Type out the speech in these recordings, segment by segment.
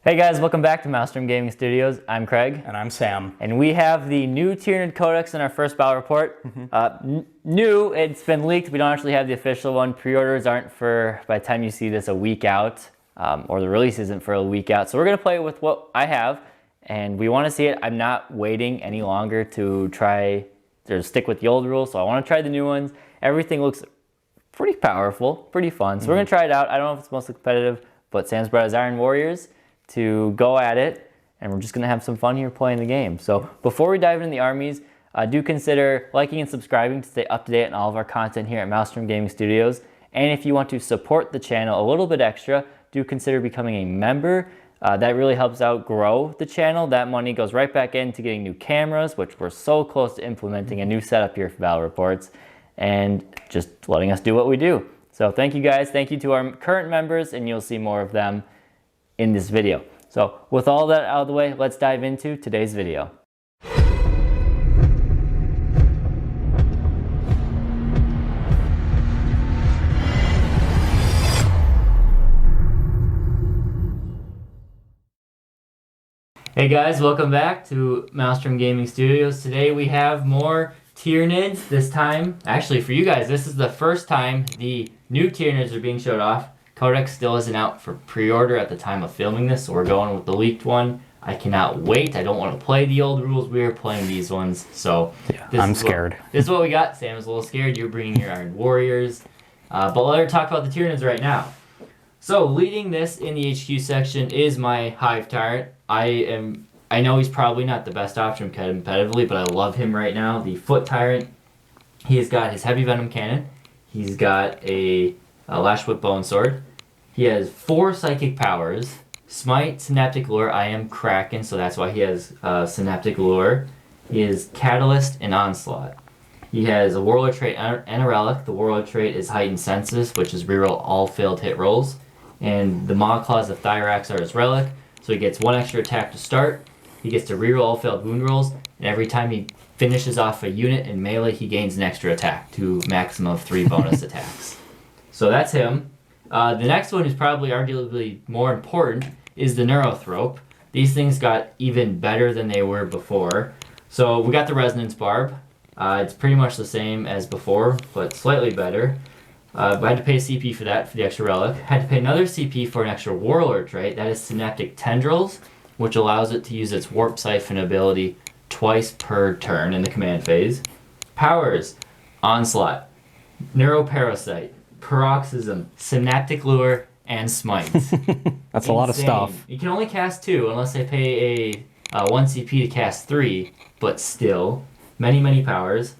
Hey guys, welcome back to Maelstrom Gaming Studios. I'm Craig. And I'm Sam. And we have the new Tyranid Codex in our first battle report. New, it's been leaked. We don't actually have the official one. Pre-orders aren't for, by the time you see this, a week out. Or the release isn't for a week out. So we're going to play with what I have. And we want to see it. I'm not waiting any longer to try to stick with the old rules. So I want to try the new ones. Everything looks pretty powerful, pretty fun. So we're going to try it out. I don't know if it's mostly competitive, but Sam's brought his Iron Warriors to go at it, and we're just gonna have some fun here playing the game. So before we dive into the armies, do consider liking and subscribing to stay up to date on all of our content here at Maelstrom Gaming Studios. And if you want to support the channel a little bit extra, do consider becoming a member. That really helps out grow the channel. That money goes right back into getting new cameras, which we're so close to implementing a new setup here for battle reports, and just letting us do what we do. So thank you guys. Thank you to our current members, and you'll see more of them in this video. So with all that out of the way, let's dive into today's video. Hey guys, welcome back to Maelstrom Gaming Studios. Today we have more Tyranids. This time, actually for you guys, this is the first time the new Tyranids are being showed off. Codex still isn't out for pre-order at the time of filming this, so we're going with the leaked one. I cannot wait. I don't want to play the old rules. We are playing these ones, so yeah, I'm scared. This is what we got. Sam's a little scared. You're bringing your Iron Warriors. But let's talk about the Tyranids right now. So leading this in the HQ section is my Hive Tyrant. I know he's probably not the best option competitively, but I love him right now. The Foot Tyrant. He's got his Heavy Venom Cannon. He's got a Lash Whip Bone Sword. He has 4 psychic powers. Smite, Synaptic Lure. I am Kraken, so that's why he has Synaptic Lure. He is Catalyst and Onslaught. He has a Warlord trait and a Relic. The Warlord trait is Heightened Senses, which is reroll all failed hit rolls. And the Maw Claws of Thyrax are his Relic, so he gets 1 extra attack to start. He gets to reroll all failed wound rolls, and every time he finishes off a unit in melee, he gains an extra attack to maximum of 3 bonus attacks. So that's him. The next one is probably arguably more important is the Neurothrope. These things got even better than they were before. So we got the Resonance Barb. It's pretty much the same as before, but slightly better. I had to pay a CP for that, for the extra relic. Had to pay another CP for an extra Warlord trait. That is Synaptic Tendrils, which allows it to use its Warp Siphon ability twice per turn in the command phase. Powers, Onslaught, Neuroparasite, Paroxysm, Synaptic Lure, and Smite. That's a lot of stuff. You can only cast 2 unless I pay a 1 CP to cast 3, but still, many powers.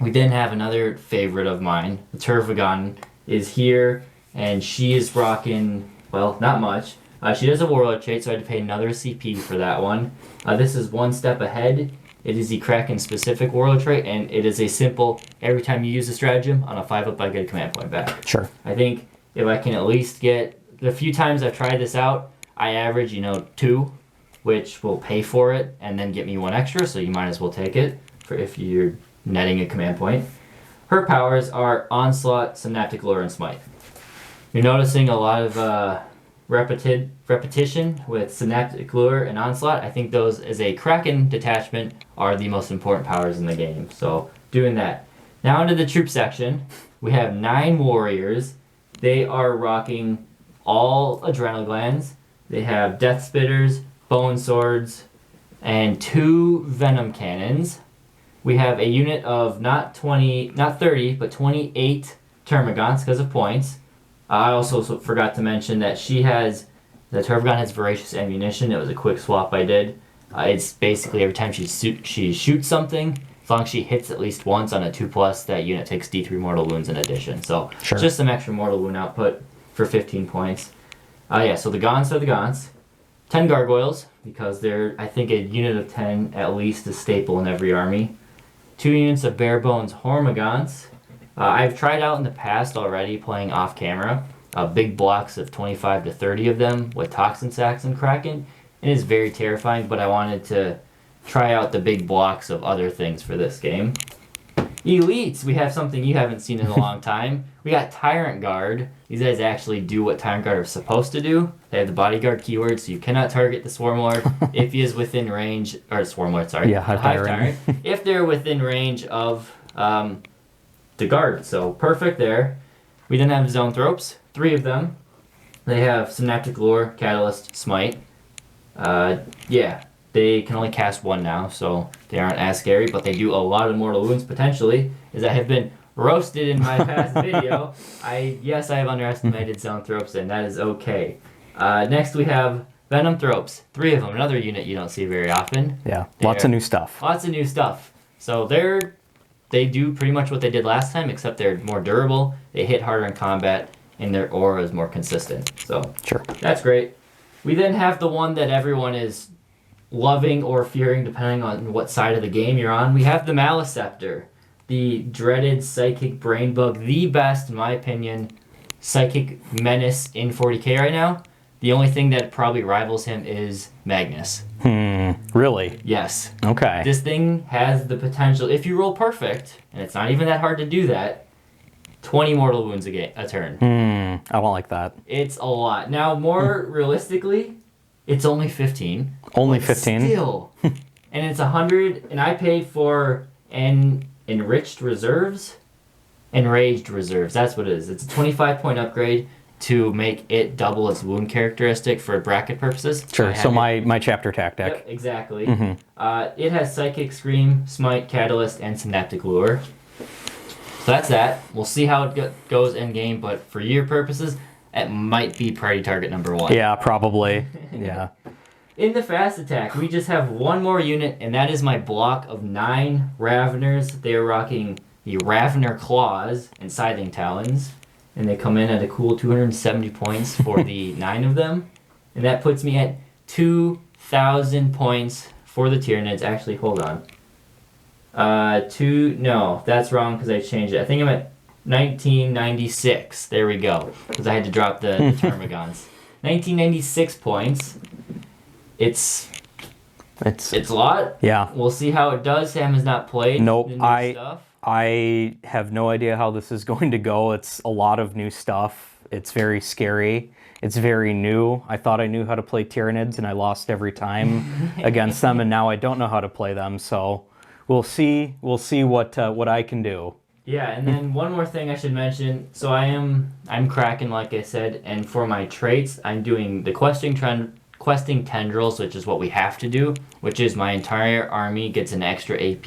We then have another favorite of mine. The Tervagon is here, and she is rocking, well, not much. She does a Warlord trait, so I had to pay another CP for that one. This is 1 step ahead. It is the Kraken specific Warlord trait, and it is a simple, every time you use a stratagem, on a 5-up I get a command point back. Sure. I think if I can at least get, the few times I've tried this out, I average, 2, which will pay for it, and then get me 1 extra, so you might as well take it for if you're netting a command point. Her powers are Onslaught, Synaptic Lure, and Smite. You're noticing a lot of repetition with Synaptic Lure and Onslaught. I think those, as a Kraken detachment, are the most important powers in the game. So, doing that. Now into the troop section, we have 9 warriors. They are rocking all Adrenal Glands. They have Death Spitters, Bone Swords, and 2 Venom Cannons. We have a unit of not 30, but 28 Termagants because of points. I also forgot to mention that the Tervagon has Voracious Ammunition. It was a quick swap I did. It's basically every time she shoots something, as long as she hits at least once on a 2+, that unit takes D3 mortal wounds in addition. So sure. Just some extra mortal wound output for 15 points. So the Gaunts are the Gaunts. 10 Gargoyles, because they're, I think, a unit of 10 at least is staple in every army. 2 units of Bare Bones Hormagaunts. I've tried out in the past already playing off camera, big blocks of 25 to 30 of them with Toxin Sacks and Kraken. It is very terrifying, but I wanted to try out the big blocks of other things for this game. Elites, we have something you haven't seen in a long time. We got Tyrant Guard. These guys actually do what Tyrant Guard are supposed to do. They have the bodyguard keyword, so you cannot target the Swarm Lord if he is within range, or Swarm Lord, sorry. Yeah, Hive Tyrant. If they're within range of the guard, so perfect there. We then have Zoanthropes, 3 of them. They have Synaptic Lure, Catalyst, Smite. Yeah, they can only cast 1 now, so they aren't as scary, but they do a lot of mortal wounds potentially, as I have been roasted in my past video. Yes, I have underestimated Zoanthropes, and that is okay. Next we have Venomthropes, 3 of them, another unit you don't see very often. Yeah, lots of new stuff. Lots of new stuff. So they do pretty much what they did last time, except they're more durable, they hit harder in combat, and their aura is more consistent. So sure, that's great. We then have the one that everyone is loving or fearing, depending on what side of the game you're on. We have the Maleceptor, the dreaded Psychic Brain Bug, the best, in my opinion, Psychic Menace in 40k right now. The only thing that probably rivals him is Magnus. Really? Yes. Okay. This thing has the potential, if you roll perfect, and it's not even that hard to do that, 20 mortal wounds a turn. I won't like that. It's a lot. Now, more realistically, it's only 15. Only 15? Still. And it's 100, and I paid for enriched reserves. Enraged reserves, that's what it is. It's a 25-point upgrade to make it double its wound characteristic for bracket purposes. Sure, so my chapter tactic. Yep, exactly. It has Psychic Scream, Smite, Catalyst, and Synaptic Lure. So that's that. We'll see how it goes in game, but for your purposes, it might be priority target number 1. Yeah, probably. Yeah. In the fast attack, we just have 1 more unit, and that is my block of 9 Raveners. They are rocking the Ravener Claws and Scything Talons, and they come in at a cool 270 points for the 9 of them, and that puts me at 2,000 points for the Tyranids. Actually, hold on. No, that's wrong because I changed it. I think I'm at 1996. There we go, because I had to drop the Termagants. 1996 points. It's a lot. Yeah. We'll see how it does. Sam has not played Nope. the new stuff. I have no idea how this is going to go. It's a lot of new stuff. It's very scary. It's very new. I thought I knew how to play Tyranids, and I lost every time against them, and now I don't know how to play them. So we'll see. We'll see what I can do. Yeah, and then one more thing I should mention. So I'm cracking, like I said, and for my traits, I'm doing the questing tendrils, which is what we have to do, which is my entire army gets an extra AP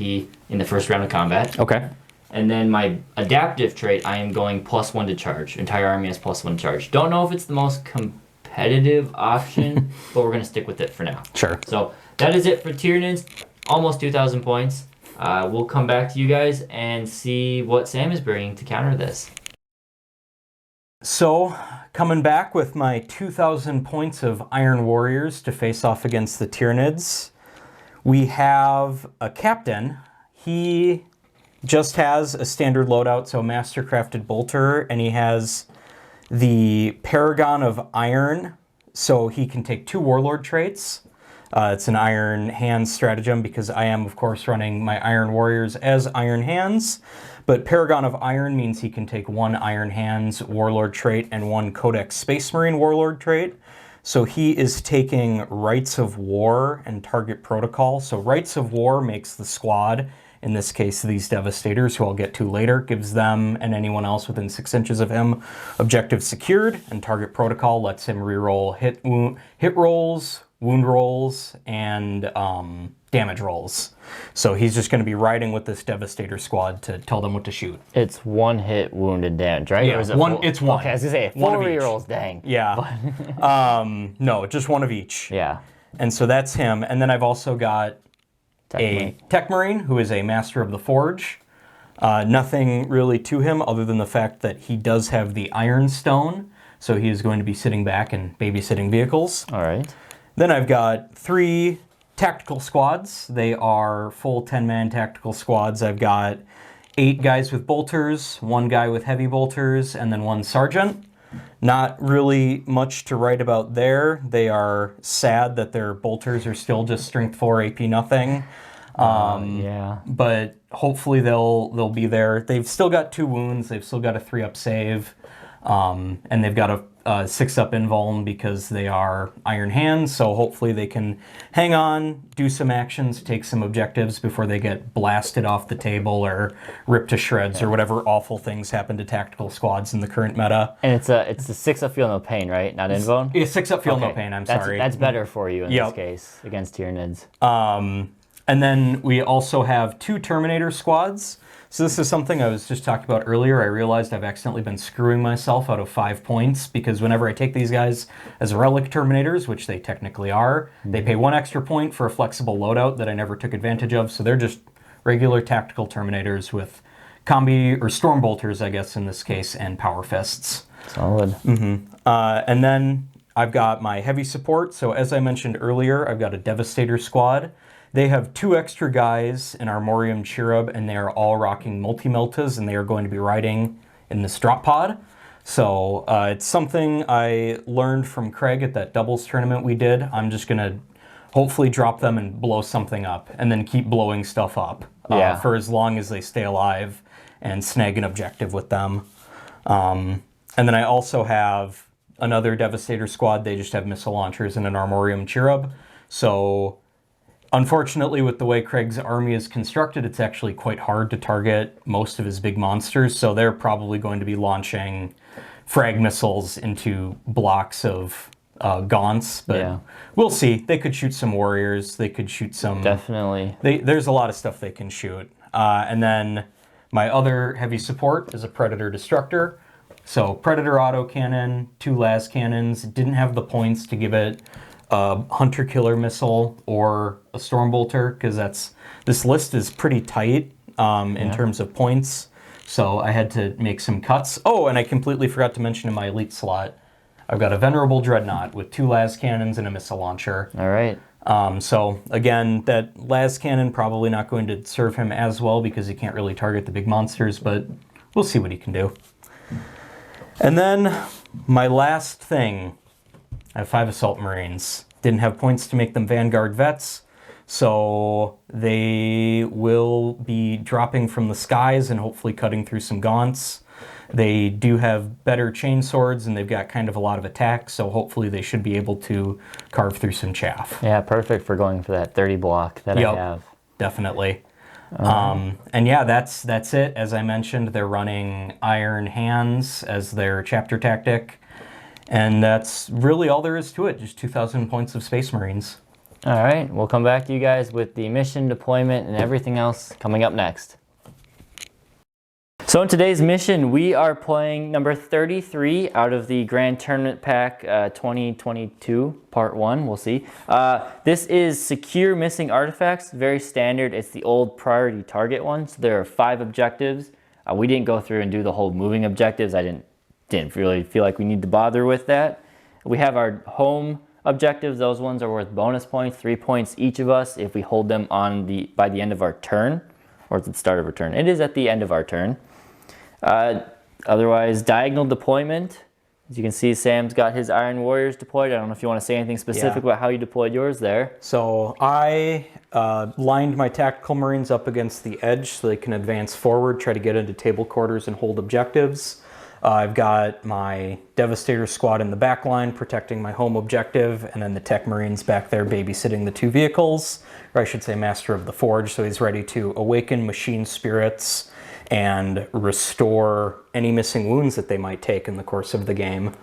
in the first round of combat. Okay. And then my adaptive trait, I am going +1 to charge. Entire army has +1 to charge. Don't know if it's the most competitive option, but we're going to stick with it for now. Sure. So that is it for Tyranids. Almost 2,000 points. We'll come back to you guys and see what Sam is bringing to counter this. So, coming back with my 2,000 points of Iron Warriors to face off against the Tyranids, we have a captain. He just has a standard loadout, so Mastercrafted Bolter, and he has the Paragon of Iron, so he can take 2 Warlord traits. It's an Iron Hands stratagem because I am, of course, running my Iron Warriors as Iron Hands. But Paragon of Iron means he can take 1 Iron Hands Warlord trait and 1 Codex Space Marine Warlord trait. So he is taking Rites of War and Target Protocol. So Rites of War makes the squad, in this case these Devastators, who I'll get to later, gives them and anyone else within 6 inches of him objective secured, and Target Protocol lets him reroll hit rolls, wound rolls, and damage rolls. So he's just going to be riding with this Devastator squad to tell them what to shoot. It's 1 hit wounded damage, right? Yeah, or is it's 1. Okay, I was going to say, 4 rerolls, dang. Yeah. No, just 1 of each. Yeah. And so that's him. And then I've also got a Tech Marine, who is a Master of the Forge. Nothing really to him other than the fact that he does have the Iron Stone, so he is going to be sitting back and babysitting vehicles. All right. Then I've got 3 tactical squads. They are full 10-man tactical squads. I've got 8 guys with bolters, 1 guy with heavy bolters, and then 1 sergeant. Not really much to write about there. They are sad that their bolters are still just strength 4 AP nothing. Yeah. But hopefully they'll be there. They've still got 2 wounds. They've still got a 3-up save. And they've got a 6-up invuln because they are Iron Hands, so hopefully they can hang on, do some actions, take some objectives before they get blasted off the table or ripped to shreds or whatever awful things happen to tactical squads in the current meta. And it's a 6-up feel no pain, right? Not invuln? It's 6-up feel no pain, sorry. That's better for you in this case against Tyranids. And then we also have 2 Terminator squads. So this is something I was just talking about earlier. I realized I've accidentally been screwing myself out of 5 points because whenever I take these guys as relic Terminators, which they technically are, they pay 1 extra point for a flexible loadout that I never took advantage of. So they're just regular tactical Terminators with combi, or Storm Bolters, I guess in this case, and Power Fists. Solid. And then I've got my heavy support. So as I mentioned earlier, I've got a Devastator squad. They have 2 extra guys in Armorium Cherub, and they are all rocking multi-meltas, and they are going to be riding in this drop pod. So it's something I learned from Craig at that doubles tournament we did. I'm just going to hopefully drop them and blow something up, and then keep blowing stuff up for as long as they stay alive and snag an objective with them. And then I also have another Devastator squad. They just have missile launchers and an Armorium Cherub. So unfortunately, with the way Craig's army is constructed, it's actually quite hard to target most of his big monsters, so they're probably going to be launching frag missiles into blocks of gaunts, but we'll see. They could shoot some warriors, they could shoot some... Definitely. There's a lot of stuff they can shoot. And then my other heavy support is a Predator Destructor. So Predator autocannon, 2 las cannons, didn't have the points to give it a Hunter Killer Missile or a Storm Bolter, because this list is pretty tight in terms of points, so I had to make some cuts. Oh, and I completely forgot to mention in my elite slot, I've got a Venerable Dreadnought with 2 las cannons and a missile launcher. All right. So again, that las cannon probably not going to serve him as well because he can't really target the big monsters, but we'll see what he can do. And then my last thing, I have 5 Assault Marines. Didn't have points to make them Vanguard Vets, so they will be dropping from the skies and hopefully cutting through some gaunts. They do have better chainswords, and they've got kind of a lot of attack, so hopefully they should be able to carve through some chaff. Yeah, perfect for going for that 30 block that I have. Definitely. And yeah, that's it. As I mentioned, they're running Iron Hands as their chapter tactic. And that's really all there is to it, just 2,000 points of Space Marines. All right, we'll come back to you guys with the mission, deployment, and everything else coming up next. So in today's mission, we are playing number 33 out of the Grand Tournament Pack 2022, Part 1, we'll see. This is Secure Missing Artifacts, very standard. It's the old priority target one, so there are 5 objectives. We didn't go through and do the whole moving objectives. I didn't really feel like we need to bother with that. We have our home objectives. Those ones are worth bonus points, 3 points each of us if we hold them by the end of our turn, or at the start of our turn. It is at the end of our turn. Otherwise, diagonal deployment. As you can see, Sam's got his Iron Warriors deployed. I don't know if you want to say anything specific about how you deployed yours there. So I lined my tactical Marines up against the edge so they can advance forward, try to get into table quarters and hold objectives. I've got my Devastator squad in the back line protecting my home objective, and then the Tech Marines back there babysitting the 2 vehicles, or I should say Master of the Forge, so he's ready to awaken machine spirits and restore any missing wounds that they might take in the course of the game.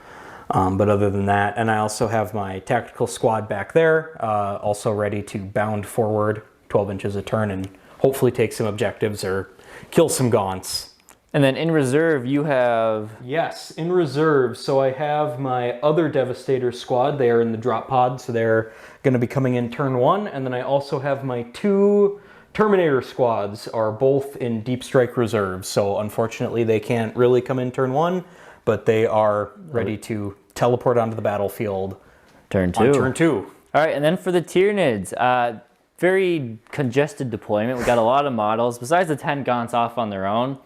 But other than that, and I also have my tactical squad back there, also ready to bound forward 12 inches a turn and hopefully take some objectives or kill some gaunts. And then in reserve, you have... Yes, in reserve. So I have my other Devastator squad. They are in the drop pod, so they're going to be coming in turn 1. And then I also have my 2 Terminator squads are both in Deep Strike reserve. So unfortunately, they can't really come in turn 1, but they are ready to teleport onto the battlefield turn 2. On turn 2. All right, and then for the Tyranids, very congested deployment. We got a lot of models. Besides the 10 gaunts off on their own,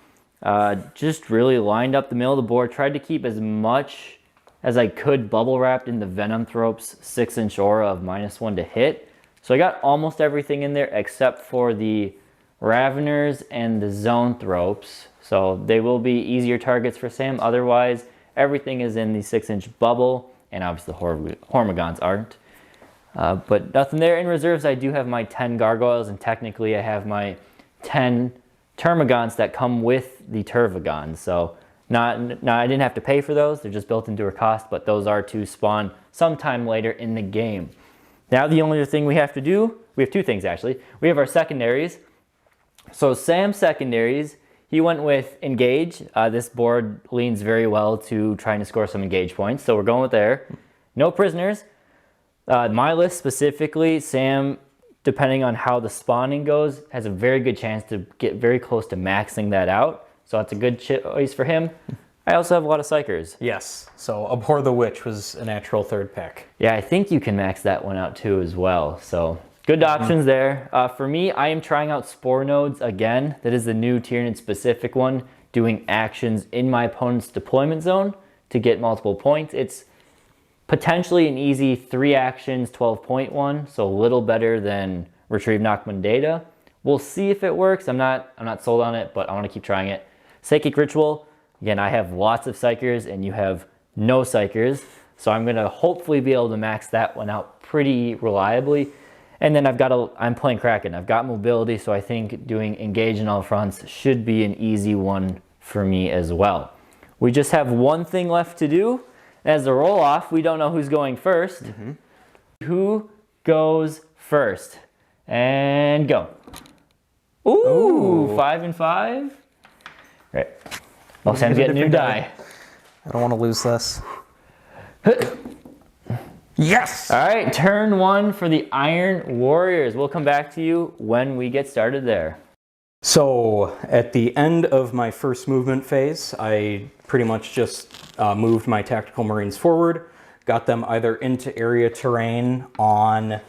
just really lined up the middle of the board, tried to keep as much as I could bubble wrapped in the Venom Thropes 6-inch aura of -1 to hit. So I got almost everything in there except for the Raveners and the Zoanthropes. So they will be easier targets for Sam. Otherwise, everything is in the 6-inch bubble, and obviously the Hormigons aren't. But nothing there. In reserves, I do have my 10 Gargoyles, and technically I have my 10 Termagants that come with the Tervagons. So I didn't have to pay for those. They're just built into her cost, but those are to spawn sometime later in the game. Now the only thing we have to do, we have two things actually. We have our secondaries. So Sam's secondaries, he went with Engage. This board leans very well to trying to score some Engage points, so we're going with there. No prisoners. My list specifically, Sam, depending on how the spawning goes, has a very good chance to get very close to maxing that out. So that's a good choice for him. I also have a lot of Psychers. Yes, so Abhor the Witch was a natural third pick. Yeah, I think you can max that one out too as well. So good options there. For me, I am trying out Spore Nodes again. That is the new Tyranid specific one, doing actions in my opponent's deployment zone to get multiple points. It's potentially an easy 3 actions, 12-point one, so a little better than Retrieve Nachman Data. We'll see if it works. I'm not sold on it, but I want to keep trying it. Psychic Ritual. Again, I have lots of Psychers and you have no Psychers, so I'm going to hopefully be able to max that one out pretty reliably. And then I'm playing Kraken. I've got mobility, so I think doing Engage in all fronts should be an easy one for me as well. We just have one thing left to do. As a roll-off, we don't know who's going first. Who goes first? And go. Ooh, 5 and 5. Right. Oh, Sam's getting a new die. I don't want to lose this. Yes! All right, turn 1 for the Iron Warriors. We'll come back to you when we get started there. So at the end of my first movement phase, I pretty much just moved my Tactical Marines forward, got them either into area terrain on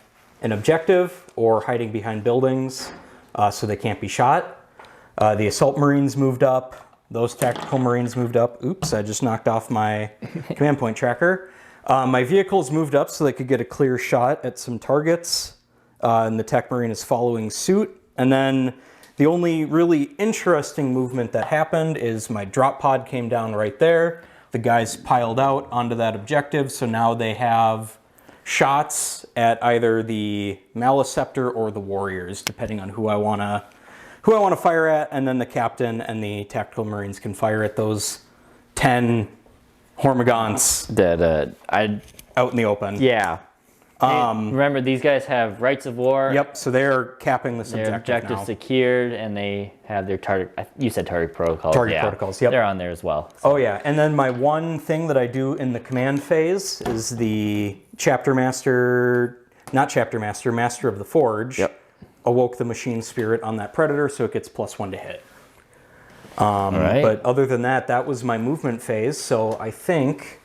an objective or hiding behind buildings so they can't be shot. The Assault Marines moved up. Those Tactical Marines moved up. Oops, I just knocked off my command point tracker. My vehicles moved up so they could get a clear shot at some targets, and the Tech Marine is following suit. And then the only really interesting movement that happened is my drop pod came down right there. The guys piled out onto that objective, so now they have shots at either the Maleceptor or the Warriors, depending on who I want to fire at, and then the captain and the Tactical Marines can fire at those 10 Hormigons That out in the open. yeah. Remember, these guys have rights of war. Yep, so they're capping this Their objective now. secured, and they have their target. You said target protocols. Target protocols, yep. They're on there as well. Oh yeah, and then my one thing that I do in the command phase is the Master of the Forge. Yep. Awoke the machine spirit on that predator, so it gets +1 to hit. All right. But other than that, that was my movement phase. So I think,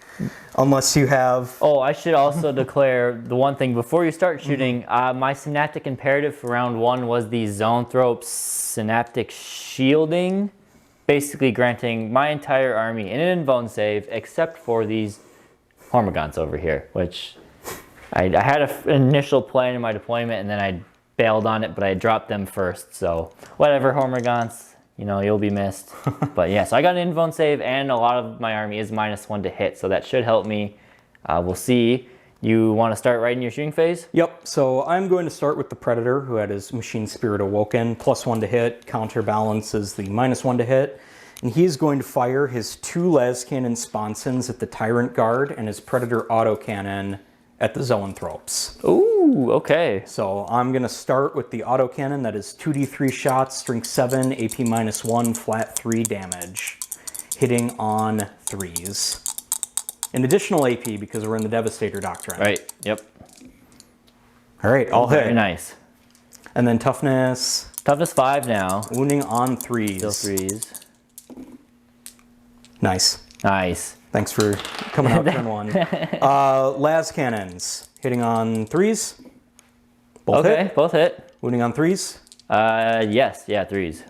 unless you have... Oh, I should also declare the one thing before you start shooting. My synaptic imperative for round 1 was the Zoanthrope's synaptic shielding, basically granting my entire army an invuln save except for these Hormigons over here, which I had an initial plan in my deployment, and then I bailed on it, but I dropped them first. So whatever, Hormigons, you'll be missed. But yeah, so I got an invuln save, and a lot of my army is -1 to hit, so that should help me. We'll see. You want to start right in your shooting phase? Yep, so I'm going to start with the Predator, who had his Machine Spirit awoken, +1 to hit, counterbalances the -1 to hit, and he's going to fire his 2 las cannon sponsons at the Tyrant Guard and his Predator autocannon at the Zoanthropes. Ooh, okay. So I'm going to start with the autocannon that is 2d3 shots, strength 7, AP -1, flat 3 damage, hitting on 3s. An additional AP because we're in the Devastator Doctrine. Right, yep. All right, all hit. Very nice. And then toughness. Toughness 5 now. Wounding on 3s. Still 3s. Nice. Nice. Thanks for coming out turn 1. Las cannons. Hitting on 3s. Both okay, hit. both hit. Wounding on 3s. Yes, yeah, 3s.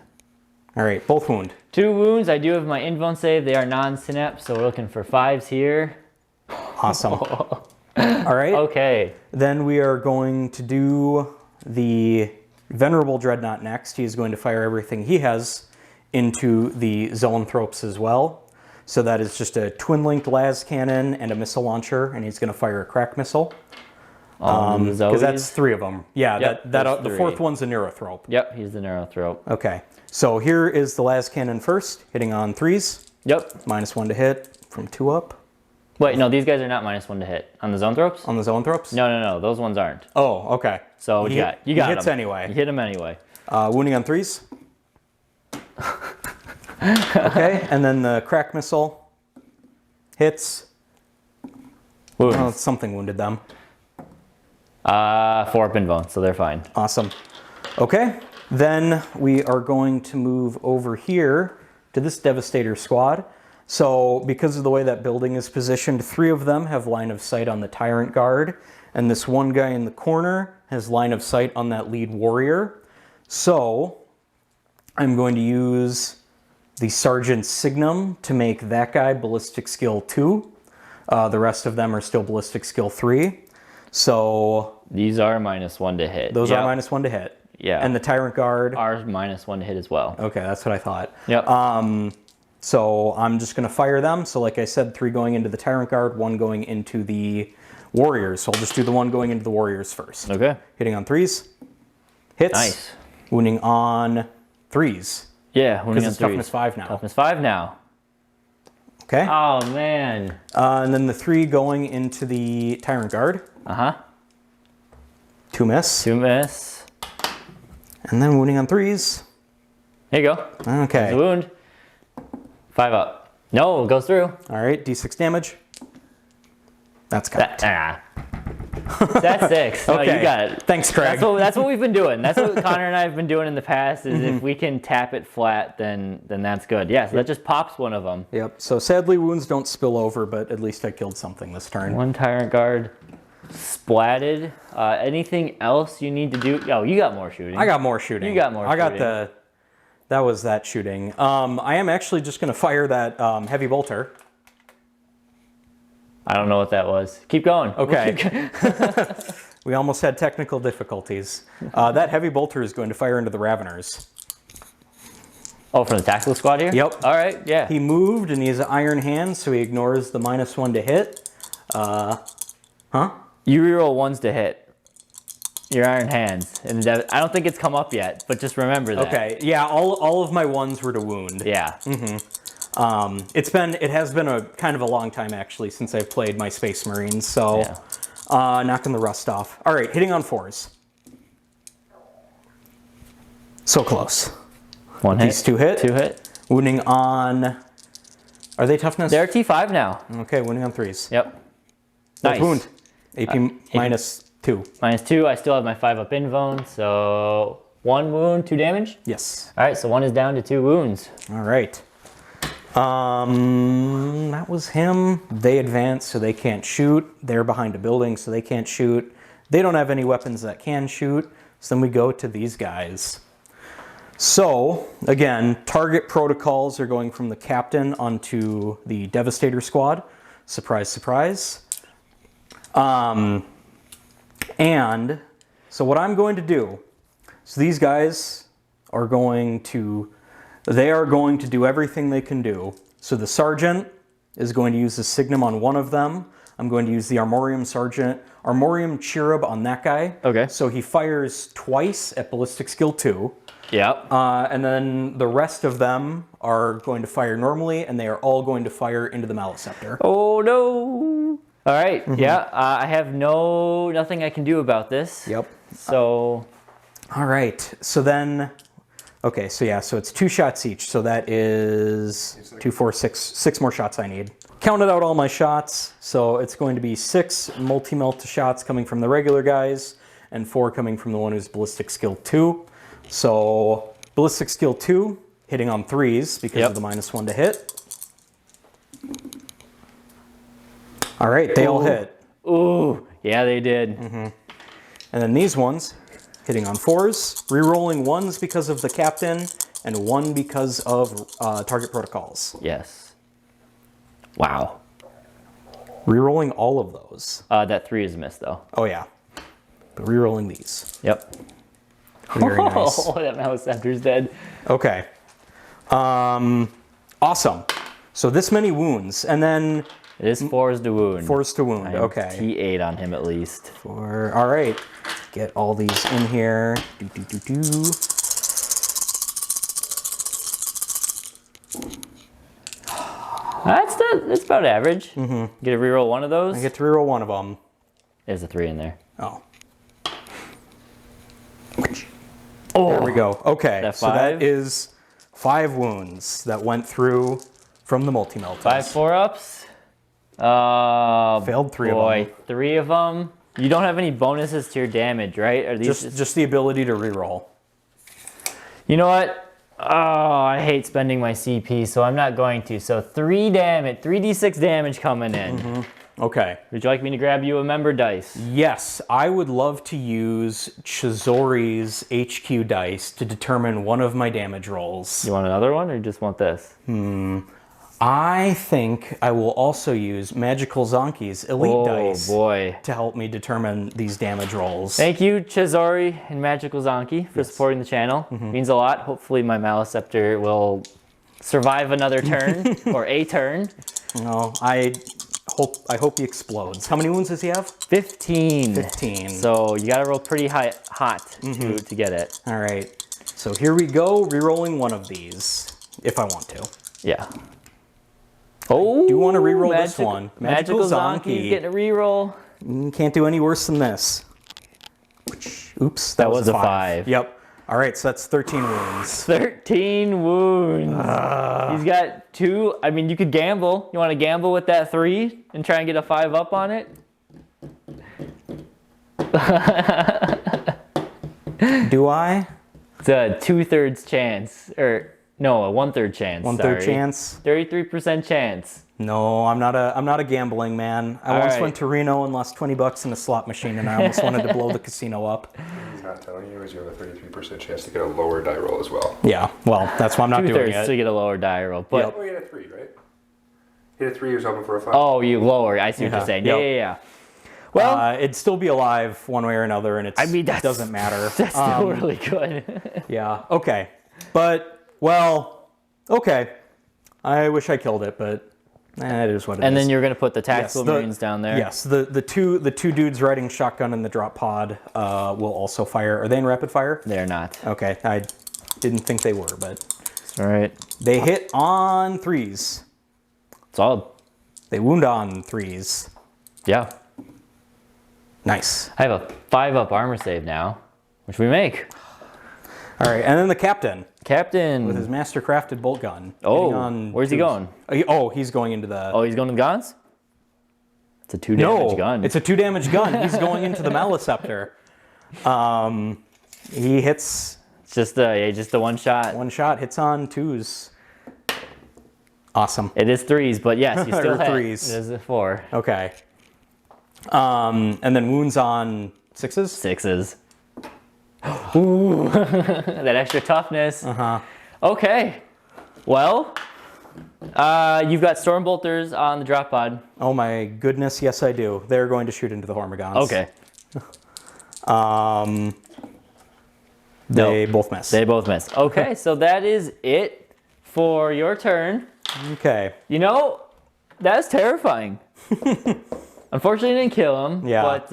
All right, both wound. 2 wounds. I do have my invuln save. They are non-synapse, so we're looking for 5s here. Awesome. All right. Okay. Then we are going to do the Venerable Dreadnought next. He is going to fire everything he has into the Zoanthropes as well. So that is just a twin-linked las cannon and a missile launcher, and he's going to fire a crack missile. Because that's 3 of them. Yeah, Yep, the 4th one's a Neurothrope. Yep, he's the Neurothrope. Okay, so here is the las cannon first, hitting on 3s. Yep. -1 to hit from 2 up. Wait, no, these guys are not -1 to hit. On the Zoanthropes? On the Zoanthropes? No, those ones aren't. Oh, okay. So you got he hits him. anyway. You hit him anyway. Wounding on 3s. Okay, and then the crack missile hits. Oh, something wounded them. 4 up in bone, so they're fine. Awesome. Okay, then we are going to move over here to this Devastator squad. So because of the way that building is positioned, 3 of them have line of sight on the Tyrant Guard, and this one guy in the corner has line of sight on that lead warrior. So I'm going to use the Sergeant Signum to make that guy Ballistic Skill 2. The rest of them are still Ballistic Skill 3. So these are -1 to hit. those are -1 to hit. Yeah. And the Tyrant Guard are -1 to hit as well. Okay, that's what I thought. Yep. So I'm just going to fire them. So like I said, 3 going into the Tyrant Guard, 1 going into the Warriors. So I'll just do the 1 going into the Warriors first. Okay. Hitting on 3s. Hits. Nice. Wounding on 3s. Yeah, wounding on Because it's 3s. toughness 5 now. Toughness 5 now. Okay. Oh, man. And then the 3 going into the Tyrant Guard. Uh-huh. 2 miss. 2 miss. And then wounding on 3s. There you go. Okay. There's a wound. 5 up. No, it goes through. All right, D6 damage. That's cocked. That's 6. No, Okay. you got it. Thanks, Craig. That's what we've been doing. That's what Connor and I have been doing in the past, is if we can tap it flat, then that's good. Yeah, so that just pops one of them. Yep, so sadly wounds don't spill over, but at least I killed something this turn. 1 Tyrant Guard splatted. Anything else you need to do? Oh, you got more shooting. I got more shooting. You got more shooting. That was that shooting. I am actually just going to fire that heavy bolter. I don't know what that was. Keep going. Okay. We almost had technical difficulties. That heavy bolter is going to fire into the Raveners. Oh, from the tactical squad here? Yep. All right, yeah. He moved and he has Iron Hand, so he ignores the -1 to hit. You reroll 1s to hit. Your Iron Hands. And I don't think it's come up yet, but just remember that. Okay, yeah, all of my 1s were to wound. Yeah. It has been a kind of a long time actually since I've played my Space Marines, so knocking the rust off. All right, hitting on 4s. So close. 1 hit. These 2 hit. 2 hit. Wounding on. Are they toughness? They're T5 now. Okay, wounding on 3s. Yep. Nice. Nice. Wound. AP -2. -2. I still have my 5 up invuln, so 1 wound, 2 damage. Yes. All right, so 1 is down to 2 wounds. All right. That was him. They advance, so they can't shoot. They're behind a building, so they can't shoot. They don't have any weapons that can shoot. So then we go to these guys. So, again, target protocols are going from the captain onto the Devastator squad. Surprise, surprise. And so what I'm going to do, so these guys are going to do everything they can do. So the sergeant is going to use the signum on one of them. I'm going to use the Armorium Cherub on that guy. Okay. So he fires twice at Ballistic Skill 2. Yep. And then the rest of them are going to fire normally, and they are all going to fire into the Maleceptor. Oh no! All right. Yeah. I have nothing I can do about this. Yep. So. All right. So then. Okay. So yeah. So it's 2 shots each. So that is 2, 4, 6. 6 more shots I need. Counted out all my shots. So it's going to be 6 multi-melt shots coming from the regular guys, and 4 coming from the one who's Ballistic Skill 2. So Ballistic Skill 2 hitting on 3s because of the -1 to hit. All right, they all hit. Ooh, yeah, they did. And then these ones hitting on 4s, re-rolling 1s because of the captain, and 1 because of target protocols. Yes. Wow. Rerolling all of those. That 3 is missed though. Oh yeah. But rerolling these. Yep. Very nice. Oh, that Maelstrom's dead. Okay. Awesome. So this many wounds, and then It is forced to wound. forced to wound. I have Okay. T8 on him at least. All right. Get all these in here. Do. That's about average. Mm-hmm. Get a reroll one of those. I get to reroll one of them. There's a 3 in there. Oh. Oh, There we go. Okay. That So that 5? is 5 wounds that went through from the multi-melt. 5 4-ups. Oh, Failed 3 of boy, them. 3 of them. You don't have any bonuses to your damage, right? Are these Just the ability to reroll. You know what? Oh, I hate spending my CP, so I'm not going to. So 3 damage, 3d6 damage coming in. Mm-hmm. Okay. Would you like me to grab you a member dice? Yes, I would love to use Chizori's HQ dice to determine one of my damage rolls. You want another one, or you just want this? I think I will also use Magical Zonki's Elite Dice Boy. to help me determine these damage rolls. Thank you, Chizori and Magical Zonky, for supporting the channel. Means a lot. Hopefully my Maliceptor will survive another turn, or a turn. No, I hope he explodes. How many wounds does he have? 15. 15. So you gotta roll pretty hot to get it. All right. So here we go, rerolling one of these, if I want to. Yeah. Oh, do you want to reroll this one? Magical Zonky getting a reroll. Can't do any worse than this. Oops, that was a 5. Yep. All right, so that's 13 wounds. 13 wounds. He's got 2. I mean, you could gamble. You want to gamble with that 3 and try and get a 5 up on it? Do I? It's a 2/3 chance, or no, a 1/3 chance. 1/3 chance. 33% chance. No, I'm not a gambling man. I once went to Reno and lost $20 in a slot machine, and I almost wanted to blow the casino up. He's not telling you is you have a 33% chance to get a lower die roll as well. Yeah, well, that's why I'm not doing 2/3 it. to get a lower die roll. But Yep. Oh, you had a 3, right? You had a 3, you're hoping for a 5. oh, you lower. I see what you're saying. Yep. Yeah. Well, it'd still be alive one way or another, and it doesn't matter. That's still really good. Yeah. Okay. But okay. I wish I killed it, but it is what it is. And then you're gonna put the tactical marines down there. Yes. The two dudes riding shotgun in the drop pod will also fire. Are they in rapid fire? They're not. Okay. I didn't think they were, but All right. they hit on 3s. Solid. They wound on 3s. Yeah. Nice. I have a 5-up armor save now, which we make. All right, and then the captain Captain. with his master-crafted bolt gun. Oh, hitting on where's he 2s. going? Oh, he's going into the... Oh, he's going to the guns? It's a 2 damage gun. It's a 2 damage gun. He's going into the Maliceptor. He hits... It's just the one shot. One shot, hits on 2s. Awesome. It is 3s, but yes, you still Or hit. 3s. It is a 4. Okay. And then wounds on 6s? 6s. Ooh, that extra toughness. Uh-huh. Okay. Well, you've got storm bolters on the drop pod. Oh my goodness, yes I do. They're going to shoot into the Hormigons. Okay. They both miss. They both miss. Okay, so that is it for your turn. Okay. You know, that's terrifying. Unfortunately, you didn't kill him. Yeah. But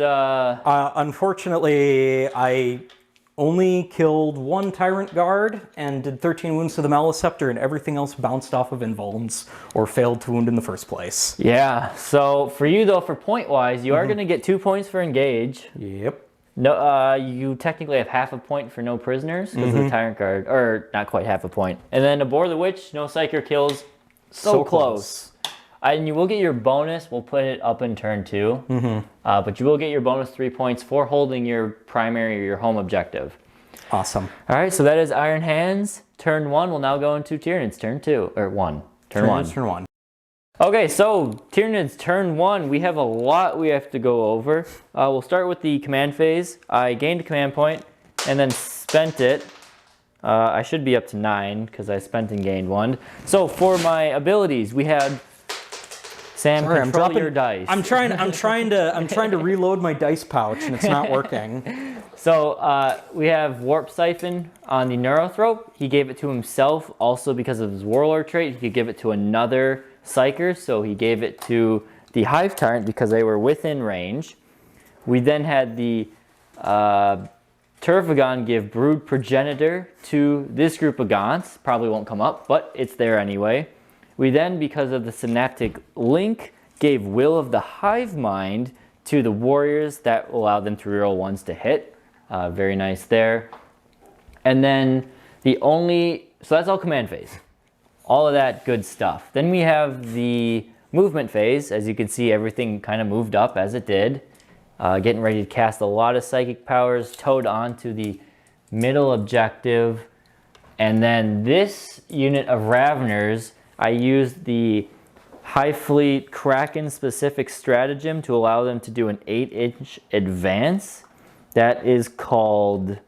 Unfortunately, I only killed 1 Tyrant Guard and did 13 wounds to the Maliceptor, and everything else bounced off of invulns or failed to wound in the first place. yeah. So for you though, for point wise, you are going to get 2 points for engage. Yep. No, you technically have half a point for no prisoners because of the Tyrant Guard, or not quite half a point. And then Abhor the Witch, no psyker kills. So close. And you will get your bonus. We'll put it up in turn 2. But you will get your bonus 3 points for holding your primary or your home objective. Awesome. All right, so that is Iron Hands. Turn 1 will now go into Tyranids. Turn 2, or 1. Turn 1. Turn 1. Okay, so Tyranids turn 1. We have a lot we have to go over. We'll start with the command phase. I gained a command point and then spent it. I should be up to 9 because I spent and gained 1. So for my abilities, we had Sam, Sorry, control your dice. I'm trying to reload my dice pouch, and it's not working. So we have Warp Siphon on the Neurothrope. He gave it to himself also because of his Warlord trait. He could give it to another Psyker, so he gave it to the Hive Tyrant because they were within range. We then had the Turvagon give Brood Progenitor to this group of Gaunts. Probably won't come up, but it's there anyway. We then, because of the Synaptic Link, gave Will of the Hive Mind to the Warriors. That allowed them to reroll ones to hit. Very nice there. And then so that's all command phase. All of that good stuff. Then we have the movement phase. As you can see, everything kind of moved up as it did. Getting ready to cast a lot of psychic powers, towed onto the middle objective. And then this unit of Raveners, I used the Hive Fleet Kraken specific stratagem to allow them to do an 8-inch advance. That is called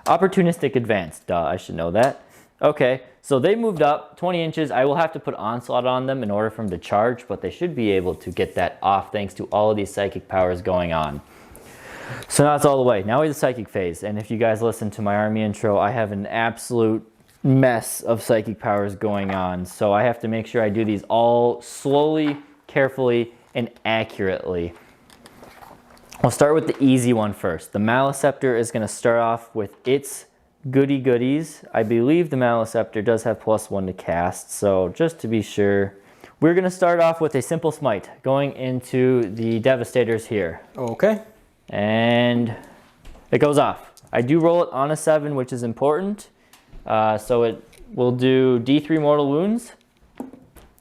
Opportunistic Advance. Duh, I should know that. Okay, so they moved up 20 inches. I will have to put Onslaught on them in order for them to charge, but they should be able to get that off thanks to all of these psychic powers going on. So now it's all the way. Now we're the psychic phase. And if you guys listen to my army intro, I have an absolute mess of psychic powers going on. So I have to make sure I do these all slowly, carefully, and accurately. We'll start with the easy one first. The Maleceptor is going to start off with its goodies. I believe the Maleceptor does have +1 to cast, so just to be sure, we're going to start off with a simple smite going into the Devastators here. Okay. And it goes off. I do roll it on a 7, which is important. So it will do D3 mortal wounds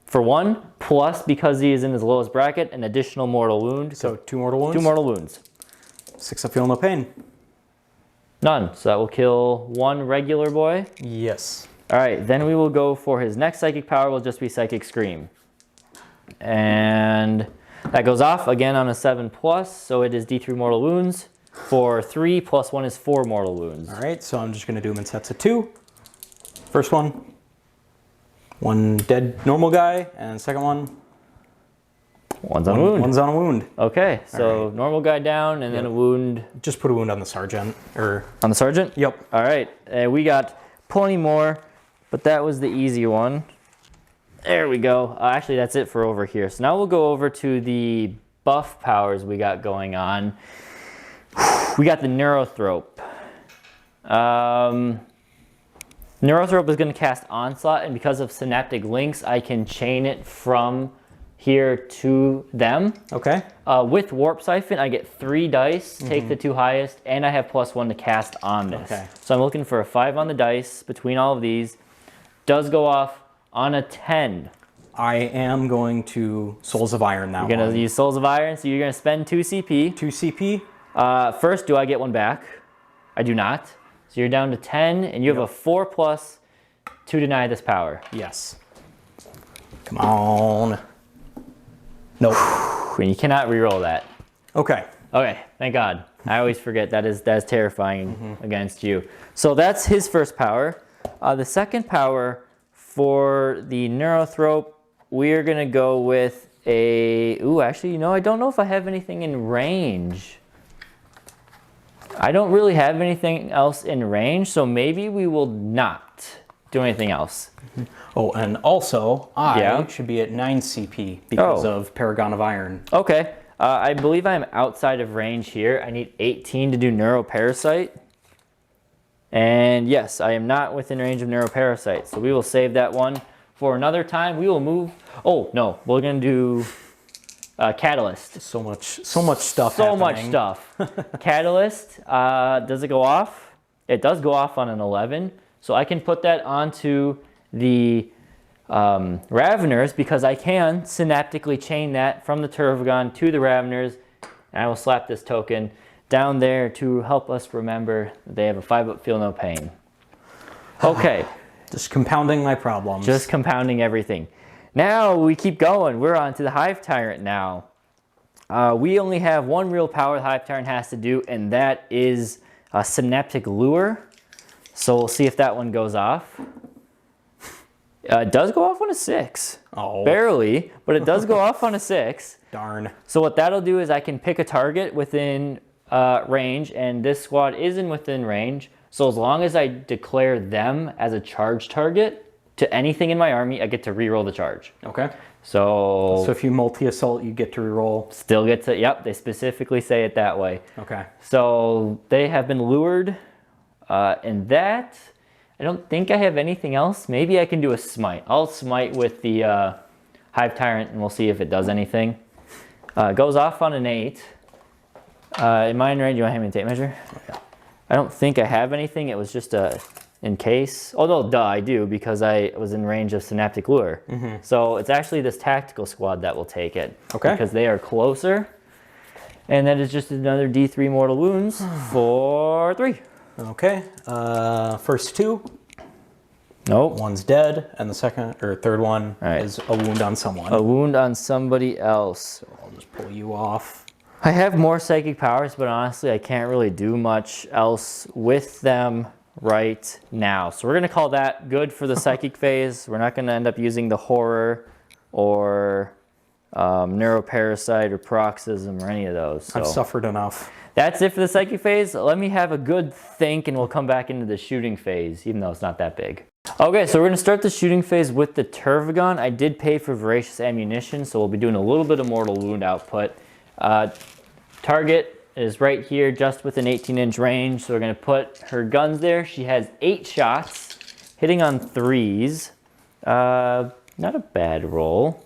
for 1, plus because he is in his lowest bracket, an additional mortal wound. So 2 mortal wounds? 2 mortal wounds. 6, I feel no pain. None. So that will kill 1 regular boy. Yes. All right, then we will go for his next psychic power will just be Psychic Scream. And that goes off again on a 7+, so it is D3 mortal wounds for 3, plus 1 is 4 mortal wounds. All right, so I'm just going to do them in sets of 2. First one, 1 dead normal guy, and second one, One's on a wound. One's on a wound. Okay, so right. normal guy down and then a wound. Just put a wound on the sergeant. On the sergeant? Yep. All right, we got plenty more, but that was the easy one. There we go. Actually, that's it for over here. So now we'll go over to the buff powers we got going on. We got the Neurothrope. Neurothrope is going to cast Onslaught, and because of Synaptic Links, I can chain it from here to them. Okay. With Warp Siphon, I get 3 dice, take the 2 highest, and I have +1 to cast on this. Okay. So I'm looking for a 5 on the dice between all of these. Does go off on a 10. I am going to Souls of Iron now. You're going to use Souls of Iron, so you're going to spend 2 CP. 2 CP. First, do I get 1 back? I do not. So you're down to 10, and you have a 4+ to deny this power. Yes. Come on. Nope. And you cannot reroll that. Okay. Okay, thank God. I always forget that is terrifying against you. So that's his first power. The second power for the Neurothrope, we are gonna go with a. Ooh, actually, I don't know if I have anything in range. I don't really have anything else in range, so maybe we will not do anything else. Oh, and also, I should be at 9 CP because of Paragon of Iron. Okay. I believe I'm outside of range here. I need 18 to do Neuroparasite. And yes, I am not within range of Neuroparasite. So we will save that one for another time. We will move. Oh, no. We're going to do Catalyst. So much stuff So happening. much stuff. Catalyst, does it go off? It does go off on an 11. So I can put that onto the Raveners because I can synaptically chain that from the Turvagon to the Raveners. And I will slap this token down there to help us remember that they have a 5-up feel no pain. Okay. Just compounding my problems. Just compounding everything. Now we keep going. We're on to the Hive Tyrant now. We only have 1 real power the Hive Tyrant has to do, and that is a Synaptic Lure. So we'll see if that one goes off. It does go off on a 6. Oh. Barely, but it does go off on a 6. Darn. So what that'll do is I can pick a target within range, and this squad isn't within range. So as long as I declare them as a charge target to anything in my army, I get to reroll the charge. Okay. So So if you multi-assault, you get to reroll. still get to, yep, they specifically say it that way. Okay. So they have been lured, and that, I don't think I have anything else. Maybe I can do a smite. I'll smite with the Hive Tyrant, and we'll see if it does anything. It goes off on an 8. In mine range, you want to hand me a tape measure? Yeah. I don't think I have anything. It was just in case. Oh no, duh, I do, because I was in range of Synaptic Lure. So it's actually this tactical squad that will take it. Okay. Because they are closer. And that is just another D3 mortal wounds for 3. Okay. First 2. Nope. One's dead, and the second or third one Right. is a wound on someone. A wound on somebody else. So I'll just pull you off. I have more psychic powers, but honestly, I can't really do much else with them right now. So we're going to call that good for the psychic phase. We're not going to end up using the horror or neuroparasite or paroxysm or any of those. So I've suffered enough. that's it for the psychic phase. Let me have a good think, and we'll come back into the shooting phase, even though it's not that big. Okay, so we're going to start the shooting phase with the Turvagon. I did pay for Voracious Ammunition, so we'll be doing a little bit of mortal wound output. Target is right here, just within 18-inch range, so we're going to put her guns there. She has 8 shots, hitting on 3s. Not a bad roll.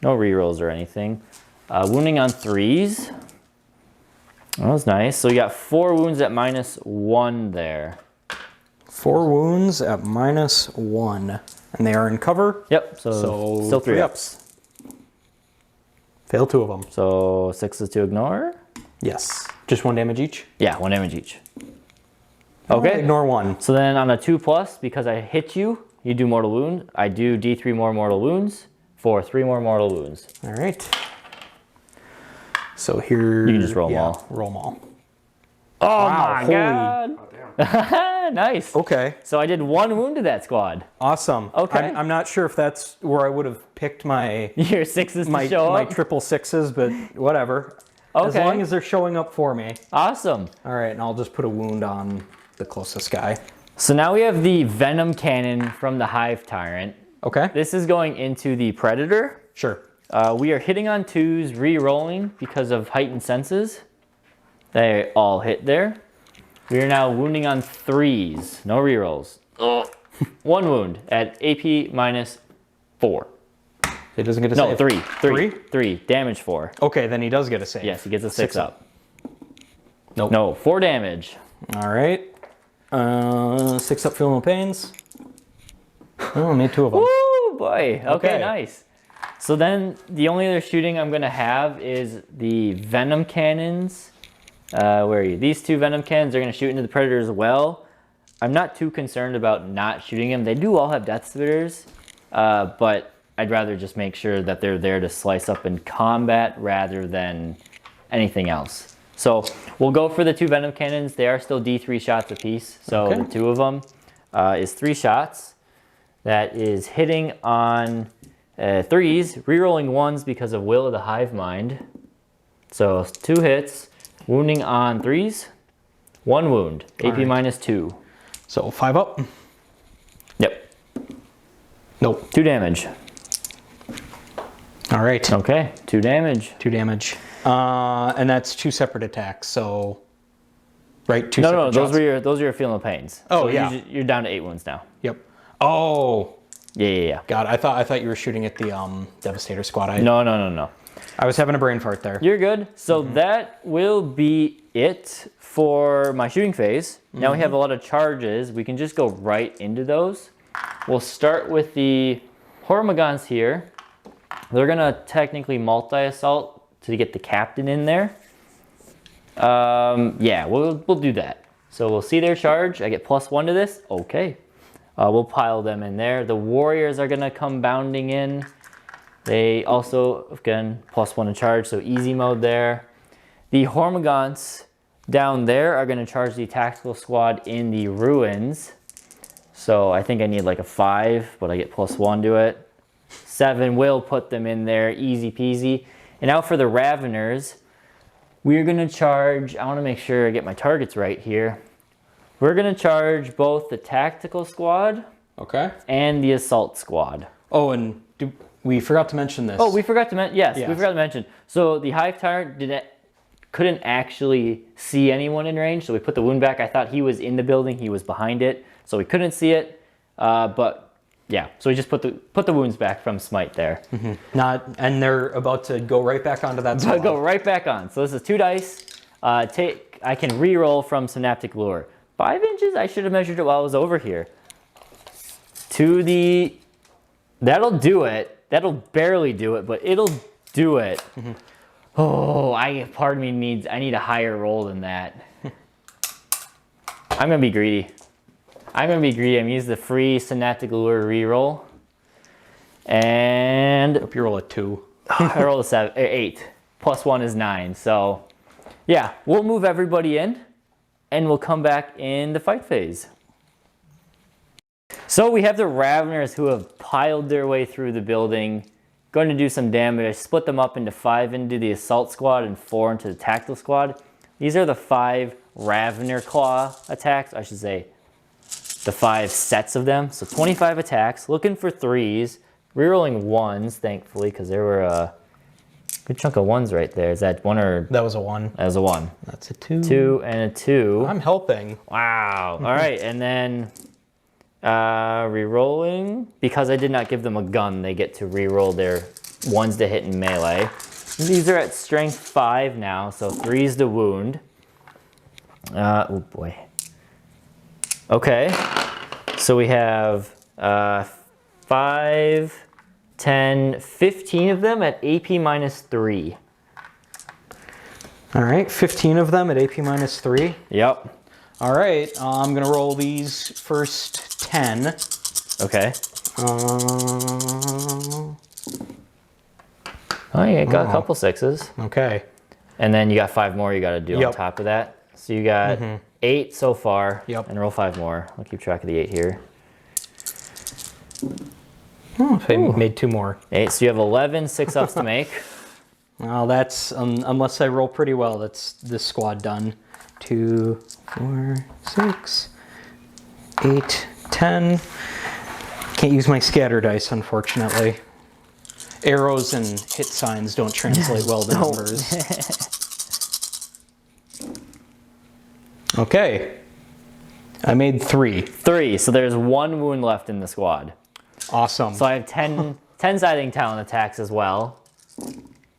No rerolls or anything. Wounding on 3s. That was nice. So you got 4 wounds at -1 there. 4 wounds at -1. And they are in cover. Yep, so still 3 ups. Fail 2 of them. So 6s to ignore? Yes. Just 1 damage each? Yeah, 1 damage each. Oh, Okay. ignore 1. So then on a 2+, because I hit you, you do mortal wound. I do D3 more mortal wounds for 3 more mortal wounds. All right. So here... You can just roll them all. Roll them all. Oh Wow, my holy- god! Oh, damn. Nice. Okay. So I did 1 wound to that squad. Awesome. Okay. I'm not sure if that's where I would have picked my... Your 6s my to show my up. triple 6s, but whatever. As Okay. long as they're showing up for me. Awesome. All right, and I'll just put a wound on the closest guy. So now we have the Venom Cannon from the Hive Tyrant. Okay. This is going into the Predator. Sure. We are hitting on 2s, re-rolling because of heightened senses. They all hit there. We are now wounding on 3s, no re-rolls. 1 wound at AP -4. He doesn't get a No, save. 3. 3. 3? 3. Damage 4. Okay, then he does get a save. Yes, he gets a 6 up. Nope. No, 4 damage. All right. 6 up, feel no pains. Oh, made 2 of them. Woo, boy. Okay, Okay. nice. So then the only other shooting I'm going to have is the Venom Cannons. Where are you? These 2 Venom Cannons are going to shoot into the Predator as well. I'm not too concerned about not shooting them. They do all have Death Spitters, but I'd rather just make sure that they're there to slice up in combat rather than anything else. So we'll go for the 2 Venom Cannons. They are still D3 shots apiece. So Okay. the 2 of them is 3 shots. That is hitting on 3s, rerolling 1s because of Will of the Hive Mind. So 2 hits, wounding on 3s, 1 wound, AP right. -2. So 5 up. Yep, Nope. 2 damage. All right. Okay, 2 damage. 2 damage. And that's 2 separate attacks. So, right? 2 No, separate no, shots. those are your feeling pains. Oh, So yeah. You're down to 8 wounds now. Yep. Oh, Yeah. God. I thought you were shooting at the Devastator squad. No. I was having a brain fart there. You're good. So that will be it for my shooting phase. Now we have a lot of charges. We can just go right into those. We'll start with the Hormagons here. They're going to technically multi-assault to get the captain in there. Yeah, we'll do that. So we'll see their charge. I get +1 to this. Okay. We'll pile them in there. The warriors are going to come bounding in. They also, again, +1 to charge, so easy mode there. The Hormagons down there are going to charge the tactical squad in the ruins. So I think I need like a 5, but I get +1 to it. 7 will put them in there, easy peasy. And now for the Raveners, we're gonna charge, I wanna make sure I get my targets right here. We're gonna charge both the tactical squad Okay. and the assault squad. Oh, and we forgot to mention this. Oh, we forgot to mention, yes, we Yes. forgot to mention. So the Hive Tyrant couldn't actually see anyone in range, so we put the wound back. I thought he was in the building, he was behind it, so we couldn't see it, but yeah, so we just put the wounds back from Smite there. And they're about to go right back onto that So I squad. go right back on. So this is 2 dice. I can re-roll from Synaptic Lure. 5 inches, I should have measured it while I was over here. That'll do it. That'll barely do it, but it'll do it. Oh, part of me needs, I need a higher roll than that. I'm gonna be greedy. I'm gonna use the free Synaptic Lure reroll. And Hope you roll a 2. I rolled a 8. +1 is 9. So yeah, we'll move everybody in and we'll come back in the fight phase. So we have the Raveners who have piled their way through the building, going to do some damage. I split them up into 5 into the assault squad and 4 into the tactical squad. These are the 5 Ravener claw attacks, I should say the 5 sets of them. So 25 attacks, looking for 3s, rerolling 1s, thankfully, because there were a good chunk of 1s right there. Is that 1 or? That was a 1. That was a 1. That's a 2. 2 and a 2. I'm helping. Wow. All right, and then rerolling, because I did not give them a gun, they get to reroll their 1s to hit in melee. These are at strength 5 now, so 3's to wound. Oh boy. Okay, so we have 5, 10, 15 of them at AP -3. All right, 15 of them at AP -3. Yep. All right, I'm gonna roll these first 10. Okay. Uh, Oh, you got a couple 6s. okay. And then you got 5 more you got to do on Yep. top of that. So you got 8 so far. Yep. And roll 5 more. I'll keep track of the 8 here. Oh, I made 2 more. 8. So you have 11 6-ups to make. Well, that's, unless I roll pretty well, that's this squad done. 2, 4, 6, 8, 10. Can't use my scatter dice, unfortunately. Arrows and hit signs don't translate well to numbers. Okay. I made 3. 3. So there's 1 wound left in the squad. Awesome. So I have 10 siding talent attacks as well.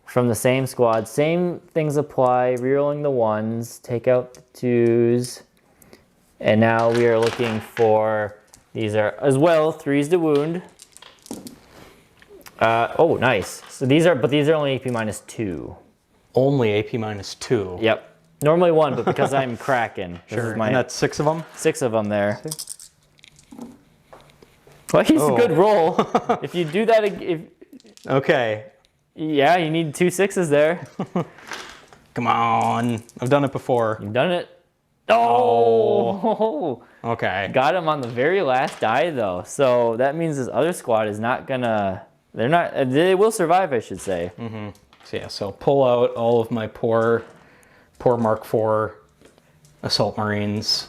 From the same squad. Same things apply. Rerolling the 1s. Take out the 2s. And now we are looking for, these are as well 3's to wound. Oh, nice. So these are only AP -2. Only AP -2. Yep. Normally 1, but because I'm cracking. Sure. This is And that's 6 of them? 6 of them there. Well, he's a good roll. If you do that, Okay. yeah, you need 2 6s there. Come on. I've done it before. You've done it. Oh! Okay. Got him on the very last die, though. So that means this other squad is not gonna... They will survive, I should say. So yeah, so pull out all of my poor Mark IV Assault Marines.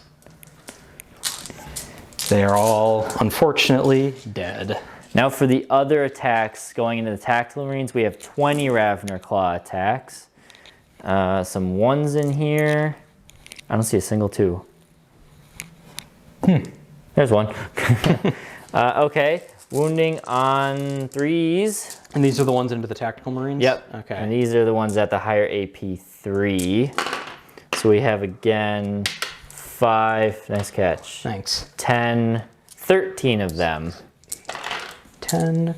They are all, unfortunately, dead. Now for the other attacks, going into the Tactical Marines, we have 20 Ravener Claw attacks. Some 1s in here. I don't see a single 2. There's 1. Okay, wounding on 3s. And these are the ones into the Tactical Marines? Yep. Okay. And these are the ones at the higher AP 3. So we have again 5, nice catch. Thanks. 10, 13 of them. 10.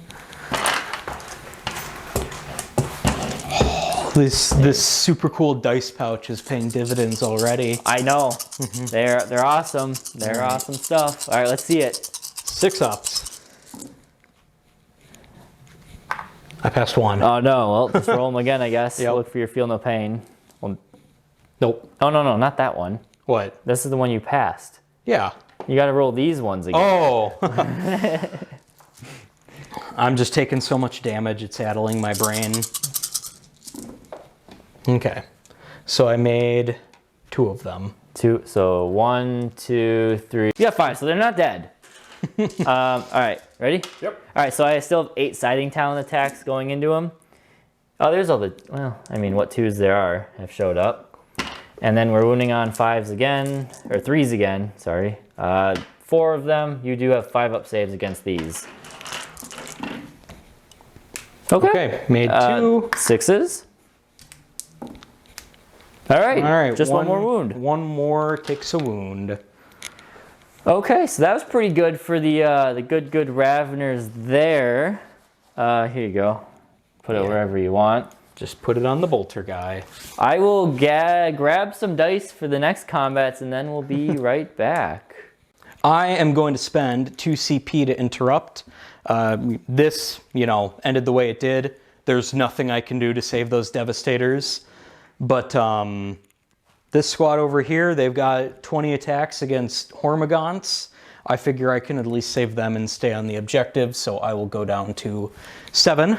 This super cool dice pouch is paying dividends already. I know. They're awesome. They're awesome stuff. All right, let's see it. 6-ups. I passed 1. Oh no, well, just roll them again, I guess. Yep. Look for your feel no pain. Well, Nope. oh no, not that one. What? This is the one you passed. Yeah. You got to roll these ones again. Oh! I'm just taking so much damage, it's addling my brain. Okay. So I made 2 of them. 2. So 1, 2, 3. You got 5, so they're not dead. All right, ready? Yep. All right, so I still have 8 sighting talent attacks going into them. Oh, there's all the, well, I mean, what 2s there are have showed up. And then we're wounding on 5s again, or 3s again, sorry. 4 of them, you do have 5 up saves against these. Okay, made 2. 6s. All right, just one more wound. One more takes a wound. Okay, so that was pretty good for the good Raveners there. Here you go. Put it wherever you want. Just put it on the bolter guy. I will grab some dice for the next combats, and then we'll be right back. I am going to spend 2 CP to interrupt. This, ended the way it did. There's nothing I can do to save those Devastators. But this squad over here, they've got 20 attacks against Hormagaunts. I figure I can at least save them and stay on the objective, so I will go down to 7.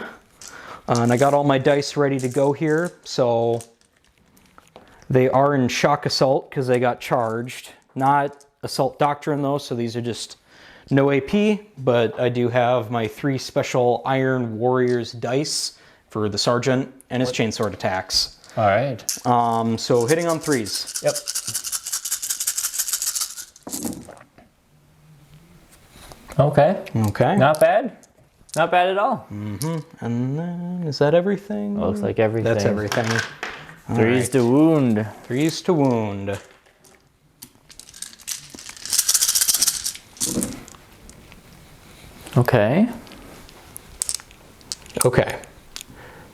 And I got all my dice ready to go here, so they are in shock assault because they got charged. Not assault doctrine though, so these are just no AP, but I do have my 3 special Iron Warriors dice for the Sergeant and his chainsword attacks. All right. So hitting on 3s. Yep. Okay. Okay. Not bad. Not bad at all. Mm-hmm. And then, is that everything? Looks like everything. That's everything. 3s to wound. 3s to wound. Okay. Okay.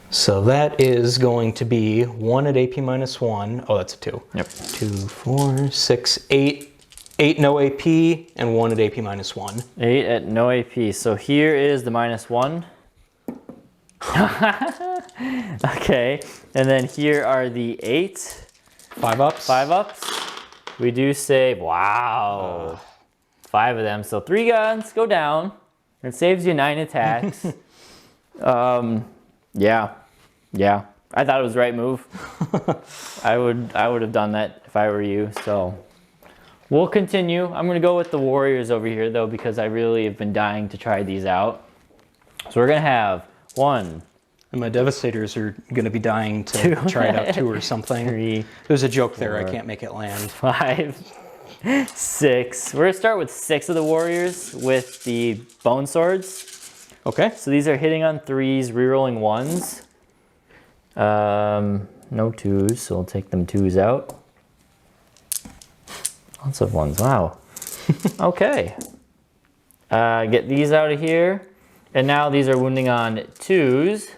So that is going to be 1 at AP -1. Oh, that's a 2. Yep. 2, 4, 6, 8. 8 no AP and 1 at AP -1. 8 at no AP. So here is the -1. Okay. And then here are the 8. 5 ups. 5 ups. We do save. Wow. 5 of them. So 3 guns go down. It saves you 9 attacks. Yeah. I thought it was the right move. I would have done that if I were you. So we'll continue. I'm gonna go with the Warriors over here though, because I really have been dying to try these out. So we're gonna have 1. And my Devastators are going to be dying to try it out too or something. 3. There's a joke there. 4, I can't make it land. 5, 6. We're gonna start with 6 of the Warriors with the Bone Swords. Okay. So these are hitting on 3s, rerolling 1s. No 2s, so we'll take them 2s out. Lots of 1s, wow. Okay. Get these out of here. And now these are wounding on 2s.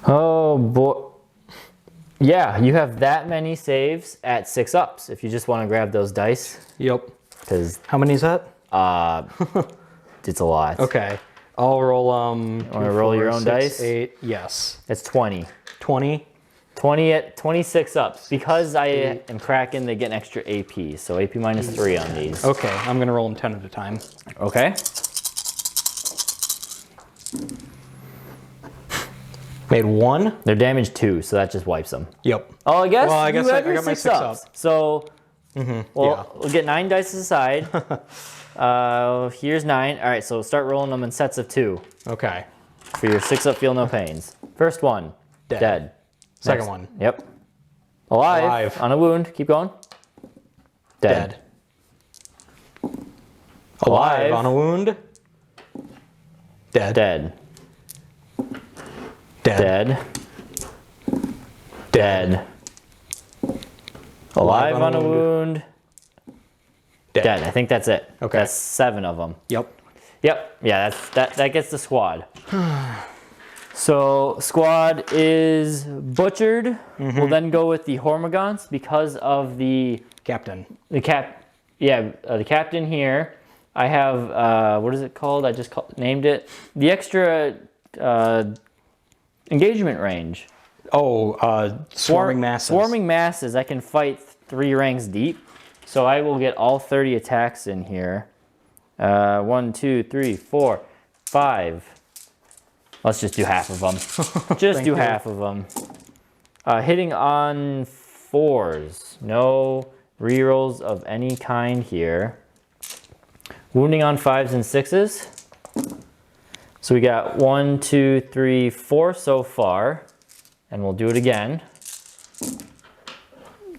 Oh boy. Yeah, you have that many saves at 6 ups if you just want to grab those dice. Yep. Because How many is that? it's a lot. Okay. I'll roll Want to roll your own 6, dice? 8. Yes. It's 20. 20. 20 at 26 ups. Because I am cracking, they get an extra AP. So AP -3 on these. Okay. I'm going to roll them 10 at a time. Okay. Made 1. They're damage 2, so that just wipes them. Yep. Oh, I guess, Well, I guess you I have your got my 6 6 ups. up. So Yeah. we'll get 9 dice aside. Here's 9. All right, so start rolling them in sets of 2 Okay. for your 6 up, feel no pains. First one, dead. Second Next. one. Yep. Alive. Alive. On a wound. Keep going. Dead. Alive. On a wound. Dead. Dead. Dead. Dead. Dead. Alive on a wound. Dead. I think that's it. Okay. That's 7 of them. Yep. Yep. Yeah, that gets the squad. So squad is butchered. We'll then go with the Hormagaunts because of the Captain. the captain here. I have what is it called? I just named it the extra engagement range. Swarming masses. Swarming masses, I can fight 3 ranks deep. So I will get all 30 attacks in here. 1, 2, 3, 4, 5. Let's just do half of them. Just do half of them. Hitting on 4s. No rerolls of any kind here. Wounding on 5s and 6s. So we got 1, 2, 3, 4 so far. And we'll do it again.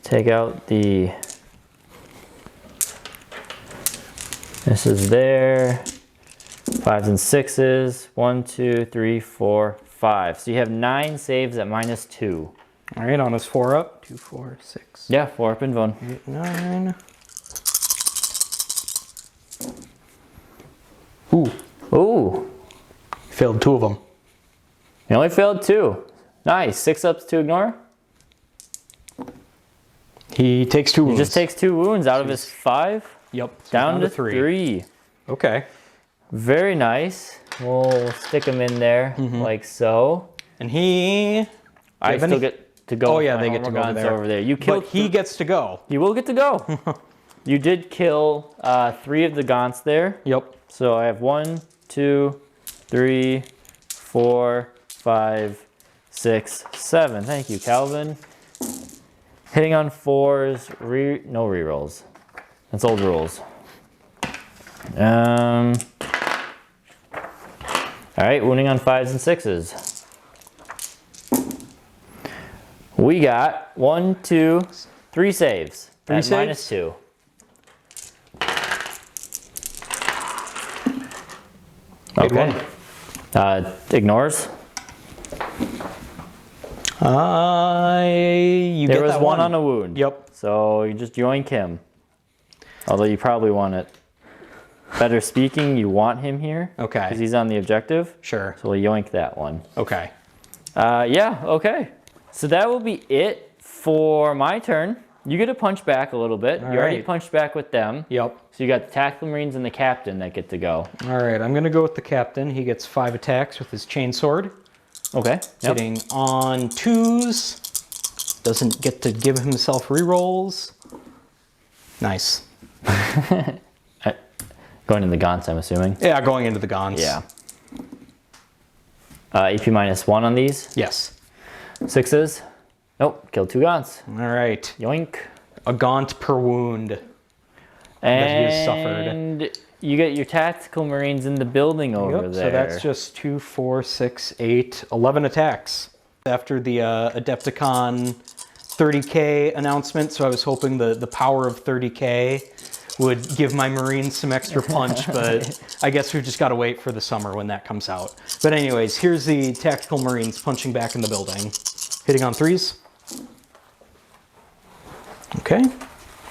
Take out the... This is there. 5s and 6s. 1, 2, 3, 4, 5. So you have 9 saves at -2. All right, on his 4 up. 2, 4, 6. Yeah, 4 up and 1. 8, 9. Ooh. Ooh. Failed 2 of them. You only failed 2. Nice. 6 ups to ignore. He takes 2 wounds. He just takes 2 wounds out of his 5. Yep. So Down to 3. Okay. Very nice. We'll stick him in there like so. And he... I still get to go. Oh with yeah, my they get to go Hormagaunts over over there. You killed. But he gets to go. He will get to go. You did kill 3 of the Gaunts there. Yep. So I have 1, 2, 3, 4, 5, 6, 7. Thank you, Calvin. Hitting on 4s. No rerolls. That's old rules. All right, wounding on 5s and 6s. We got 1, 2, 3 saves. 3 at saves? -2. Hit Okay. Ignores. You There get was that one on a wound. Yep. So you just yoink him. Although you probably want it. Better speaking, you want him here. Okay. Because he's on the objective. Sure. So we'll yoink that one. Okay. Yeah, okay. So that will be it for my turn. You get to punch back a little bit. You already right. punched back with them. Yep. So you got the Tactical Marines and the Captain that get to go. All right, I'm going to go with the captain. He gets 5 attacks with his chainsword. Okay. Yep. Hitting on 2s. Doesn't get to give himself rerolls. Nice. Going in the Gaunts, I'm assuming. Yeah, going into the Gaunts. Yeah. AP -1 on these. Yes. 6s. Nope. Killed 2 Gaunts. All right. Yoink. A Gaunt per wound. And he has suffered. You get your Tactical Marines in the building over there. So that's just 2, 4, 6, 8, 11 attacks. After the Adepticon 30k announcement, so I was hoping the power of 30k would give my Marines some extra punch, but I guess we've just got to wait for the summer when that comes out. But anyways, here's the Tactical Marines punching back in the building. Hitting on 3s. Okay.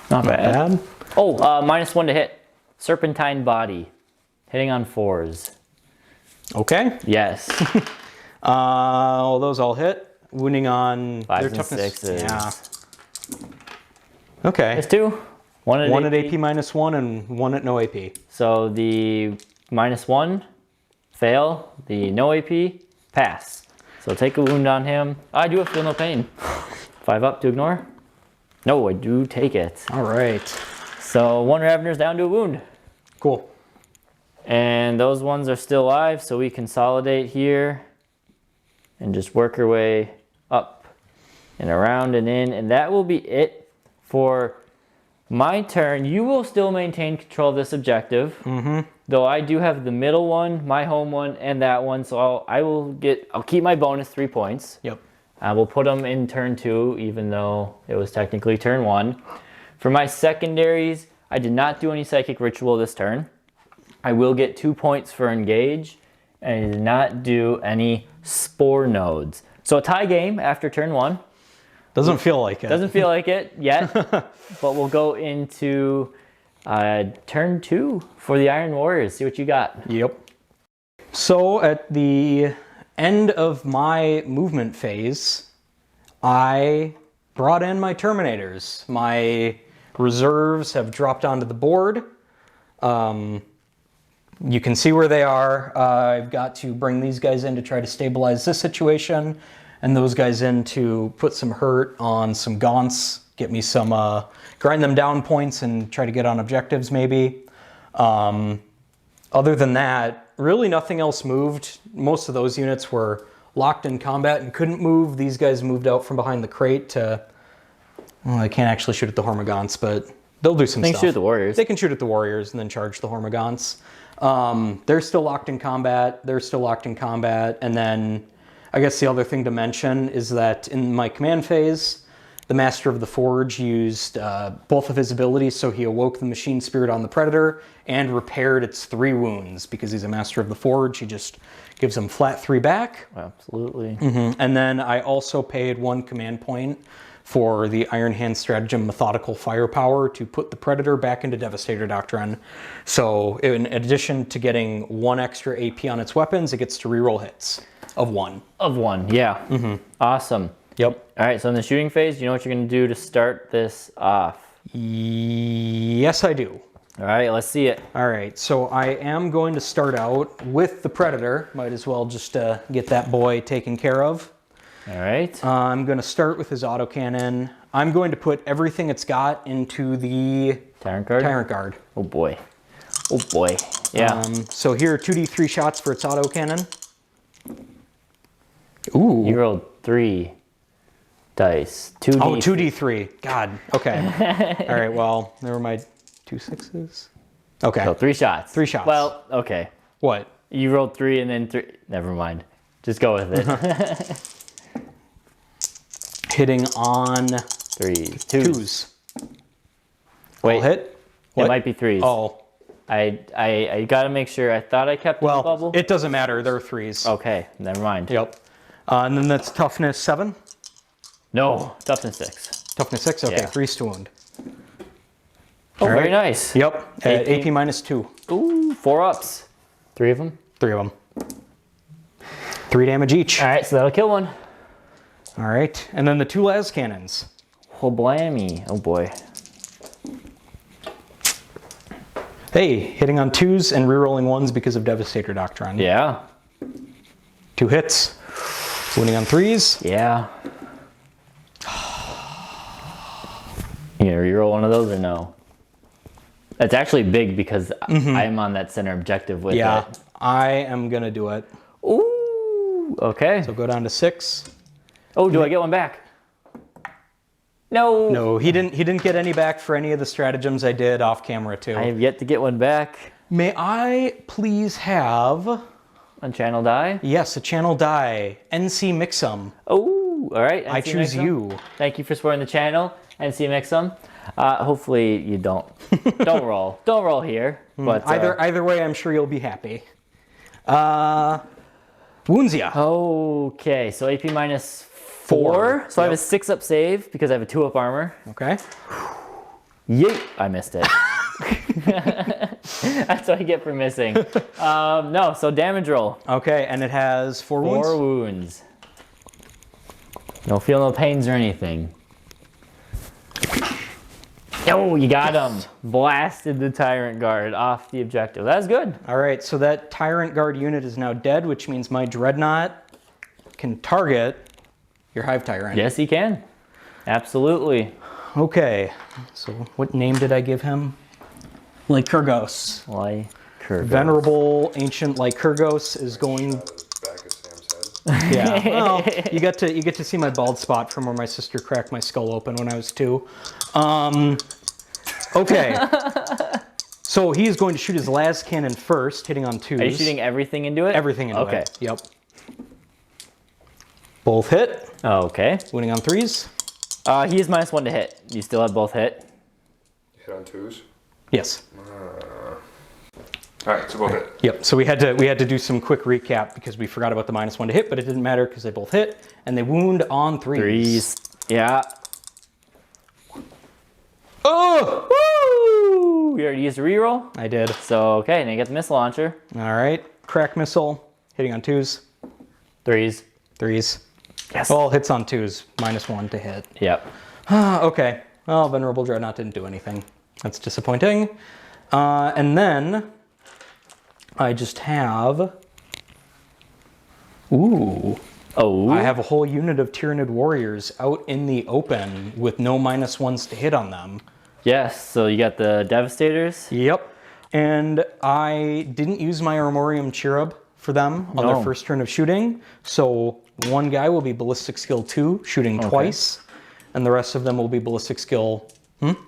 Not bad. Bad. Oh, -1 to hit. Serpentine Body. Hitting on 4s. Okay. Yes. Well, those all hit. Wounding on 5s their and toughness. 6s. Yeah. Okay. There's 2. One at AP -1 and 1 at no AP. So the -1, fail. The no AP, pass. So take a wound on him. I do feel no pain. 5 up to ignore. No, I do take it. All right. So 1 Ravener's down to a wound. Cool. And those ones are still alive, so we consolidate here and just work our way up and around and in. And that will be it for my turn. You will still maintain control of this objective. Though I do have the middle one, my home one, and that one. So I'll keep my bonus 3 points. Yep. I will put them in turn 2, even though it was technically turn 1. For my secondaries, I did not do any Psychic Ritual this turn. I will get 2 points for Engage, and I did not do any Spore Nodes. So a tie game after turn 1. Doesn't feel like it. Doesn't feel like it yet, but we'll go into turn 2 for the Iron Warriors. See what you got. Yep. So at the end of my movement phase, I brought in my Terminators. My reserves have dropped onto the board. You can see where they are. I've got to bring these guys in to try to stabilize this situation. and those guys in to put some hurt on some gaunts, get me some grind them down points and try to get on objectives maybe. Other than that, really nothing else moved. Most of those units were locked in combat and couldn't move. These guys moved out from behind the crate to, well, I can't actually shoot at the Hormagaunts, but they'll do some They stuff. can shoot at the warriors. They can shoot at the warriors and then charge the Hormagaunts. They're still locked in combat. And then I guess the other thing to mention is that in my command phase, the Master of the Forge used both of his abilities, so he awoke the machine spirit on the Predator and repaired its 3 wounds. Because he's a Master of the Forge, he just gives him flat 3 back. Absolutely. And then I also paid 1 command point for the Iron Hand Stratagem Methodical Firepower to put the Predator back into Devastator Doctrine. So in addition to getting 1 extra AP on its weapons, it gets to reroll hits of 1. Of 1, yeah. Awesome. Yep. All right, so in the shooting phase, you know what you're going to do to start this off? Yes, I do. All right, let's see it. All right, so I am going to start out with the Predator. Might as well just get that boy taken care of. All right. I'm going to start with his autocannon. I'm going to put everything it's got into the Tyrant Guard? Tyrant Guard. Oh boy. Oh boy. Yeah. So here are 2d3 shots for its autocannon. Ooh. You rolled 3 dice. 2d. Oh, 2d3. God. Okay. All right, well, there were my 2 6s. Okay. So 3 shots. 3 shots. Well, okay. What? You rolled 3 and then 3. Never mind. Just go with it. Hitting on 3s. 2s. Wait. I'll hit? It What? might be 3s. Oh. I got to make sure. I thought I kept the Well, bubble. it doesn't matter. They're 3s. Okay. Never mind. Yep. And then that's toughness 7. No. Toughness 6. Toughness 6. Okay, Yeah. 3 to wound. Oh, All very right. nice. Yep. AP. AP minus 2. Ooh, 4 ups. 3 of them. 3 of them. 3 damage each. All right, so that'll kill one. All right. And then the 2 las cannons. Oh, blammy. Oh, boy. Hey, hitting on 2s and rerolling 1s because of Devastator Doctrine. Yeah. 2 hits. Wounding on 3s. Yeah. You gonna reroll one of those or no? That's actually big because I'm on that center objective with Yeah, it. I am going to do it. Ooh. Okay. So go down to 6. Oh, do I get one back? No. No, he didn't get any back for any of the stratagems I did off camera too. I have yet to get one back. May I please have, On channel die? yes, a channel die, NC Mixum. Oh, all right. I NC choose Mixum. you. Thank you for supporting the channel, NC Mixum. Hopefully you don't. Don't roll. Don't roll here. But Either way, I'm sure you'll be happy. Wounds ya. Okay, so AP minus 4. So I have a 6-up save because I have a 2-up armor. Okay. Yeet! I missed it. That's what I get for missing. No, so damage roll. Okay, and it has 4 wounds. 4 wounds. No feel no pains or anything. Oh, you got him. Blasted the Tyrant Guard off the objective. That's good. All right, so that Tyrant Guard unit is now dead, which means my Dreadnought can target your Hive Tyrant. Yes, he can. Absolutely. Okay, so what name did I give him? Lycurgos. Lycurgos. Venerable ancient Lycurgos is going. Back of Sam's head. Yeah. Well, you get to see my bald spot from where my sister cracked my skull open when I was 2. Okay. So he's going to shoot his las cannon first, hitting on 2s. Are you shooting everything into it? Everything into Okay. it. Yep. Both hit. Okay. Wounding on 3s. He is -1 to hit. You still have both hit? Hit on 2s. Yes. All right, so both hit. Yep. So we had to do some quick recap because we forgot about the -1 to hit, but it didn't matter because they both hit and they wound on 3s. 3s. Yeah. Oh! Woo! You already used a reroll? I did. So, okay, and you get the missile launcher. All right. Crack missile. Hitting on 2s. 3s. 3s. Yes. All hits on 2s. -1 to hit. Yep. Okay. Well, Venerable Dreadnought didn't do anything. That's disappointing. And then I just have... Ooh. Oh. I have a whole unit of Tyranid warriors out in the open with no -1s to hit on them. Yes, so you got the Devastators? Yep. And I didn't use my Armorium Cherub for them on their first turn of shooting. So one guy will be Ballistic Skill 2, shooting twice. And the rest of them will be Ballistic Skill...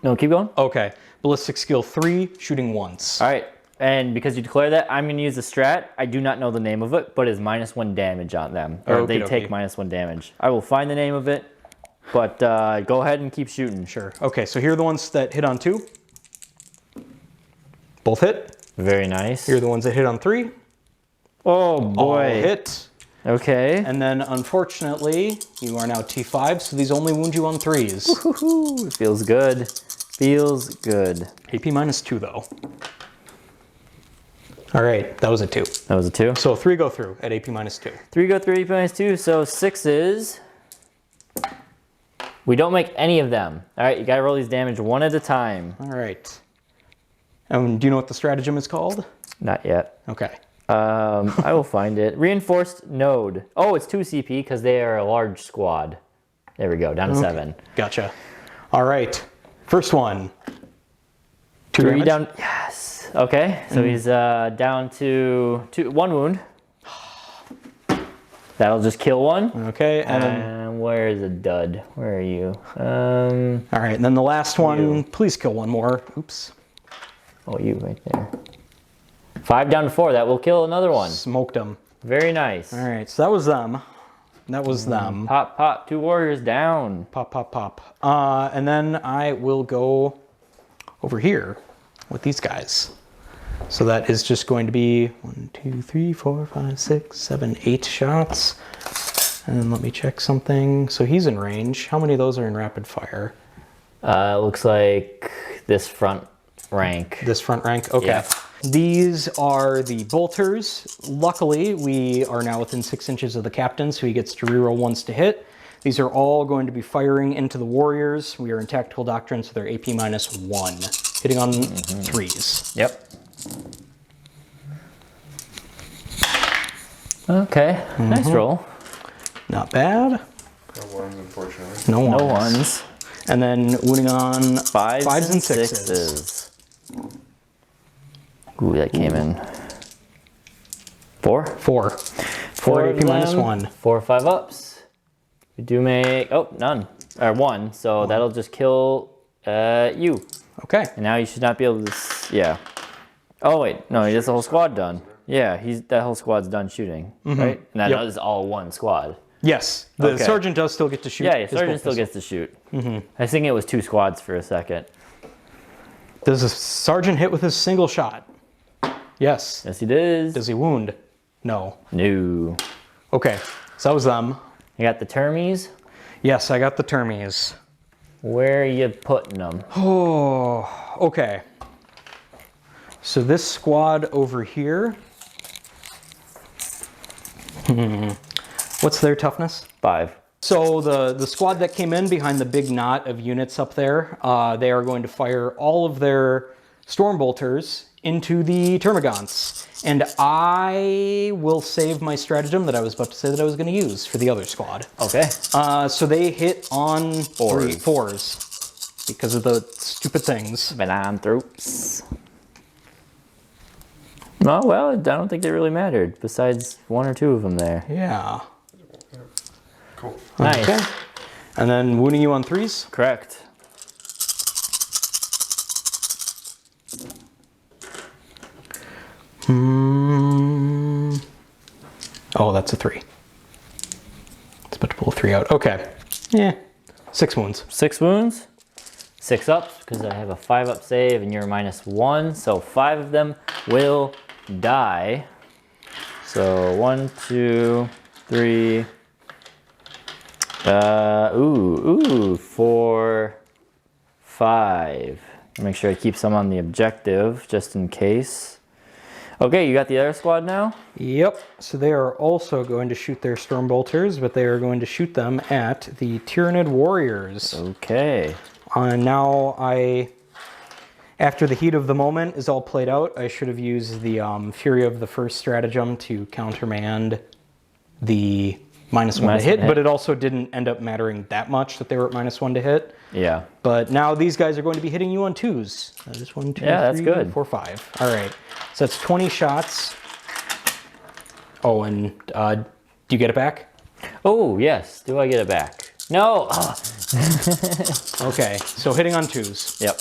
No, keep going. Okay. Ballistic Skill 3, shooting once. All right. And because you declare that, I'm going to use a strat. I do not know the name of it, but it's -1 damage on them. Or they take -1 damage. I will find the name of it, but go ahead and keep shooting. Sure. Okay, so here are the ones that hit on 2. Both hit. Very nice. Here are the ones that hit on 3. Oh, boy. All hit. Okay. And then, unfortunately, you are now T5, so these only wound you on 3s. Woohoo! Feels good. Feels good. AP -2, though. All right, that was a 2. That was a 2. So 3 go through at AP -2. 3 go through, AP -2, so 6s. We don't make any of them. All right, you gotta roll these damage one at a time. All right. Do you know what the stratagem is called? Not yet. Okay. I will find it. Reinforced node. Oh, it's 2 CP because they are a large squad. There we go, down to 7. Gotcha. All right. First one. 2 3 damage. down. Yes. Okay, so he's down to 1 wound. That'll just kill 1. Okay, and then, And where is a dud? Where are you? all right, and then the last one, please kill 1 more. Oops. Oh, you right there. 5 down to 4. That will kill another one. Smoked them. Very nice. All right, so that was them. That was them. Pop, pop. 2 warriors down. Pop, pop, pop. And then I will go over here with these guys. So that is just going to be 1, 2, 3, 4, 5, 6, 7, 8 shots. And then let me check something. So he's in range. How many of those are in rapid fire? It looks like this front rank. This front rank? Okay. Yeah. These are the bolters. Luckily, we are now within 6 inches of the captain, so he gets to reroll 1s to hit. These are all going to be firing into the warriors. We are in tactical doctrine, so they're AP -1, hitting on 3s. Yep. Okay, nice roll. Not bad. No ones, unfortunately. No ones. No ones. And then wounding on 5s and 6s. Ooh, that came in. 4? 4. 4 AP -1. 4 or 5 ups. We do make, oh, none. Or 1, so that'll just kill you. Okay. And now you should not be able to, yeah. Oh wait, no, he has the whole squad done. Yeah, that whole squad's done shooting, right? And that is all one squad. Yes, the Okay. sergeant does still get to shoot. Yeah, his sergeant bolt still pistol. gets to shoot. I was thinking it was 2 squads for a second. Does the sergeant hit with his single shot? Yes. Yes, he does. Does he wound? No. No. Okay, so that was them. You got the termies. Yes, I got the termies. Where are you putting them? Oh, okay. So this squad over here. What's their toughness? 5. So the squad that came in behind the big knot of units up there, they are going to fire all of their storm bolters into the termagants. And I will save my stratagem that I was about to say that I was going to use for the other squad. Okay. So they hit on 4s. 4s because of the stupid things. Bananthropes. Oh, well, I don't think they really mattered, besides 1 or 2 of them there. Yeah. Cool. Nice. Okay. And then wounding you on 3s? Correct. Oh, that's a 3. It's about to pull a 3 out. Okay. Yeah. 6 wounds. 6 wounds. 6 ups, because I have a 5 up save and you're -1, so 5 of them will die. So 1, 2, 3. 4, 5. Make sure I keep some on the objective, just in case. Okay, you got the other squad now? Yep. So they are also going to shoot their storm bolters, but they are going to shoot them at the Tyranid warriors. Okay. Now after the heat of the moment is all played out, I should have used the Fury of the First stratagem to countermand the -1 to hit, but it also didn't end up mattering that much that they were at -1 to hit. Yeah. But now these guys are going to be hitting you on 2s. That is 1, 2, Yeah, that's 3, good. 4, 5. All right. So that's 20 shots. Oh, and do you get it back? Oh, yes. Do I get it back? No. Oh. Okay, so hitting on 2s. Yep.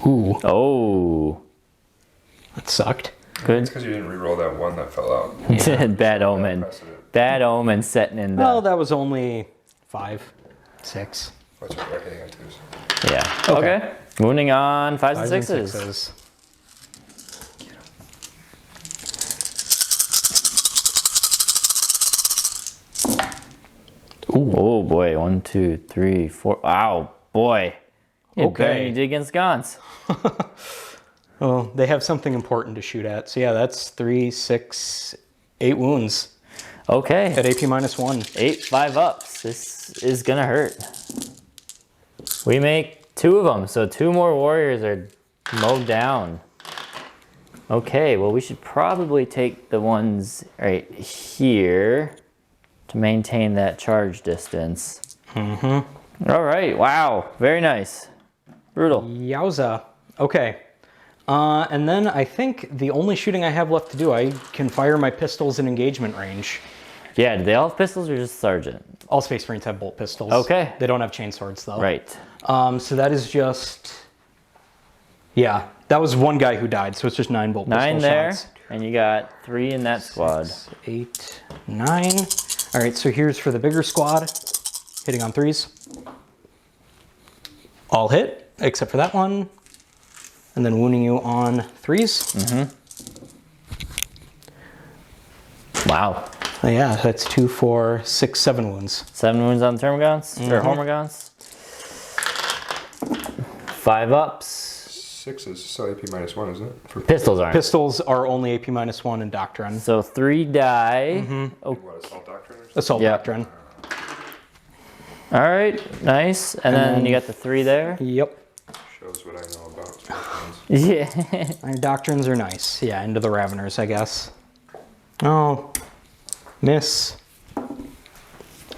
Ooh, Oh. that sucked. It's Good. because you didn't re-roll that one that fell out. Bad omen. Precedent. Bad omen setting in Well, the... that was only 5, 6. What's your reckoning on 2s? Yeah. Okay. Moving on 5s and 5s and 6s. 6s. Ooh. Oh boy. 1, 2, 3, 4. Ow, boy. You better than you did against Gons. Well, they have something important to shoot at. So yeah, that's 3, 6, 8 wounds Okay. at AP -1. 8 5-ups. This is gonna hurt. We make 2 of them, so 2 more warriors are mowed down. Okay, well we should probably take the ones right here to maintain that charge distance. Mm-hmm. All right, wow, very nice. Brutal. Yowza. Okay. And then I think the only shooting I have left to do, I can fire my pistols in engagement range. Yeah, do they all have pistols or just Sergeant? All Space Marines have bolt pistols. Okay. They don't have chainswords though. Right. So that is just, yeah, that was one guy who died, so it's just 9 bolt 9 pistol there, shots. and you got 3 in that squad. 6, 8, 9. All right, so here's for the bigger squad, hitting on 3s. All hit, except for that one. And then wounding you on 3s. Wow. Oh, yeah, that's 2, 4, 6, 7 wounds. 7 wounds on Termagants, or Hormagants. 5-ups. 6s, so AP -1, isn't it? For Pistols aren't. Pistols are only AP -1 in Doctrine. So 3 die. what, Assault Doctrine or something? Assault Yep. Doctrine. All right, nice. And then you got the 3 there. Yep. Shows what I know about Space Yeah. My Doctrines are nice. Yeah, into the Raveners, I guess. Oh, miss.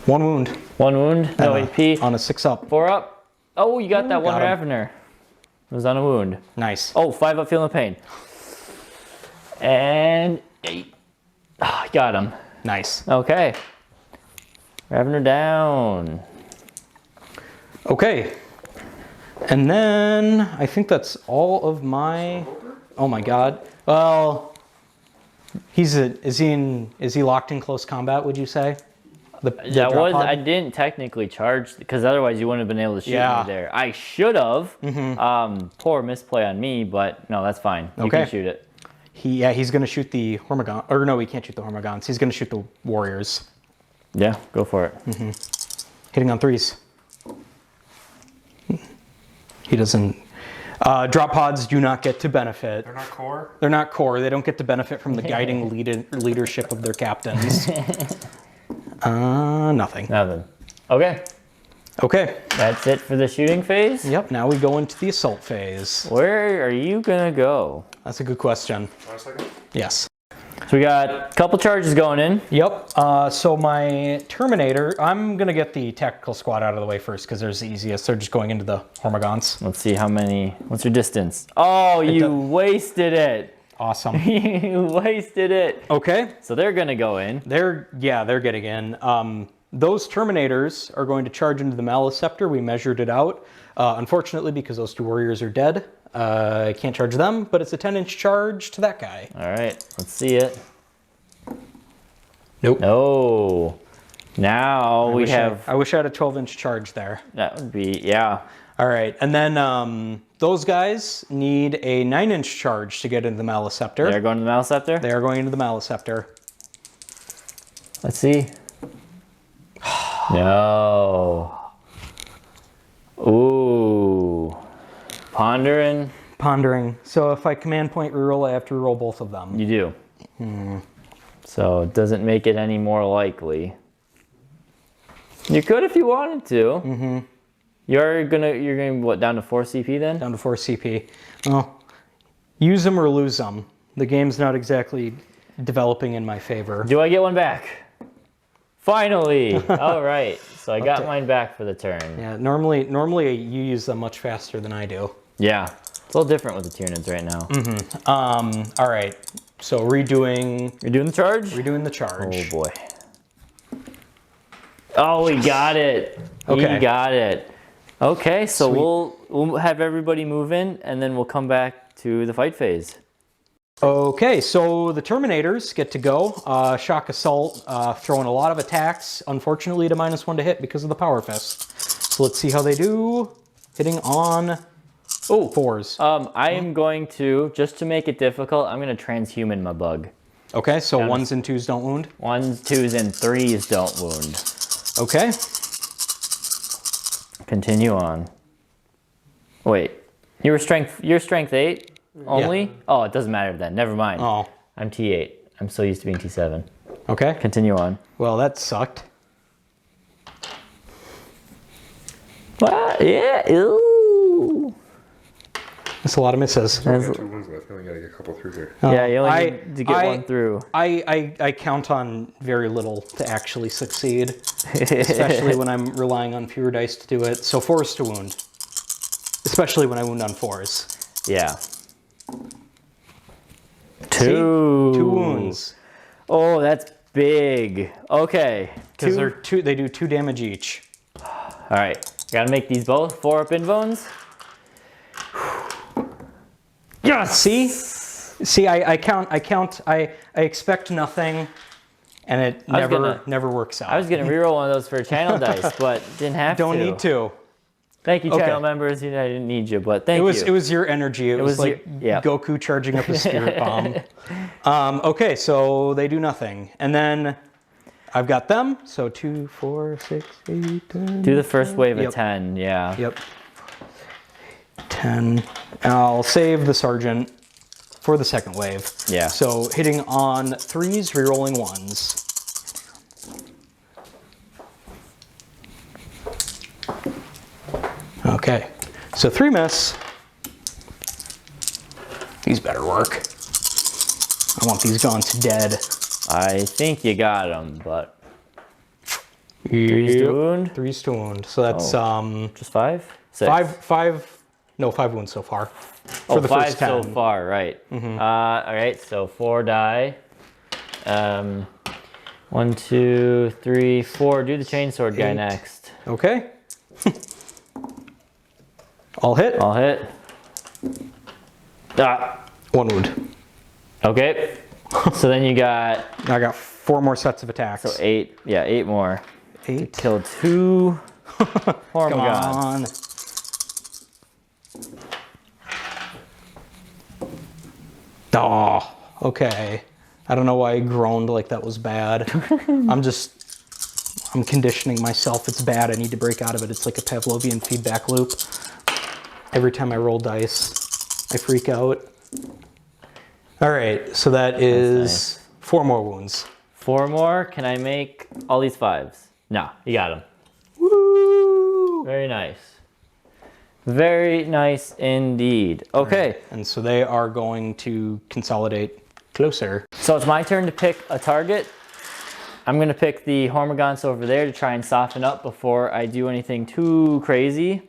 1 wound. 1 wound, no AP. On a 6-up. 4-up. Oh, you got that one got him. Ravener. It was on a wound. Nice. Oh, 5-up, feeling the pain. And 8. Ah, got him. Nice. Okay. Ravener down. Okay. And then I think that's all of my. Oh my God. Well, is he locked in close combat? Would you say? The That drop was, pod? I didn't technically charge because otherwise you wouldn't have been able to shoot Yeah. me there. I should have. Poor misplay on me, but no, that's fine. You Okay. can shoot it. He's gonna shoot the Hormagon. Or no, he can't shoot the Hormagons. He's gonna shoot the Warriors. Yeah, go for it. Hitting on 3s. He doesn't. Drop pods do not get to benefit. They're not core? They're not core. They don't get to benefit from the guiding leadership of their captains. Nothing. Nothing. Okay, Okay. that's it for the shooting phase. Yep. Now we go into the assault phase. Where are you gonna go? That's a good question. 1 second. Yes. So we got a couple charges going in. Yep. So my Terminator, I'm gonna get the tactical squad out of the way first because they're the easiest. They're just going into the Hormagons. Let's see how many. What's your distance? Oh, you wasted it. Awesome. You wasted it. Okay. So they're gonna go in. They're getting in. Those Terminators are going to charge into the Maliceptor. We measured it out. Unfortunately, because those 2 warriors are dead, I can't charge them, but it's a 10-inch charge to that guy. All right, let's see it. Nope. No. Now we have. I wish I had a 12-inch charge there. That would be, yeah. All right, and then those guys need a 9-inch charge to get into the Maliceptor. They're going to the Maelstrom? They are going into the Maliceptor. Let's see. No. Ooh. Pondering. Pondering. So if I command point reroll, I have to reroll both of them. You do. So it doesn't make it any more likely. You could if you wanted to. You're gonna what, down to 4 CP then? Down to 4 CP. Well, use them or lose them. The game's not exactly developing in my favor. Do I get one back? Finally! All right, so I got mine back for the turn. Yeah, normally you use them much faster than I do. Yeah, it's a little different with the Tyranids right now. All right, so redoing... You're doing the charge? Redoing the charge. Oh boy. Oh, we got it. Okay. We got it. Okay, so Sweet. we'll have everybody move in, and then we'll come back to the fight phase. Okay, so the Terminators get to go. Shock Assault, throwing a lot of attacks, unfortunately to -1 to hit because of the Power Fist. So let's see how they do. Hitting on 4s. I am going to, just to make it difficult, I'm going to transhuman my bug. Okay, so 1s and 2s don't wound. 1s, 2s, and 3s don't wound. Okay. Continue on. Wait, you're strength 8 only? Yeah. Oh, it doesn't matter then. Never mind. Oh. I'm T8. I'm so used to being T7. Okay. Continue on. Well, that sucked. What? Yeah. Ew. That's a lot of misses. I got 2 wounds left. You only got to get a couple through here. Yeah, you only need to get one through. I count on very little to actually succeed, especially when I'm relying on fewer dice to do it. So 4s to wound, especially when I wound on 4s. Yeah. See? 2 wounds. Oh, that's big. Okay. Because they do 2 damage each. All right. Gotta make these both 4-up invones. Yes. See, I expect nothing, and it never works out. I was gonna reroll one of those for channel dice, but didn't have to. Don't need to. Thank you, channel members. I didn't need you, but thank you. It was your energy. It was like Goku charging up a spirit bomb. Okay, so they do nothing, and then I've got them. So 2, 4, 6, 8, 10. Do the first wave of 10. Yeah. Yep. 10. I'll save the sergeant for the second wave. Yeah. So hitting on 3s, rerolling 1s. Okay. So 3 miss. These better work. I want these gone to dead. I think you got them, but 3s to wound. 3s to wound. So that's just 5. 6. 5 wounds so far. For the 5 first 10. So far, right? All right. So 4 die. 1, 2, 3, 4. Do the chainsword guy next. Okay. I'll hit. I'll hit. 1 wound. Okay. So then you got. I got 4 more sets of attacks. So 8. Yeah, 8 more. 8. Killed 2. Come on. Oh, okay. I don't know why I groaned like that was bad. I'm conditioning myself. It's bad. I need to break out of it. It's like a Pavlovian feedback loop. Every time I roll dice, I freak out. All right, so that is 4 more wounds. 4 more? Can I make all these 5s? No, you got them. Woo! Very nice. Very nice indeed. Okay. Right. And so they are going to consolidate closer. So it's my turn to pick a target. I'm going to pick the Hormagaunts over there to try and soften up before I do anything too crazy.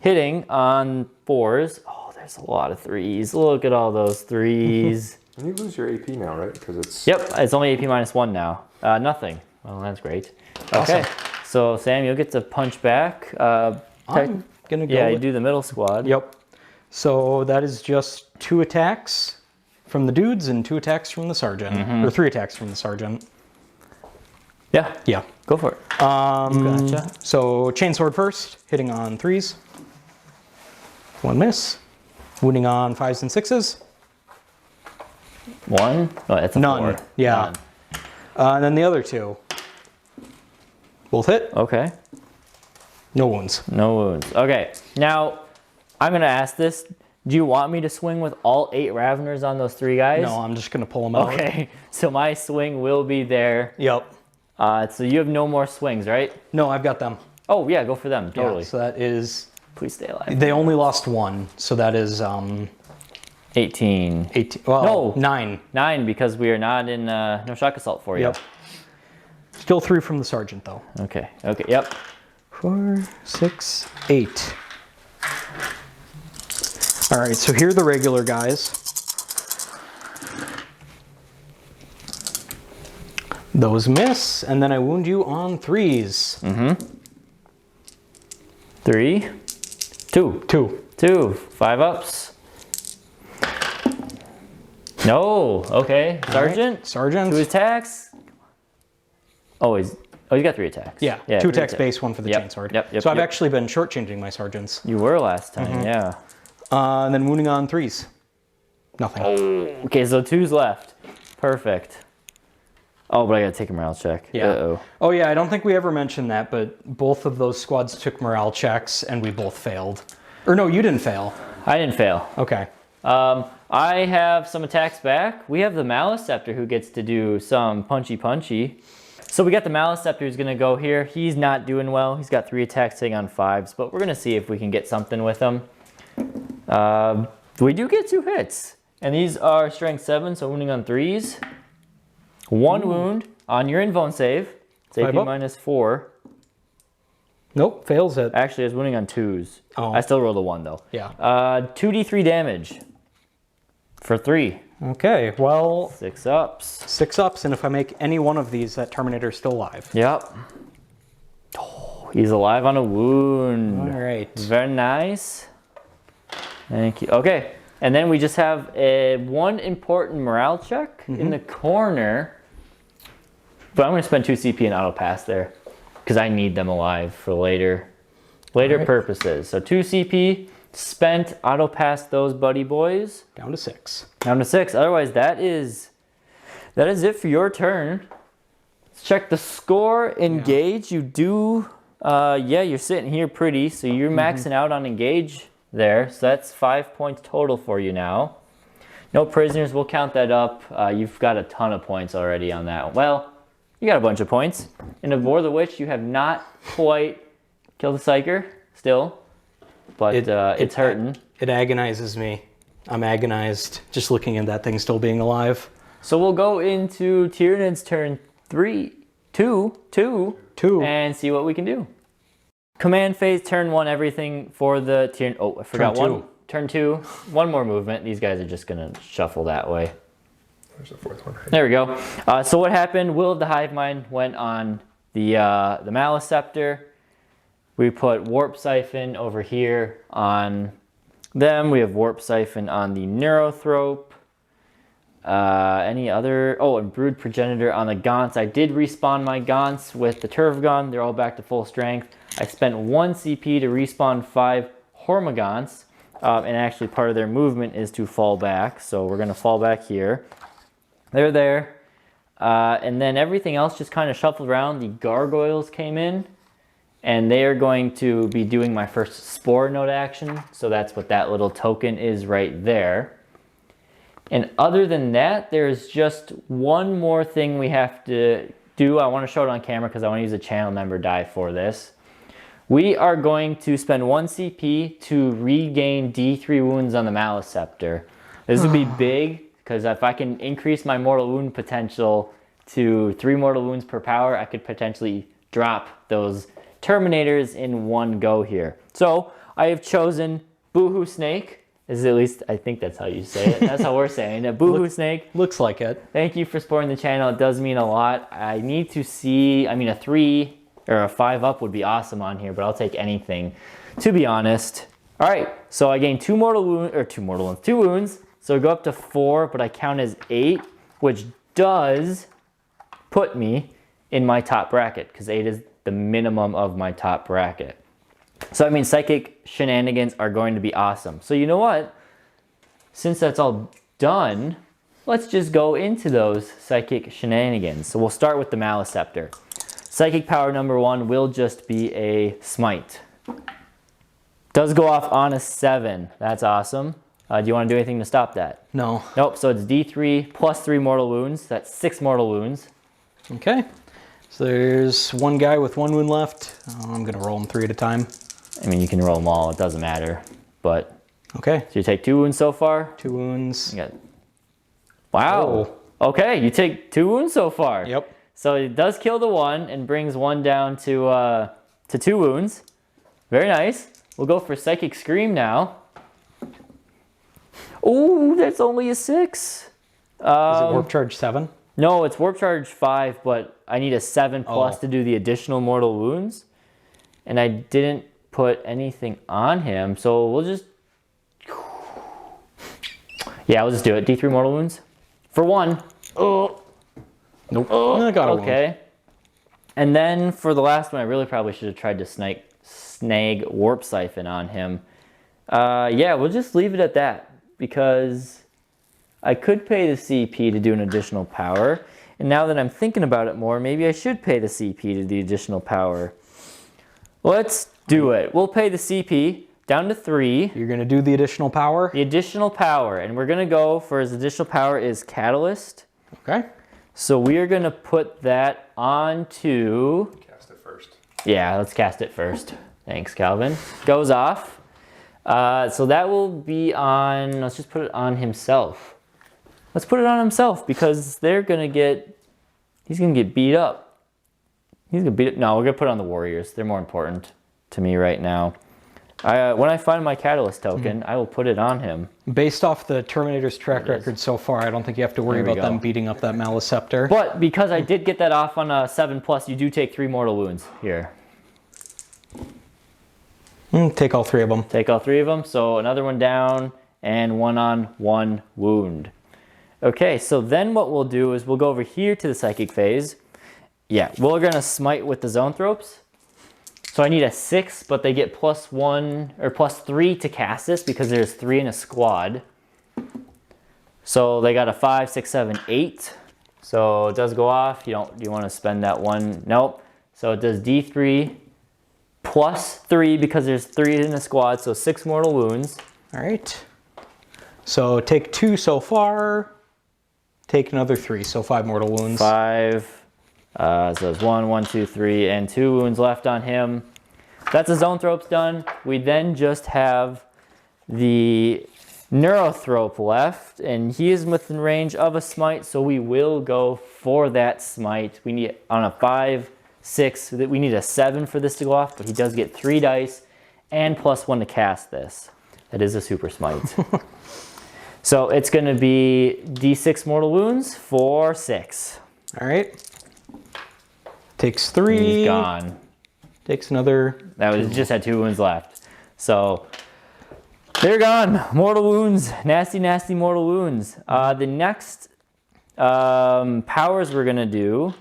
Hitting on 4s. Oh, there's a lot of 3s. Look at all those 3s. And you lose your AP now, right? Because it's... Yep, it's only AP -1 now. Nothing. Well, that's great. Okay, Awesome. So Sam, you'll get to punch back. I'm gonna go. Yeah, you do the middle squad. Yep. So that is just 2 attacks from the dudes and 2 attacks from the sergeant, or 3 attacks from the sergeant. Yeah, Yeah. go for it. Gotcha. So chainsword first, hitting on 3s. 1 miss. Wounding on 5s and 6s. 1. Oh, that's a None. 4. Yeah. None. And then the other 2. Both hit. Okay. No wounds. No wounds. Okay. Now, I'm gonna ask this. Do you want me to swing with all 8 Raveners on those 3 guys? No, I'm just gonna pull them out. Okay. So my swing will be there. Yep. So you have no more swings, right? No, I've got them. Oh yeah, go for them. Totally. Yeah, so that is. Please stay alive. They only lost 1, so that is 18. 18. Well, No. 9. 9 because we are not in no shock assault for you. Yep. Still 3 from the sergeant, though. Okay. Okay. Yep. 4, 6, 8. All right, so here are the regular guys. Those miss, and then I wound you on 3s. 3, 2, 2. 2, 5 ups. No. Okay. Sergeant. Right. Sergeant. 2 attacks. Oh, he's got 3 attacks. Yeah, 2 3 attacks base, 1 for the chainsword. Yep. So I've actually been shortchanging my sergeants. You were last time. Yeah. And then wounding on 3s. Nothing. Okay, so 2's left. Perfect. Oh, but I gotta take a morale check. Yeah. Uh-oh. Oh yeah, I don't think we ever mentioned that, but both of those squads took morale checks and we both failed. Or no, you didn't fail. I didn't fail. Okay. I have some attacks back. We have the Maelstrom who gets to do some punchy. So we got the Maelstrom who's gonna go here. He's not doing well. He's got 3 attacks sitting on 5s, but we're gonna see if we can get something with him. We do get 2 hits. And these are strength 7, so wounding on 3s. 1 wound on your invuln save. It's AP -4. Nope, fails it. Actually, it's wounding on 2s. Oh. I still rolled a 1 though. Yeah. 2d3 damage for 3. Okay, well, 6 ups. 6 ups, and if I make any one of these, that Terminator's still alive. Yep. Oh, he's alive on a wound. All right. Very nice. Thank you. Okay, and then we just have one important morale check in the corner. But I'm going to spend 2 CP and auto pass there because I need them alive for later purposes. So 2 CP spent, auto pass those buddy boys. Down to 6. Down to 6. Otherwise, that is it for your turn. Let's check the score. Engage. You do. You're sitting here pretty. So you're maxing out on engage there. So that's 5 points total for you now. No prisoners. We'll count that up. You've got a ton of points already on that. Well, you got a bunch of points. In the War of the Witch, you have not quite killed the Psyker still. But it's hurting. It agonizes me. I'm agonized just looking at that thing still being alive. So we'll go into Tyranid's turn 2, and see what we can do. Command phase, turn 1, everything for the Tyranid. Oh, I forgot one. Turn 2, 1 more movement. These guys are just going to shuffle that way. There's the 4th one. There we go. So what happened? Will of the Hive Mind went on the Maelstrom. We put Warp Siphon over here on them. We have Warp Siphon on the Neurothrope. Any other? Oh, and Brood Progenitor on the Gaunts. I did respawn my Gaunts with the Turvgon. They're all back to full strength. I spent 1 CP to respawn 5 Hormagaunts. And actually part of their movement is to fall back. So we're going to fall back here. They're there. And then everything else just kind of shuffled around. The Gargoyles came in. And they are going to be doing my first Spore Node action. So that's what that little token is right there. And other than that, there's just one more thing we have to do. I want to show it on camera because I want to use a channel member die for this. We are going to spend 1 CP to regain D3 wounds on the Maelstrom. This would be big because if I can increase my mortal wound potential to 3 mortal wounds per power, I could potentially drop those Terminators in one go here. So I have chosen Boohoo Snake. Is at least, I think that's how you say it. That's how we're saying it. Boohoo Snake. Looks like it. Thank you for supporting the channel. It does mean a lot. I need to see, a 3 or a 5 up would be awesome on here, but I'll take anything, to be honest. All right, so I gained 2 wounds. So I go up to 4, but I count as 8, which does put me in my top bracket because 8 is the minimum of my top bracket. So I mean, psychic shenanigans are going to be awesome. So you know what? Since that's all done, let's just go into those psychic shenanigans. So we'll start with the Maelstrom. Psychic power number 1 will just be a smite. Does go off on a 7. That's awesome. Do you want to do anything to stop that? No. Nope. So it's D3 plus 3 mortal wounds. That's 6 mortal wounds. Okay. So there's 1 guy with 1 wound left. I'm going to roll them 3 at a time. I mean, you can roll them all. It doesn't matter. But Okay. So you take 2 wounds so far. 2 wounds. You got... Wow. Okay, you take 2 wounds so far. Yep. So it does kill the 1 and brings 1 down to 2 wounds. Very nice. We'll go for Psychic Scream now. Ooh, that's only a 6. Is it Warp Charge 7? No, it's Warp Charge 5, but I need a 7 plus to do the additional mortal wounds. And I didn't put anything on him, so we'll just... Yeah, we'll just do it. D3 mortal wounds. For 1. Oh. Nope. Oh, I got a okay. wound. And then for the last one, I really probably should have tried to snag Warp Siphon on him. Yeah, we'll just leave it at that because I could pay the CP to do an additional power. And now that I'm thinking about it more, maybe I should pay the CP to do the additional power. Let's do it. We'll pay the CP down to 3. You're going to do the additional power? The additional power. And we're going to go for his additional power is Catalyst. Okay. So we are going to put that onto... Cast it first. Yeah, let's cast it first. Thanks, Calvin. Goes off. So that will be on... Let's just put it on himself. Let's put it on himself because they're going to get... He's going to get beat up. He's going to beat up... No, we're going to put it on the Warriors. They're more important to me right now. When I find my Catalyst token, I will put it on him. Based off the Terminator's track record so far, I don't think you have to worry about them beating up that Maleceptor. But because I did get that off on a 7+, you do take 3 mortal wounds here. Take all 3 of them. Take all 3 of them. So another one down and 1 on 1 wound. Okay, so then what we'll do is we'll go over here to the Psychic phase. Yeah, we're going to smite with the Zoanthropes. So I need a 6, but they get +1 or +3 to cast this because there's 3 in a squad. So they got a 5, 6, 7, 8. So it does go off. You want to spend that 1? Nope. So it does D3 +3 because there's 3 in the squad. So 6 mortal wounds. All right. So take 2 so far. Take another 3. So 5 mortal wounds. 5. So there's 1, 1, 2, 3, and 2 wounds left on him. That's the Zoanthropes done. We then just have the Neurothrope left, and he is within range of a smite, so we will go for that smite. We need on a 5, 6, we need a 7 for this to go off, but he does get 3 dice and +1 to cast this. That is a super smite. So it's going to be D6 mortal wounds for 6. All right. Takes 3. He's gone. Takes another. That was just had 2 wounds left. So they're gone. Mortal wounds. Nasty, nasty mortal wounds. The next powers we're going to do.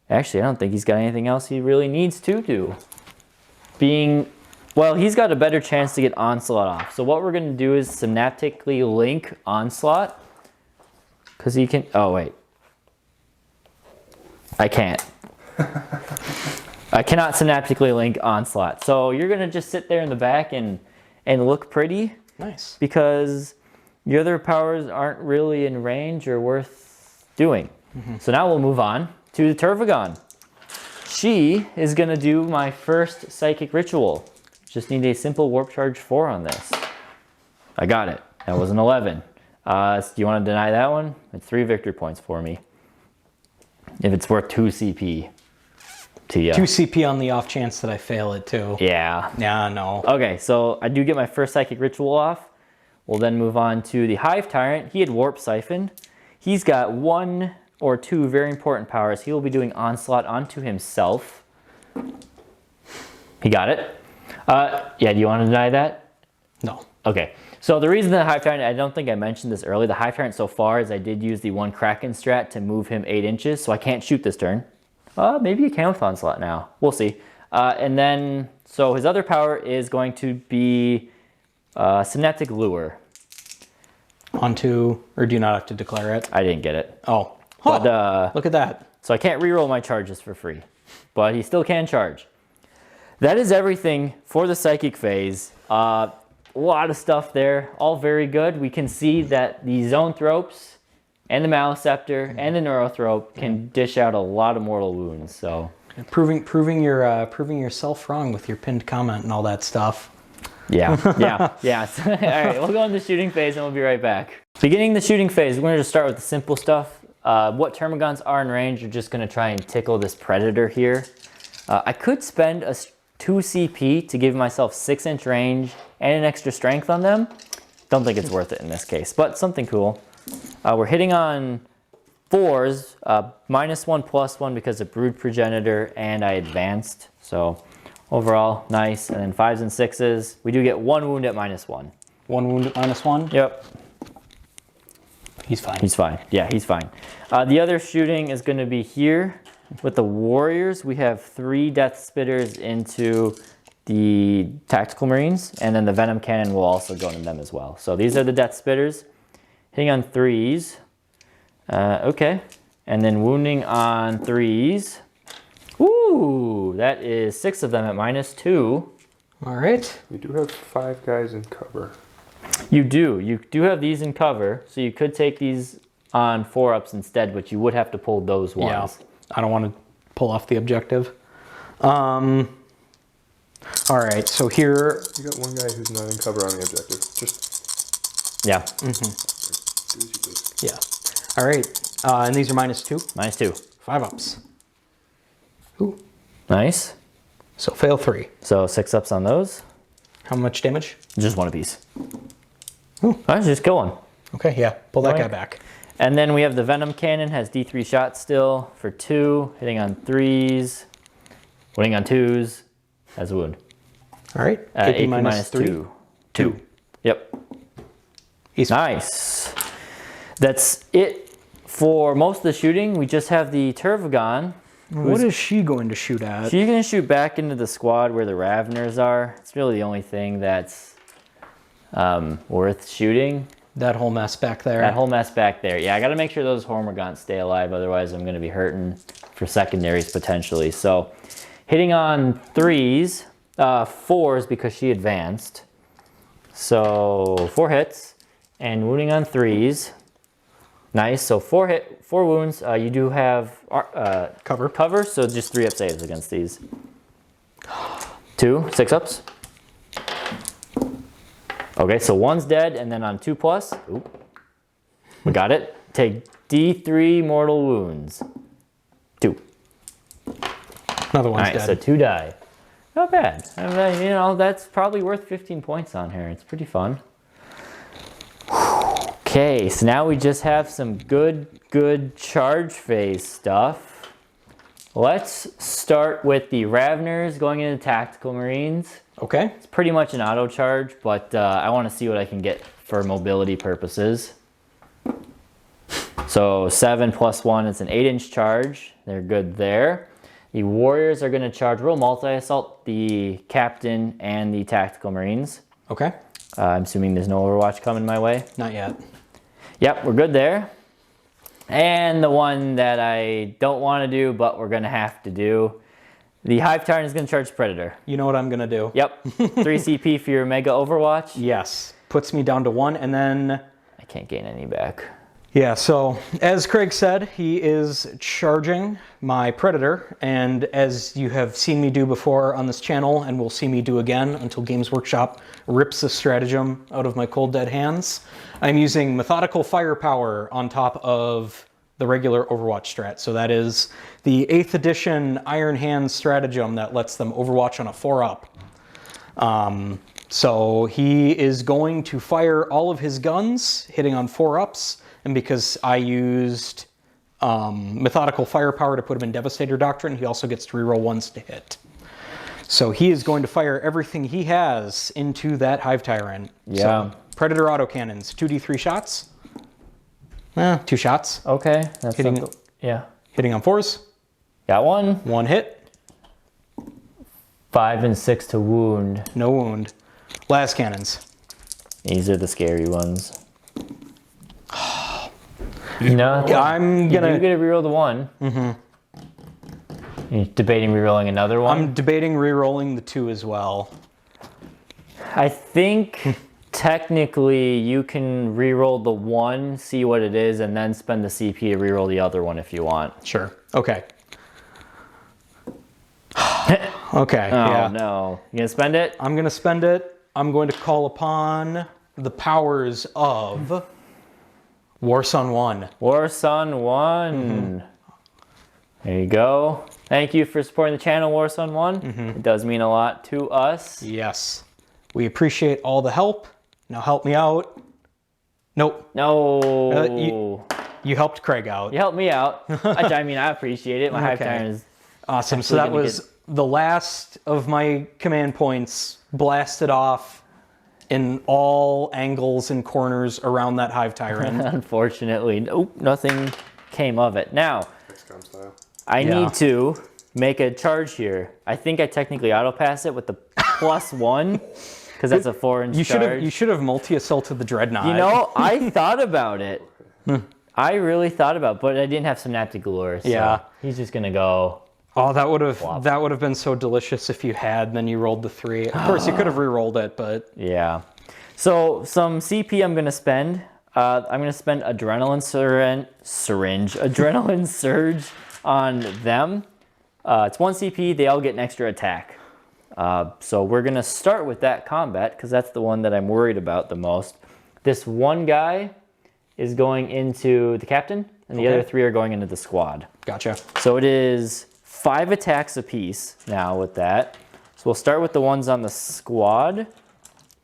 Actually, I don't think he's got anything else he really needs to do. Well, he's got a better chance to get Onslaught off. So what we're going to do is synaptically link Onslaught. Because he can... Oh, wait. I can't. I cannot synaptically link Onslaught. So you're going to just sit there in the back and look pretty. Nice. Because your other powers aren't really in range or worth doing. So now we'll move on to the Tervagon. She is going to do my first Psychic Ritual. Just need a simple Warp Charge 4 on this. I got it. That was an 11. Do you want to deny that one? It's 3 victory points for me. If it's worth 2 CP to you. 2 CP on the off chance that I fail it too. Yeah. Yeah, no. Okay, so I do get my first Psychic Ritual off. We'll then move on to the Hive Tyrant. He had Warp Siphon. He's got 1 or 2 very important powers. He will be doing Onslaught onto himself. He got it. Yeah, do you want to deny that? No. Okay. So the reason the Hive Tyrant, I don't think I mentioned this earlier, the Hive Tyrant so far is I did use the 1 Kraken strat to move him 8 inches, so I can't shoot this turn. Maybe you can with Onslaught now. We'll see. And then, so his other power is going to be Synaptic Lure. Onto, or do you not have to declare it? I didn't get it. Oh. Huh. But, look at that. So I can't reroll my charges for free, but he still can charge. That is everything for the Psychic phase. A lot of stuff there, all very good. We can see that the Zoanthropes and the Maleceptor and the Neurothrope can dish out a lot of mortal wounds. So Proving yourself wrong with your pinned comment and all that stuff. Yeah. All right, we'll go into the shooting phase and we'll be right back. Beginning the shooting phase, we're going to just start with the simple stuff. What termagants are in range, you're just going to try and tickle this predator here. I could spend a 2 CP to give myself 6-inch range and an extra strength on them. Don't think it's worth it in this case, but something cool. We're hitting on 4s, -1/+1 because of brood progenitor, and I advanced. So overall, nice. And then 5s and 6s, we do get 1 wound at -1. 1 wound at -1? Yep. He's fine. He's fine. Yeah, he's fine. The other shooting is going to be here. With the warriors, we have 3 death spitters into the tactical marines, and then the venom cannon will also go into them as well. So these are the death spitters. Hitting on 3s. Okay. And then wounding on 3s. Ooh, that is 6 of them at -2. All right. We do have 5 guys in cover. You do have these in cover, so you could take these on 4-ups instead, but you would have to pull those ones. Yeah, I don't want to pull off the objective. All right, so here... You got one guy who's not in cover on the objective. Just Yeah. do as you please. Yeah. All right, and these are -2? -2. 5-ups. Ooh. Nice. So fail 3. So 6-ups on those. How much damage? Just 1 apiece. Ooh. All right, just kill one. Okay, yeah, pull that guy Right. back. And then we have the venom cannon, has D3 shots still for 2, hitting on 3s, wounding on 2s, has a wound. All right, AP -3. -2. 2. Yep. He's Nice. That's it for most of the shooting. We just have the Turvagon. What is she going to shoot at? She's going to shoot back into the squad where the Raveners are. It's really the only thing that's worth shooting. That whole mess back there. That whole mess back there. Yeah, I got to make sure those Hormagants stay alive. Otherwise, I'm going to be hurting for secondaries potentially. So hitting on 3s, 4s because she advanced. So 4 hits and wounding on 3s. Nice. So 4 wounds. You do have cover, so just 3-up saves against these. 2 6-ups. Okay, so 1's dead, and then on 2+, oop, we got it. Take D3 mortal wounds. 2. Another one's All right, dead. so 2 die. Not bad. I mean, you know, that's probably worth 15 points on here. It's pretty fun. Okay, so now we just have some good charge phase stuff. Let's start with the Raveners going into Tactical Marines. Okay. It's pretty much an auto charge, but I want to see what I can get for mobility purposes. So 7+1, it's an 8-inch charge. They're good there. The Warriors are going to charge real multi-assault, the Captain and the Tactical Marines. Okay. I'm assuming there's no Overwatch coming my way. Not yet. Yep, we're good there. And the one that I don't want to do, but we're going to have to do, the Hive Tyrant is going to charge Predator. You know what I'm going to do? Yep, 3 CP for your Mega Overwatch. Yes. Puts me down to 1, and then... I can't gain any back. Yeah, so as Craig said, he is charging my Predator, and as you have seen me do before on this channel, and will see me do again until Games Workshop rips the stratagem out of my cold dead hands, I'm using Methodical Firepower on top of the regular Overwatch strat. So that is the 8th edition Iron Hands stratagem that lets them Overwatch on a 4-up. So he is going to fire all of his guns, hitting on 4-ups, and because I used Methodical Firepower to put him in Devastator Doctrine, he also gets to reroll 1s to hit. So he is going to fire everything he has into that Hive Tyrant. Yeah. So, Predator autocannons, 2d3 shots. 2 shots. Okay. That's Hitting- something- yeah. Hitting on 4s. Got 1. 1 hit. 5 and 6 to wound. No wound. Las cannons. These are the scary ones. You know, I'm you gonna... do get to reroll the 1. Mm-hmm. You're debating rerolling another one? I'm debating re-rolling the 2 as well. I think technically you can reroll the 1, see what it is, and then spend the CP to reroll the other one if you want. Sure. Okay. Okay, Oh yeah. no. You gonna spend it? I'm gonna spend it. I'm going to call upon the powers of Warsun 1. Warsun 1. There you go. Thank you for supporting the channel, Warsun 1. It does mean a lot to us. Yes. We appreciate all the help. Now help me out. Nope. No. You helped Craig out. You helped me out. I mean, I appreciate it. My Hive Okay. Tyrant is Awesome. So that was the last of my command points blasted off in all angles and corners around that Hive Tyrant. unfortunately. Nope, nothing came of it. Now, XCOM style. I need to make a charge here. I think I technically auto-pass it with the +1, because that's a 4-inch charge. You should have multi-assaulted the Dreadnought. You know, I thought about it. I really thought about it, but I didn't have Synaptic Galore, so Yeah. he's just going to go... Oh, that would have been so delicious if you had. Then you rolled the 3. Of course, you could have re-rolled it, but Yeah. So some CP I'm going to spend. I'm going to spend Adrenaline Surge on them. It's 1 CP. They all get an extra attack. So we're going to start with that combat because that's the one that I'm worried about the most. This one guy is going into the captain, and the other 3 are going into the squad. gotcha. So it is 5 attacks apiece now with that. So we'll start with the ones on the squad.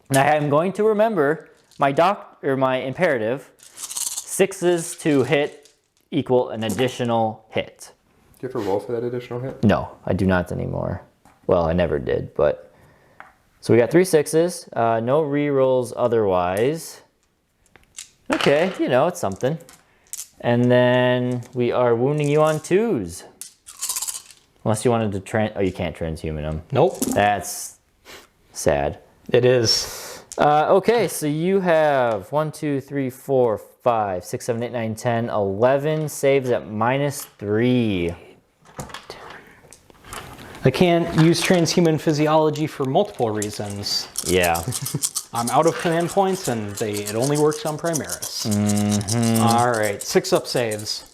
Now I'm going to remember my imperative. 6s to hit equal an additional hit. Do you have to roll for that additional hit? No, I do not anymore. Well, I never did, but... So we got 3 6s. No rerolls otherwise. Okay, you know, it's something. And then we are wounding you on 2s. Unless you wanted to oh, you can't transhuman them. Nope. That's sad. It is. Okay, so you have 1, 2, 3, 4, 5, 6, 7, 8, 9, 10, 11 saves at -3. I can't use transhuman physiology for multiple reasons. Yeah. I'm out of command points, and it only works on Primaris. All right, 6 up saves.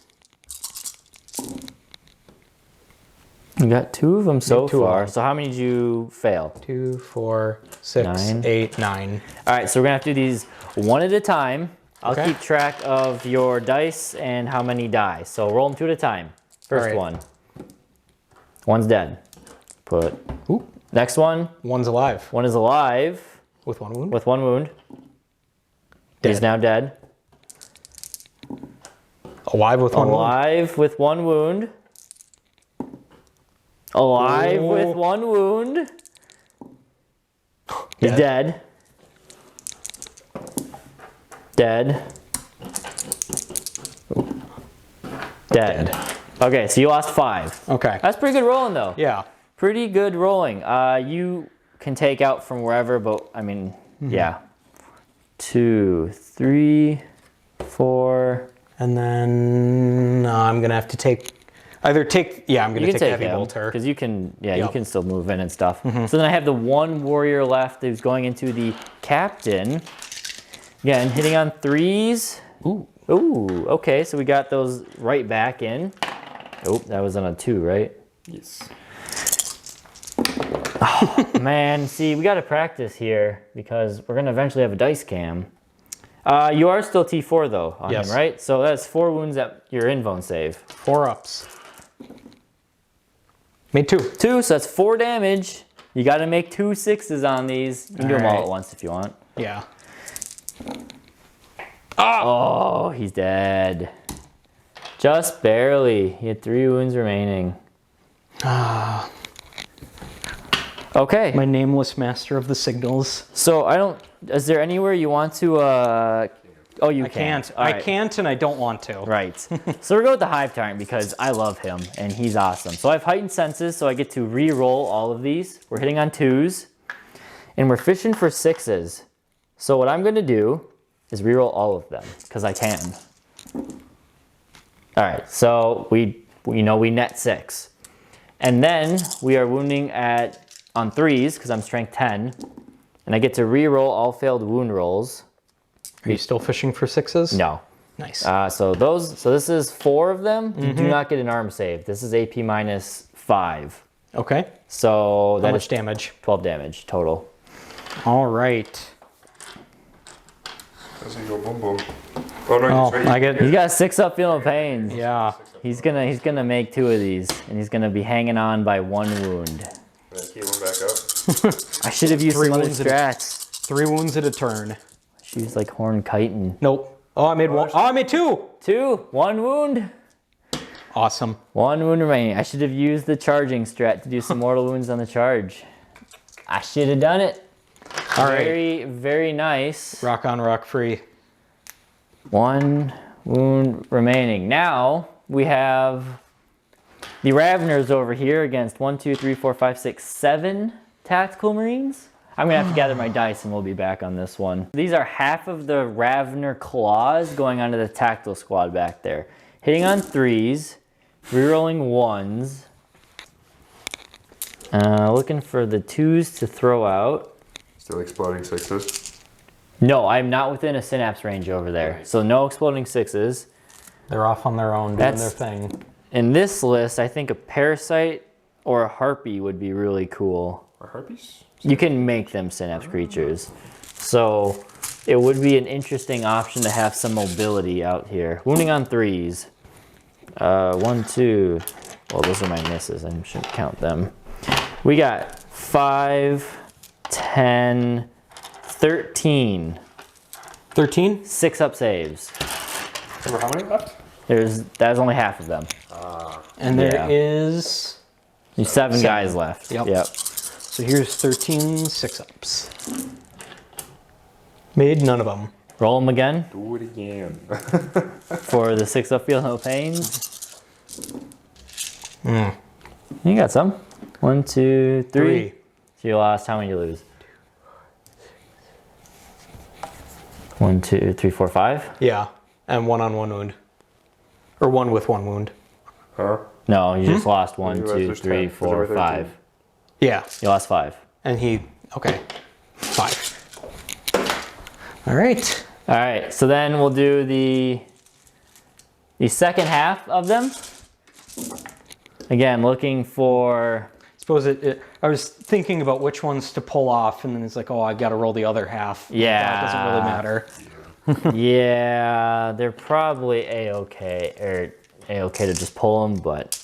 You got 2 of them so 2 of far. them. So how many did you fail? 2, 4, 6, 9. 8, 9. All right, so we're gonna have to do these one at a time. I'll Okay. keep track of your dice and how many die. So roll them 2 at a time. First All right. one. One's dead. Put. Ooh. Next one. One's alive. One is alive With 1 wound. with 1 wound. He's Dead. now dead. Alive with 1 wound. Alive with 1 wound. Alive Oh. with 1 wound. He's dead. Dead. Dead. Okay, so you lost 5. Okay. That's pretty good rolling though. Yeah. Pretty good rolling. You can take out from wherever, but I mean, yeah. 2, 3, 4. And then I'm gonna have to take I'm gonna take heavy bolter. because you can, you Yep. can still move in and stuff. So then I have the 1 warrior left who's going into the captain. Again, hitting on 3s. Ooh. Ooh, okay, so we got those right back in. Oh, that was on a 2, right? Yes. Man, see, we got to practice here because we're going to eventually have a dice cam. You are still T4 though on Yes. him, right? So that's 4 wounds at your invone save. 4 ups. Made 2. 2, so that's 4 damage. You got to make 2 6s on these. You can do them all Alright. at once if you want. Yeah. Oh, he's dead. Just barely. He had 3 wounds remaining. Okay. My nameless master of the signals. So I don't. Is there anywhere you want to? Oh, you I can't. All I right. can't, and I don't want to. Right. So we're going with the Hive Tyrant because I love him and he's awesome. So I have heightened senses, so I get to re-roll all of these. We're hitting on 2s, and we're fishing for 6s. So what I'm going to do is re-roll all of them because I can. All right. So we net 6, and then we are wounding on 3s because I'm strength 10, and I get to re-roll all failed wound rolls. Are you still fishing for 6s? No. Nice. So this is 4 of them. You do not get an arm save. This is AP -5. Okay. So How that much is damage? 12 damage total. All right. Doesn't he go boom boom? Oh no, Oh, he's right. I get. He's got 6 up, feel no pain. Yeah. He's gonna make 2 of these, and he's gonna be hanging on by 1 wound. Keep him back up. I should have used 3 some other wounds strats. 3 wounds at a turn. She was like horn chitin. Nope. Oh, I made 1. Oh, I made 2. 2, 1 wound. Awesome. 1 wound remaining. I should have used the charging strat to do some mortal wounds on the charge. I should have done it. All right. Very, very nice. Rock on, rock free. 1 wound remaining. Now we have the Raveners over here against 1, 2, 3, 4, 5, 6, 7 tactical marines. I'm gonna have to gather my dice and we'll be back on this one. These are half of the Ravener claws going onto the tactical squad back there. Hitting on 3s, rerolling 1s. Looking for the 2s to throw out. Still exploding 6s. No, I'm not within a synapse range over there. So no exploding 6s. They're off on their own doing their thing. In this list, I think a parasite or a harpy would be really cool. Are harpies? You can make them synapse creatures. So it would be an interesting option to have some mobility out here. Wounding on 3s. 1, 2. Well, those are my misses. I shouldn't count them. We got 5, 10, 13. 13? 6 up saves. Remember how many left? That's only half of them. And there Yeah. is. There's 7 guys left. Yep. So here's 13 6-ups. Made none of them. Roll them again Do it again. for the 6 up feel no pains. Mm. You got some. 1, 2, 3. 3. So you lost. How many you lose? 1, 2, 3, 4, 5. Yeah. And 1 on 1 wound. Or 1 with 1 wound. Huh? No, you just lost 1, You lost 2, just 3, 10, 'cause there 4, were 13. 5. Yeah. You lost 5. And he. Okay. 5. All right. All right. So then we'll do the second half of them. Again, looking for. Suppose I was thinking about which ones to pull off, and then it's like, oh, I got to roll the other half. Yeah. That doesn't really matter. Yeah, they're probably a-okay, or a-okay to just pull them, but.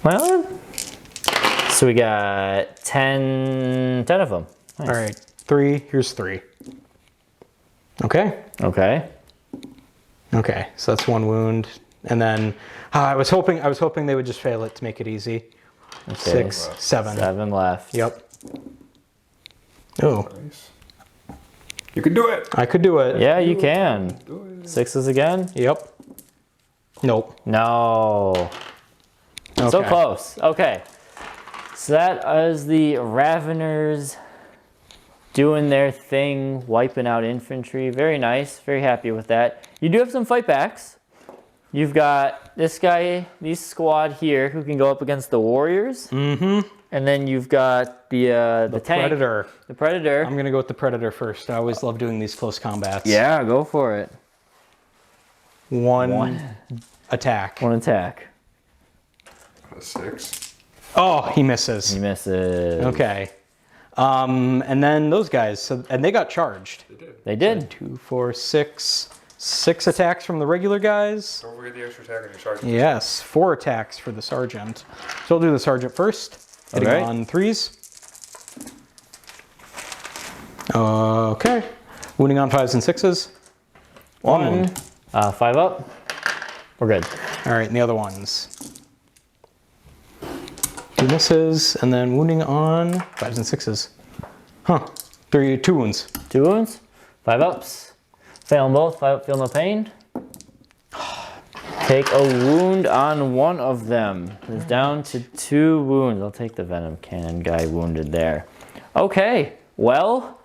Well, so we got 10 of them. Nice. All right. 3. Here's 3. Okay. Okay. Okay. So that's 1 wound, and then I was hoping they would just fail it to make it easy. Okay. 6, 7. 7 left. Yep. Oh, Nice. You can do it! I could do it. Yeah, you can. Do it. 6s again? Yep. Nope. No. Okay. So close. Okay. So that is the Raveners doing their thing, wiping out infantry. Very nice. Very happy with that. You do have some fight backs. You've got this guy, this squad here, who can go up against the warriors. Mm-hmm. And then you've got the tank. Predator. The Predator. I'm gonna go with the Predator first. I always love doing these close combats. Yeah, go for it. One attack. 1 attack. A 6. Oh, he misses. He misses. Okay. And then those guys, and they got charged. They did. They did. 2, 4, 6. 6 attacks from the regular guys. Don't forget the extra attack on your charge. Yes, 4 attacks for the sergeant. So I'll do the sergeant first. Hitting Okay. on 3s. Okay. Wounding on 5s and 6s. 1 wound. 5 up. We're good. All right, and the other ones. 2 misses, and then wounding on 5s and 6s. Huh. 2 wounds. 2 wounds. 5 ups. Fail them both. 5 up, feel no pain. Take a wound on 1 of them. It's down to 2 wounds. I'll take the venom cannon guy wounded there. Okay, well,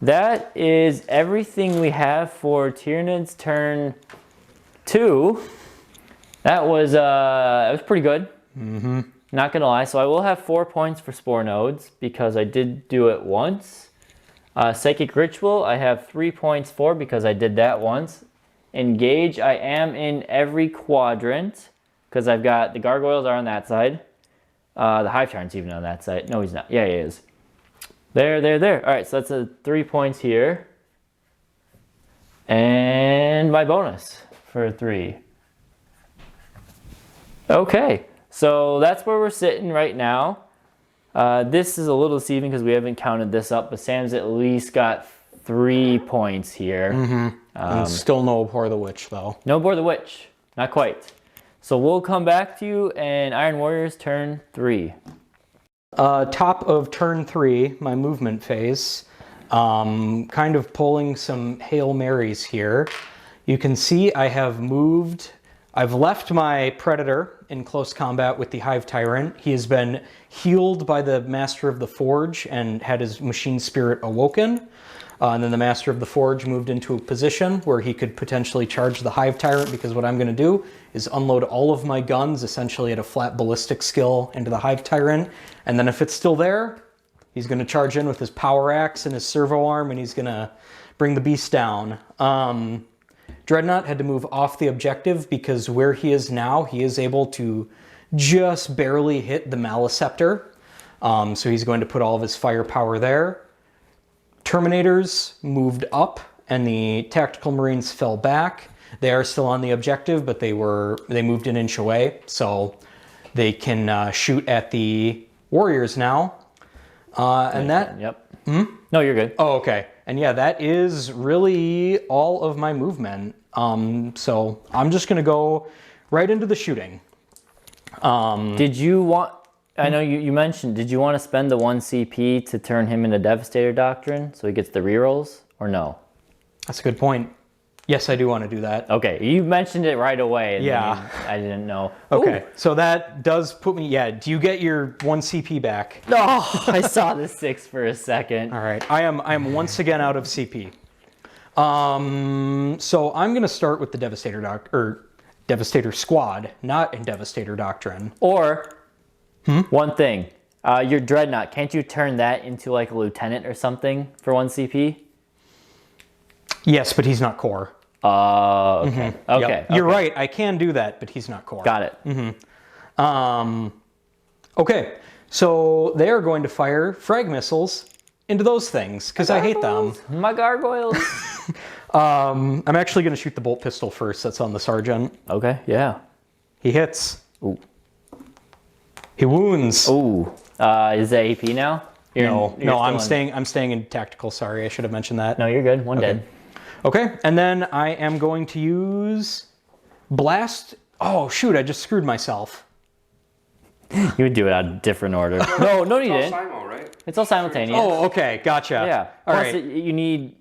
that is everything we have for Tyranids turn 2. That was pretty good. Mm-hmm. Not gonna lie. So I will have 4 points for Spore Nodes because I did do it once. Psychic Ritual, I have 3 points for because I did that once. Engage, I am in every quadrant because I've got the gargoyles are on that side. The Hive Tyrant's even on that side. No, he's not. Yeah, he is. There. All right, so that's 3 points here. And my bonus for 3. Okay, so that's where we're sitting right now. This is a little deceiving because we haven't counted this up, but Sam's at least got 3 points here. And still no Abhor the Witch, though. No Abhor the Witch, not quite. So we'll come back to you and Iron Warriors turn 3. Top of turn 3, my movement phase. Kind of pulling some Hail Marys here. You can see I have moved. I've left my Predator in close combat with the Hive Tyrant. He has been healed by the Master of the Forge and had his machine spirit awoken. And then the Master of the Forge moved into a position where he could potentially charge the Hive Tyrant, because what I'm going to do is unload all of my guns essentially at a flat ballistic skill into the Hive Tyrant. And then if it's still there, he's going to charge in with his power axe and his servo arm, and he's going to bring the beast down. Dreadnought had to move off the objective because where he is now, he is able to just barely hit the Maleceptor. So he's going to put all of his firepower there. Terminators moved up and the Tactical Marines fell back. They are still on the objective, but they moved an inch away, so they can shoot at the Warriors now. And that... Yep. No, you're good. Oh, okay. And yeah, that is really all of my movement. So I'm just going to go right into the shooting. Did you want... I know you mentioned, did you want to spend the 1 CP to turn him into Devastator Doctrine so he gets the rerolls, or no? That's a good point. Yes, I do want to do that. Okay, you mentioned it right away. And yeah. I didn't know. Okay, Ooh. so that does put me... Yeah, do you get your 1 CP back? Oh, I saw the 6 for a second. All right, I am once again out of CP. So I'm going to start with the Devastator Squad, not in Devastator Doctrine. Or... One thing, your Dreadnought, can't you turn that into like a lieutenant or something for 1 CP? Yes, but he's not core. Okay. Okay. Yep. You're right, I can do that, but he's not core. Got it. Okay, so they are going to fire frag missiles into those things, because I hate them. My gargoyles. I'm actually going to shoot the bolt pistol first. That's on the Sergeant. Okay, yeah. He hits. Ooh. He wounds. Ooh. Is that AP now? No, I'm staying in tactical. Sorry, I should have mentioned that. No, you're good. One dead. Okay, and then I am going to use blast. Oh shoot! I just screwed myself. You would do it out of different order. No, you didn't. It's all simo, right? It's all simultaneous. Oh, okay, gotcha. Yeah. All Plus, right. you need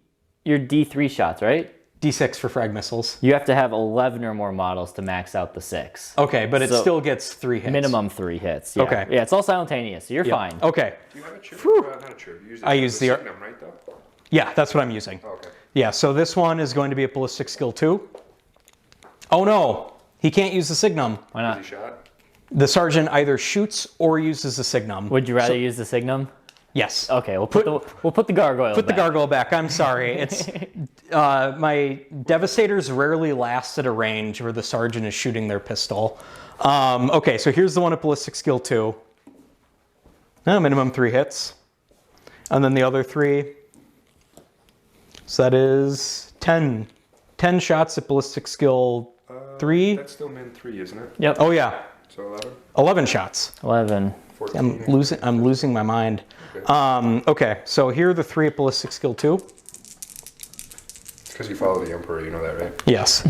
your D3 shots, right? D6 for frag missiles. You have to have 11 or more models to max out the 6. Okay, but it So, still gets 3 hits. Minimum 3 hits. Yeah. Okay. Yeah, it's all simultaneous, so you're Yep. fine. Okay. Do you have a chip? Not a chip. I use the Signum, right, though? Yeah, that's what I'm using. Oh, okay. Yeah, so this one is going to be a ballistic skill 2. Oh no, he can't use the signum. Why not? Easy shot. The sergeant either shoots or uses the signum. Would you rather use the Signum? Yes. Okay, we'll put the gargoyle Put the back. gargoyle back. I'm sorry. It's my devastators rarely last at a range where the sergeant is shooting their pistol. Okay, so here's the one at ballistic skill 2. Minimum 3 hits, and then the other 3. So that is 10 shots at ballistic skill 3. That's still min 3, isn't it? Yep. Oh yeah, So 11? 11 shots. 11. 14. I'm losing my mind. Okay, so here are the 3 at ballistic skill 2. It's because you follow the Emperor, you know that, right? Yes.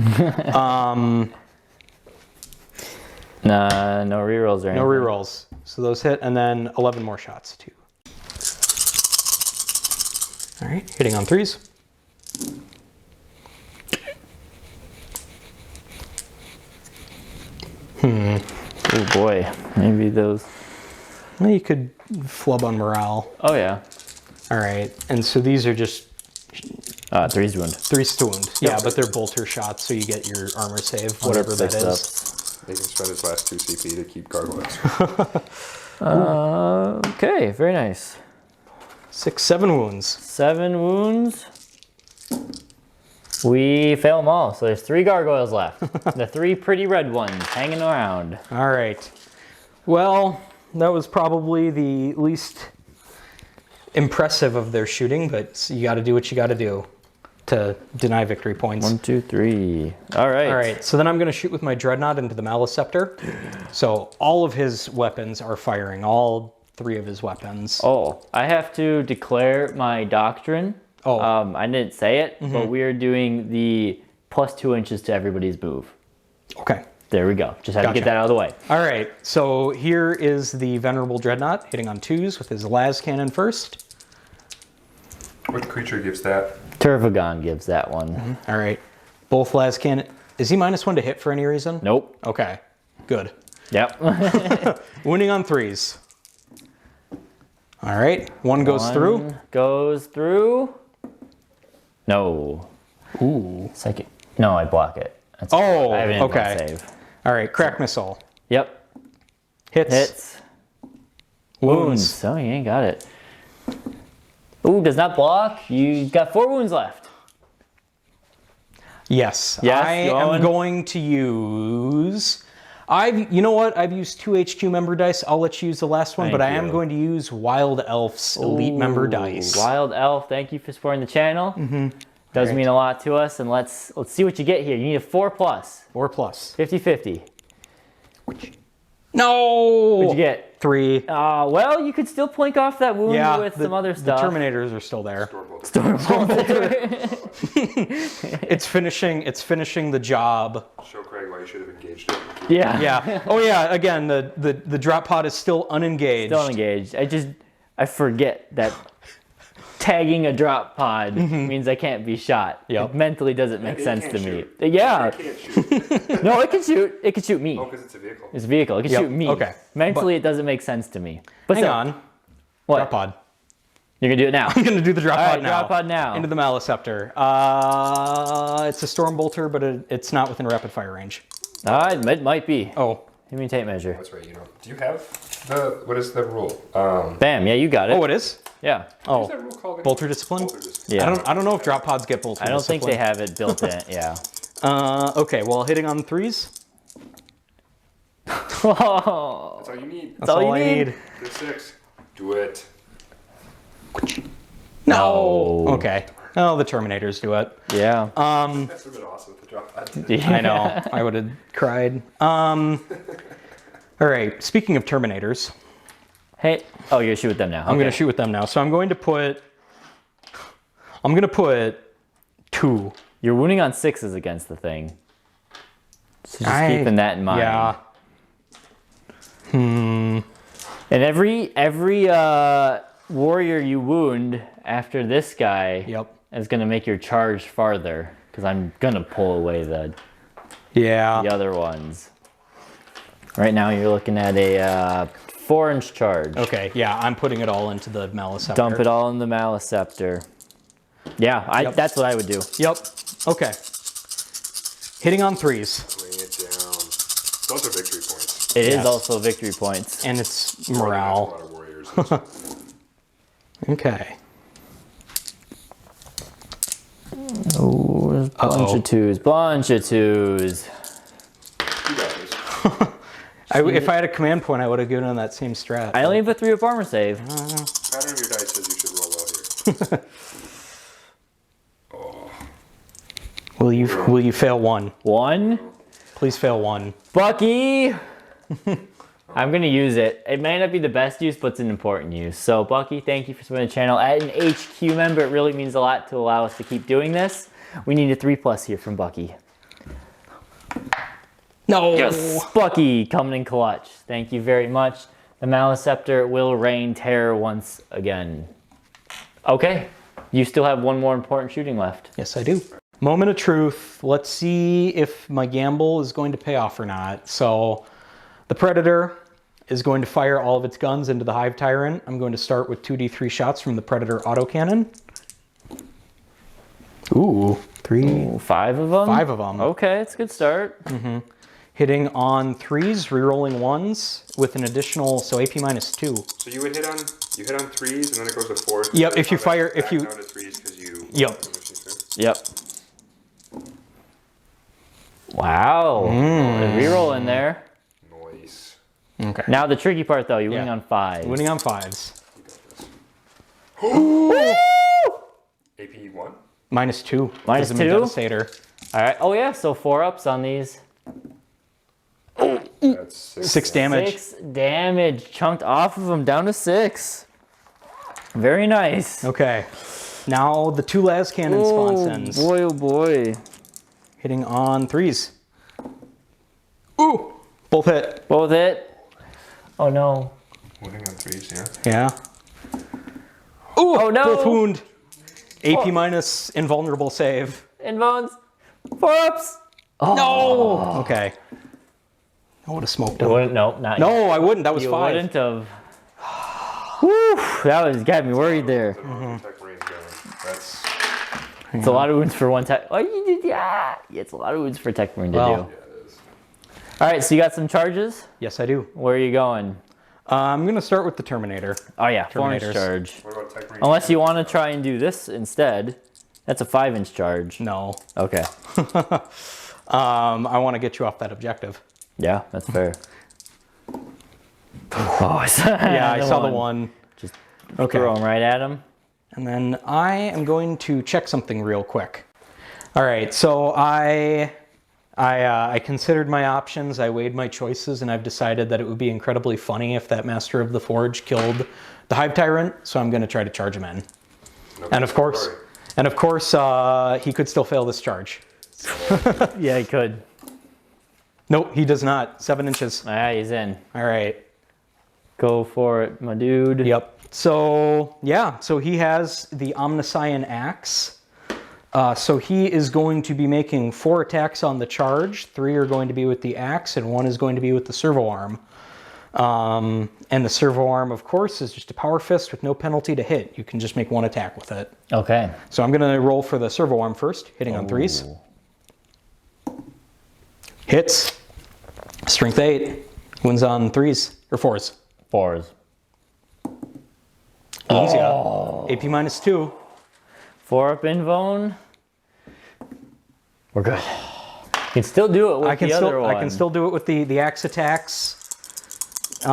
Nah, no rerolls or anything. No rerolls. So those hit, and then 11 more shots too. All right, hitting on 3s. Oh boy, maybe those. Well, you could flub on morale. Oh yeah. All right, and so these are just 3's wound. 3's to wound. Yeah, but they're bolter shots, so you get your armor save, whatever that is. He can spend his last 2 CP to keep gargoyles. Okay, very nice. 7 wounds. 7 wounds. We fail them all, so there's 3 gargoyles left. The 3 pretty red ones hanging around. All right. Well, that was probably the least impressive of their shooting, but you got to do what you got to do to deny victory points. 1, 2, 3. All right. All right, so then I'm going to shoot with my Dreadnought into the Maelstrom. So all of his weapons are firing, all 3 of his weapons. Oh, I have to declare my doctrine. Oh. I didn't say it, but we are doing the plus 2 inches to everybody's move. Okay. There we go. Just had to Gotcha. get that out of the way. All right, so here is the Venerable Dreadnought hitting on 2s with his las cannon first. What creature gives that? Turvagon gives that one. All right, both las cannon. Is he -1 to hit for any reason? Nope. Okay, good. Yep. Winning on 3s. All right, one goes through. Goes through. No. Ooh. Second. No, I block it. That's Oh, I have an okay. save. All right, crack missile. Yep. Hits. Hits. Wounds. Oh, you ain't got it. Ooh, does not block. You got 4 wounds left. Yes. Yes, I am going to use. You know what? I've used 2 HQ member dice. I'll let you use the last one, Thank but I am you. going to use Wild Elf's Elite member dice. Wild Elf, thank you for supporting the channel. Does mean a lot to us, and let's see what you get here. You need a 4+. 4+. 50-50. No. What'd you get? 3. Well, you could still plink off that wound Yeah, with some other stuff. The Terminators are still there. It's finishing the job. Show Craig why you should have engaged it. Yeah. Yeah. Oh yeah. Again, the drop pod is still unengaged. Still engaged. I forget that tagging a drop pod means I can't be shot. Yep. It mentally doesn't make sense to me. Shoot. Yeah. It can't shoot. No, it can shoot. It can shoot me. Oh, because it's a vehicle. It's a vehicle. It can Yep, shoot me. okay. Mentally, it doesn't make sense to me. But Hang still, on. What? Drop pod. You're gonna do it now. I'm gonna do the drop All pod right, now. drop pod now. Into the Maelstrom. It's a storm bolter, but it's not within rapid fire range. It might be. Oh. Give me a tape measure. That's right. Do you have what is the rule? Bam. Yeah, you got it. Oh, it is. Yeah. Oh. What's that rule called again? Bolter discipline. Bolter discipline. Yeah. I don't know if drop pods get bolter. I don't think they discipline. have it built in. Yeah. Okay. Well, hitting on 3s. Oh. That's all you need. That's all I need. Hit 6. Do it. No. Okay. Oh, the Terminators do it. Yeah. That's a bit awesome with the drop pod. I know. I would have cried. All right. Speaking of Terminators, Hey. Oh, you're gonna shoot with them now. I'm going to shoot with them now. So I'm going to put 2. You're wounding on 6s against the thing. So just keeping that in mind. Yeah. And every warrior you wound after this guy Yep. is gonna make your charge farther, because I'm gonna pull away the Yeah. other ones. Right now you're looking at a 4-inch charge. Okay. Yeah. I'm putting it all into the Maelstrom. Dump it all in the Maelstrom. Yeah, Yep. that's what I would do. Yep. Okay. Hitting on 3s. Bring it down. Those are victory points. It is Yes. also victory points. And it's A morale. lot of warriors. Okay. Oh, bunch of 2s. Bunch of 2s. You got this. If I had a command point, I would have given him that same strat. I only have a 3-up armor save. Pattern of your dice says you should roll out here. Will you fail 1? 1. Please fail 1. Bucky! I'm going to use it. It may not be the best use, but it's an important use. So, Bucky, thank you for supporting the channel. As an HQ member, it really means a lot to allow us to keep doing this. We need a 3+ here from Bucky. No! Yes! Bucky coming in clutch. Thank you very much. The Maelstrom will rain terror once again. Okay. You still have one more important shooting left. Yes, I do. Moment of truth. Let's see if my gamble is going to pay off or not. So, the Predator is going to fire all of its guns into the Hive Tyrant. I'm going to start with 2d3 shots from the Predator autocannon. Ooh, 3. Ooh, 5 of them? 5 of them. Okay, it's a good start. Hitting on 3s, rerolling 1s with an additional, so AP -2. So you would hit on 3s and then it goes to 4s. Yep, if you fire- Back if you- down to 3s because you. Yep. Yep. Wow. A reroll in there. Nice. Okay. Now the tricky part though, you're winning Yeah. on 5s. Winning on 5s. AP1? -2. Minus Gives him a 2? Devastator. All right. Oh yeah, so 4 ups on these. That's 6 damage. 6 damage chunked off of him down to 6. Very nice. Okay. Now the 2 las cannon sponsons. Boy, oh boy. Hitting on 3s. Ooh! Both hit. Both hit. Oh no. Winning on 3s, yeah. Yeah. Ooh! Oh, no. Both wound. AP minus invulnerable save. Inbones. 4 ups. Oh. No! Okay. I would have smoked You him. wouldn't, no, not yet. No, I wouldn't. That was You 5. wouldn't have. Whew, that was got me worried there. Tech Marines going. That's It's a lot of wounds for one tech. Oh, you did, yeah. It's a lot of wounds for tech marine to Well. do. yeah, it is. All right, so you got some charges. Yes, I do. Where are you going? I'm going to start with the Terminator. Oh yeah, 4-inch Terminators. charge. What about Tech Marines? Unless you want to try and do this instead. That's a 5-inch charge. No. Okay. I want to get you off that objective. Yeah, that's fair. Oh, I saw, Yeah, I saw the one. Just Okay. throw him right at him. And then I am going to check something real quick. All right, so I considered my options, I weighed my choices, and I've decided that it would be incredibly funny if that Master of the Forge killed the Hive Tyrant, so I'm going to try to charge him in. No, And of course, he could still fail this charge. Yeah, he could. Nope, he does not. 7 inches. Ah, he's in. All right. Go for it, my dude. Yep. So, yeah, so he has the Omniscion Axe. So he is going to be making 4 attacks on the charge. 3 are going to be with the axe, and 1 is going to be with the servo arm. And the servo arm, of course, is just a power fist with no penalty to hit. You can just make 1 attack with it. Okay. So I'm going to roll for the servo arm first, hitting on 3s. Hits. Strength 8. Wins on 3s, or 4s. 4s. Easy. AP minus 2. 4 up invone. We're good. You can still do it with the other one. I can still do it with the axe attacks. Hitting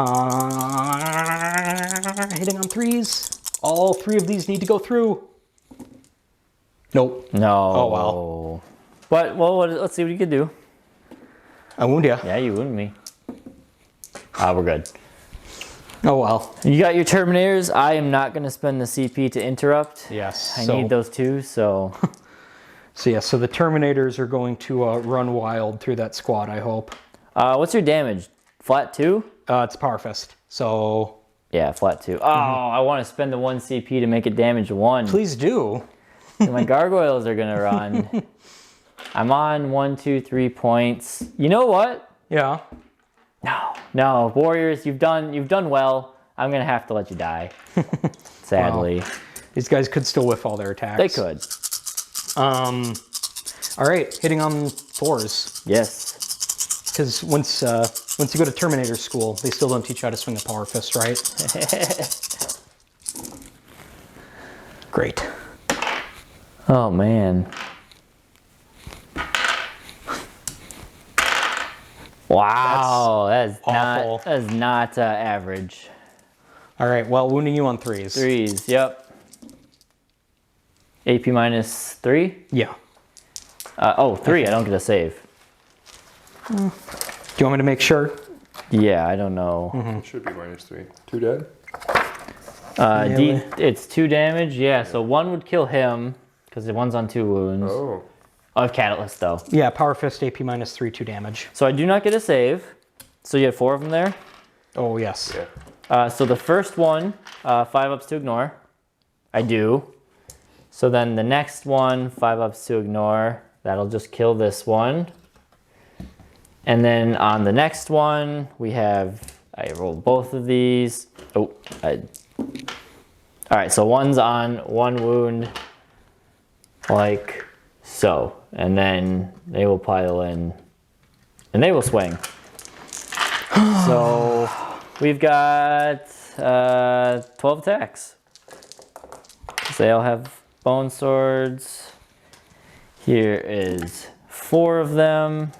on 3s. All 3 of these need to go through. Nope. No. Oh, wow. But, well, let's see what you can do. I wound ya. Yeah, you wounded me. Ah, we're good. Oh, well. You got your Terminators. I am not going to spend the CP to interrupt. Yes. I need those too, so... So, yeah, so the Terminators are going to run wild through that squad, I hope. What's your damage? Flat 2? It's Power Fist, so... Yeah, flat 2. Oh, I want to spend the 1 CP to make it damage 1. Please do. So my gargoyles are going to run. I'm on 1, 2, 3 points. You know what? Yeah. No, Warriors, you've done well. I'm going to have to let you die. Sadly. Wow. These guys could still whiff all their attacks. They could. All right, hitting on 4s. Yes. Because once you go to Terminator school, they still don't teach you how to swing a power fist, right? Great. Oh, man. Wow, that's awful. not average. All right, well, wounding you on 3s. 3s, yep. AP minus 3? Yeah. 3, I don't get a save. Do you want me to make sure? Yeah, I don't know. It should be minus 3. 2 dead? Really? It's 2 damage, yeah, so 1 would kill him, because the 1's on 2 wounds. Oh. I have Catalyst, though. Yeah, power fist, AP minus 3, 2 damage. So I do not get a save. So you have 4 of them there. Oh, yes. Yeah. So the first one, 5 ups to ignore. I do. So then the next one, 5 ups to ignore. That'll just kill this one. And then on the next one, we have, I rolled both of these. All right, so 1's on 1 wound, like so. And then they will pile in, and they will swing. So we've got 12 attacks. They all have bone swords. Here is 4 of them.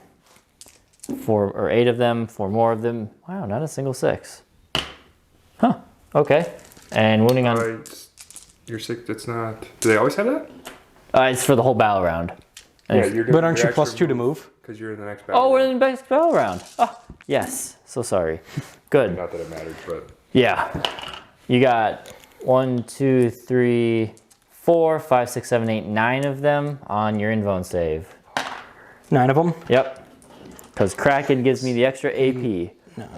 4 or 8 of them, 4 more of them. Wow, not a single 6. Huh. Okay. And wounding on. You're 6. It's not. Do they always have that? It's for the whole battle round. Yeah, you're But aren't you plus 2 to move? Because you're in the next battle. Oh, we're in the next battle round. Oh, yes. So sorry. Good. Not that it matters, but. Yeah. You got 1, 2, 3, 4, 5, 6, 7, 8, 9 of them on your invuln save. 9 of them? Yep. Because Kraken gives me the extra AP. 9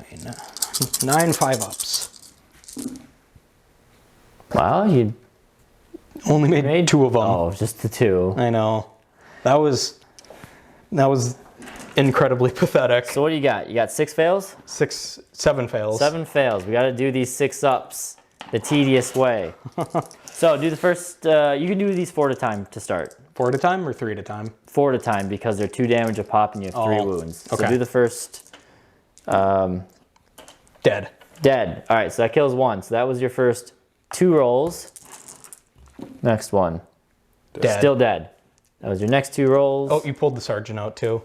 5-ups. Wow, you Only made 2 of them. Oh, just the 2. I know. That was incredibly pathetic. So what do you got? You got 6 fails? 7 fails. 7 fails. We got to do these 6 ups the tedious way. So do the first, you can do these 4 at a time to start. 4 at a time or 3 at a time? 4 at a time because they're 2 damage a pop and you have 3 wounds. Okay. So do the first. Dead. Dead. All right, so that kills 1. So that was your first 2 rolls. Next one. Dead. Still dead. That was your next 2 rolls. Oh, you pulled the sergeant out too.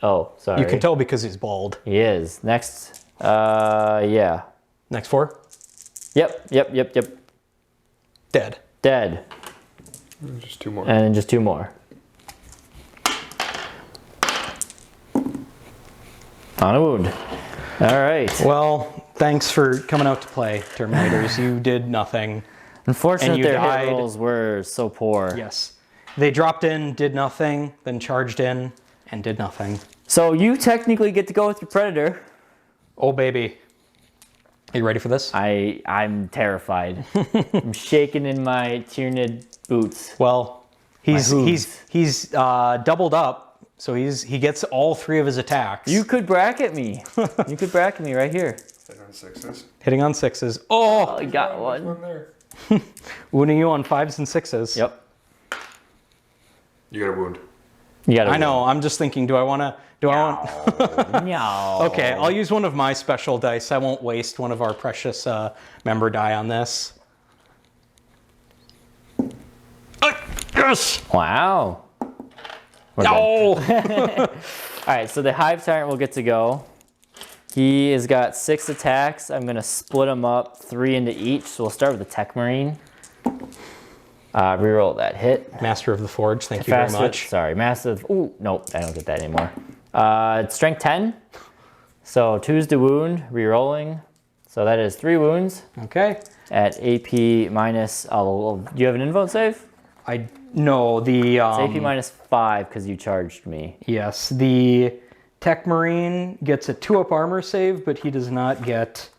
Oh, sorry. You can tell because he's bald. He is. Next, yeah. Next 4? Yep. Dead. Dead. Just 2 more. And then just 2 more. On a wound. All right. Well, thanks for coming out to play, Terminators. You did nothing. Unfortunately, you their died. hit rolls were so poor. Yes. They dropped in, did nothing, then charged in, and did nothing. So you technically get to go with your Predator. Oh, baby. Are you ready for this? I'm terrified. I'm shaking in my Tyranid boots. Well, he's hooves. doubled up, so he gets all 3 of his attacks. You could bracket me. You could bracket me right here. Hit on 6s. Hitting on 6s. Oh! Oh, you got There's one. one there. Wounding you on 5s and 6s. Yep. You got a wound. You got. I know. I'm just thinking, do I want? No. Okay, I'll use one of my special dice. I won't waste one of our precious member die on this. Yes! Wow. We're No! All right, so the Hive Tyrant will get to go. He has got 6 attacks. I'm going to split them up 3 into each. So we'll start with the Tech Marine. Reroll that hit. Master of the Forge, thank you very much. Sorry, Massive. Ooh, nope, I don't get that anymore. It's Strength 10. So 2's to wound, rerolling. So that is 3 wounds. Okay. At AP minus. Do you have an invuln save? No, the It's AP minus 5 because you charged me. yes, the Tech Marine gets a 2-up armor save, but he does not get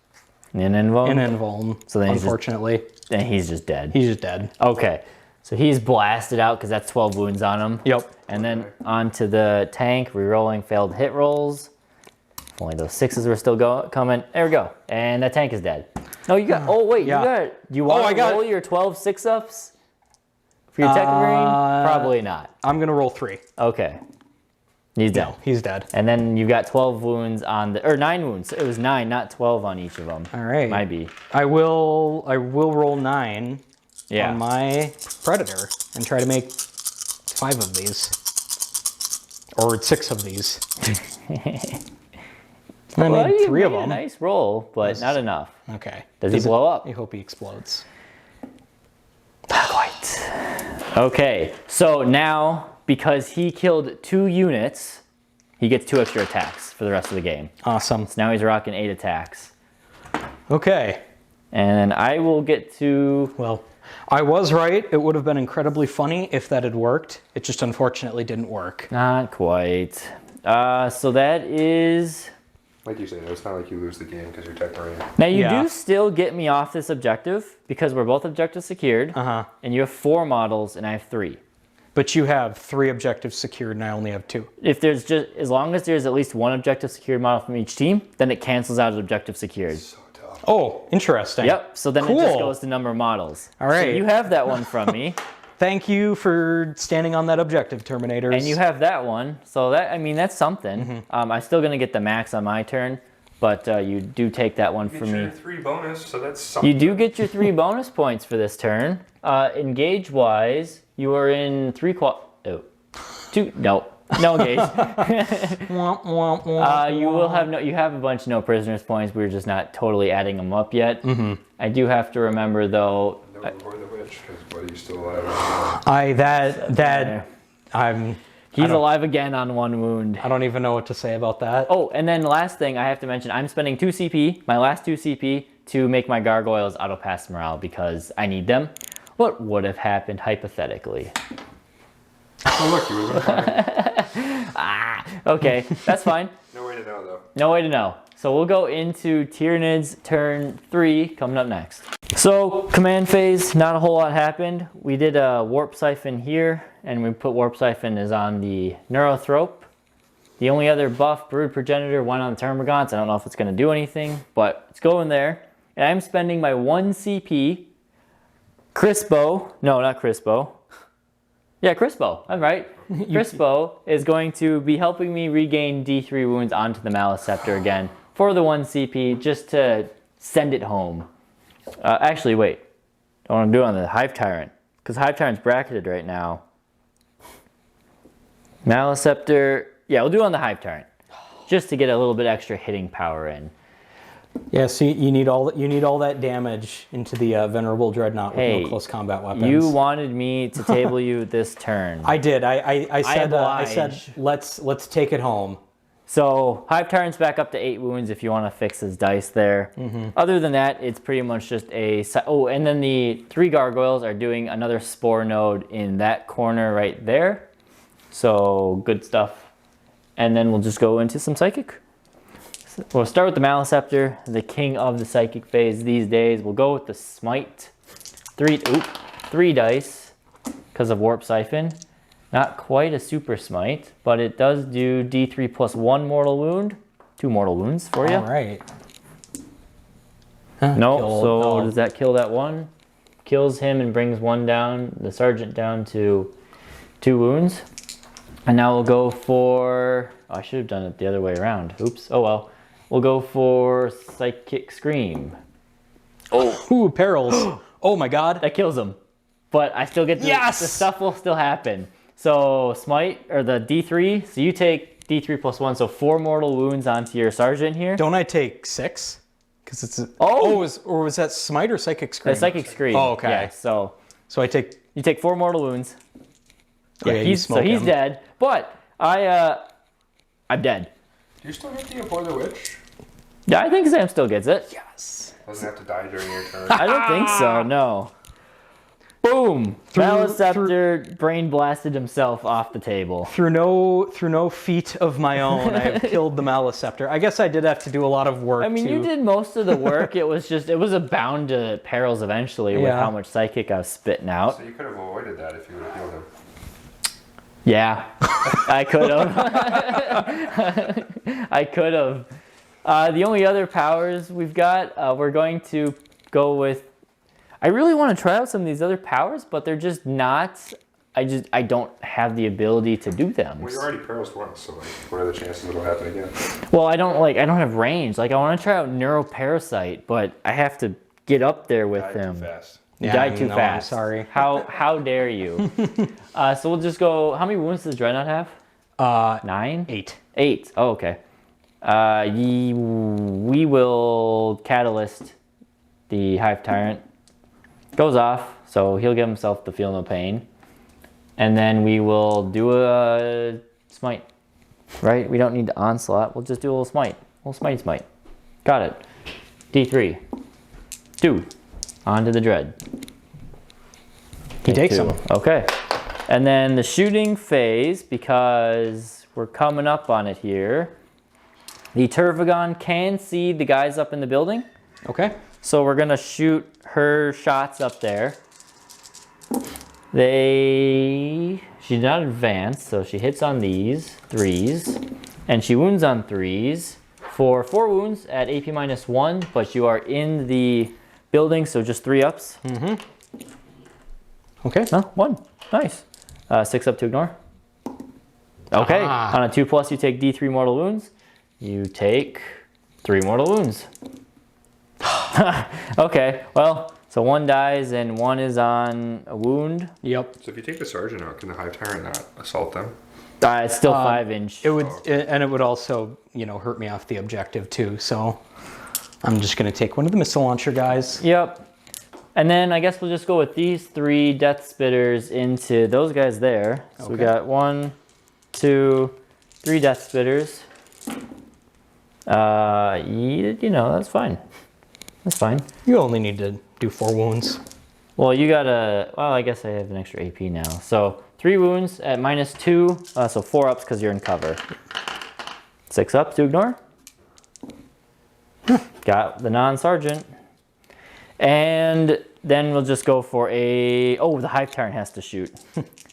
An invuln? an invuln, So then unfortunately. Then he's just dead. He's just dead. Okay, so he's blasted out because that's 12 wounds on him. Yep. And then onto the tank, rerolling failed hit rolls. If only those 6s were still coming. There we go. And that tank is dead. No, you got. Oh wait, Yeah. Do you want to roll your 12 6-ups for your Tech Marine? Probably not. I'm gonna roll 3. Okay. He's dead. No, he's dead. And then you've got 12 wounds on the, or 9 wounds. It was 9, not 12 on each of them. All right. Might be. I will roll 9 Yeah. on my Predator and try to make 5 of these. Or 6 of these. I Well, made you 3 of made a them. nice roll, but not enough. Okay. Does he blow up? I hope he explodes. Not quite. Okay, so now, because he killed 2 units, he gets 2 extra attacks for the rest of the game. Awesome. So now he's rocking 8 attacks. Okay. And I will get to... Well, I was right. It would have been incredibly funny if that had worked. It just unfortunately didn't work. Not quite. So that is... Like you said, it's not like you lose the game because you're Tech Marine. Now you Yeah. do still get me off this objective because we're both objective secured. Uh-huh. And you have 4 models and I have 3. But you have 3 objectives secured and I only have 2. If there's just, as long as there's at least 1 objective secured model from each team, then it cancels out as objective secured. So tough. Oh, interesting. Yep, so then it Cool. just goes to number of models. All right. So you have that one from me, Thank you for standing on that objective, Terminators. and you have that one. So that, I mean, that's something. Mm-hmm. I'm still gonna get the max on my turn, but you do take that one You from get me. your 3 bonus, so that's something. You do get your 3 bonus points for this turn. Engage-wise, you are in 2, no. No engage. Womp, womp, womp, You will womp. have you have a bunch of no prisoners points. We're just not totally adding them up yet. I do have to remember though. No, or the witch, because what are you still alive? He's alive again on 1 wound. I don't even know what to say about that. Oh, and then last thing I have to mention, I'm spending 2 CP, my last 2 CP, to make my gargoyles auto pass morale because I need them. What would have happened hypothetically? Oh, look, you would have been fine. Okay, that's fine. No way to know, though. No way to know. So we'll go into Tyranids turn 3 coming up next. So command phase, not a whole lot happened. We did a warp siphon here, and we put warp siphon is on the Neurothrope. The only other buff, Brood Progenitor, went on the Termagants. I don't know if it's going to do anything, but it's going there. And I'm spending my 1 CP. Crispo, no, not Crispo. Yeah, Crispo, I'm right. Crispo is going to be helping me regain D3 wounds onto the Maelstrom again for the 1 CP, just to send it home. Actually, wait. I want to do it on the Hive Tyrant, because Hive Tyrant's bracketed right now. Maelstrom, yeah, we'll do it on the Hive Tyrant, just to get a little bit extra hitting power in. Yeah, so you need all that damage into the Venerable Dreadnought with no close combat weapons. You wanted me to table you this turn. I did. I said oblige. let's take it home. So Hive Tyrant's back up to 8 wounds if you want to fix his dice there. Other than that, it's pretty much just a... Oh, and then the 3 gargoyles are doing another spore node in that corner right there. So good stuff. And then we'll just go into some psychic. We'll start with the Maelstrom, the king of the psychic phase these days. We'll go with the smite. 3 dice because of warp siphon. Not quite a super smite, but it does do D3 plus 1 mortal wound. 2 mortal wounds for you. All right. No, does that kill that 1? Kills him and brings 1 down, the sergeant down to 2 wounds. And now we'll go for... Oh, I should have done it the other way around. Oops. Oh well. We'll go for Psychic Scream. Oh, ooh, perils. Oh my god. That kills him. But I still get to... Yes! The stuff will still happen. So smite, or the D3. So you take D3 plus 1, so 4 mortal wounds onto your sergeant here. Don't I take 6? Because it's... Oh! Or was that smite or Psychic Scream? The Psychic Scream. Oh, okay. Yeah, so I take... you take 4 mortal wounds. Yeah, he's him. dead. But I'm dead. Do you still get the Abhor the Witch? Yeah, I think Sam still gets it. Yes. Doesn't have to die during your turn. I don't think so, no. Boom! Maelstrom brain blasted himself off the table. Through no feat of my own, I have killed the Maelstrom. I guess I did have to do a lot of work. I mean, you did most of the work. It was a bound to perils eventually with how much psychic I was spitting out. So you could have avoided that if you would have healed him. Yeah, I could have. I could have. The only other powers we've got, we're going to go with... I really want to try out some of these other powers, but they're just not... I don't have the ability to do them. Well, you already perils once, so like, what are the chances it'll happen again? Well, I don't have range. Like, I want to try out Neuroparasite, but I have to get up there with him. Too fast. You died too no, fast. I'm sorry. How dare you? So we'll just go... How many wounds does Dreadnought have? 9? 8. 8. Oh, okay. We will Catalyst the Hive Tyrant. Goes off, so he'll give himself the Feel No Pain. And then we will do a Smite. Right? We don't need the Onslaught. We'll just do a little Smite. A little Smite. Got it. D3. 2. On to the Dread. He takes him. Okay. And then the shooting phase, because we're coming up on it here. The Tervagon can see the guys up in the building. Okay. So we're going to shoot her shots up there. She did not advance, so she hits on these 3s. And she wounds on 3s for 4 wounds at AP -1, but you are in the building, so just 3 ups. Okay. No, 1. Nice. 6 up to ignore. Okay. On a 2+, you take D3 mortal wounds. You take 3 mortal wounds. Okay, well, so 1 dies and 1 is on a wound. Yep. So if you take the sergeant out, can the Hive Tyrant not assault them? It's still 5-inch. It would, and it would also, you know, hurt me off the objective too. So I'm just gonna take one of the missile launcher guys. Yep. And then I guess we'll just go with these 3 Death Spitters into those guys there. So we got 1, 2, 3 Death Spitters. You know, that's fine. That's fine. You only need to do 4 wounds. Well, you got well, I guess I have an extra AP now. So 3 wounds at -2, so 4 ups because you're in cover. 6 ups to ignore. Got the non-sergeant. And then we'll just go for the Hive Tyrant has to shoot.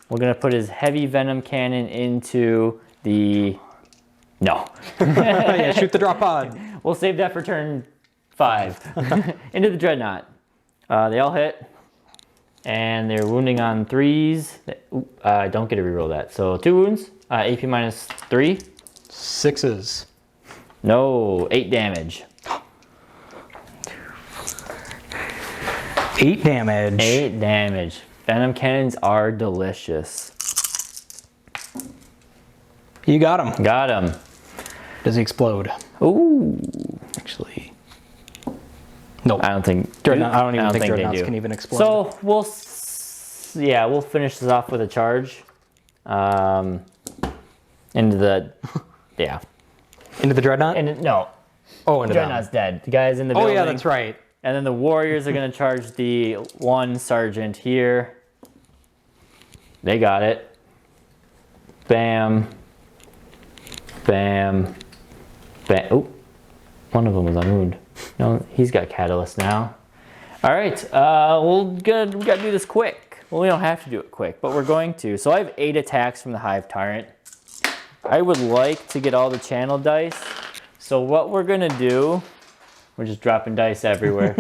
We're gonna put his heavy venom cannon into the, no. Yeah, shoot the drop pod. We'll save that for turn 5. Into the Dreadnought. They all hit. And they're wounding on 3s. Don't get to reroll that. So 2 wounds, AP -3. 6s. No, 8 damage. 8 damage. 8 damage. Venom cannons are delicious. You got him. Got him. Does he explode? Ooh. Actually, nope. I don't think. I don't even think they dreadnoughts do. can even explode. So we'll finish this off with a charge. Into the, into the dreadnought? No. Oh, into Dreadnought's them. dead. The guy's in the building. Oh yeah, that's right. And then the warriors are going to charge the 1 sergeant here. They got it. Bam. Bam. Bam. Oh, one of them was on wound. No, he's got catalyst now. All right, we gotta do this quick. Well, we don't have to do it quick, but we're going to. So I have 8 attacks from the Hive Tyrant. I would like to get all the channel dice. So what we're gonna do, we're just dropping dice everywhere.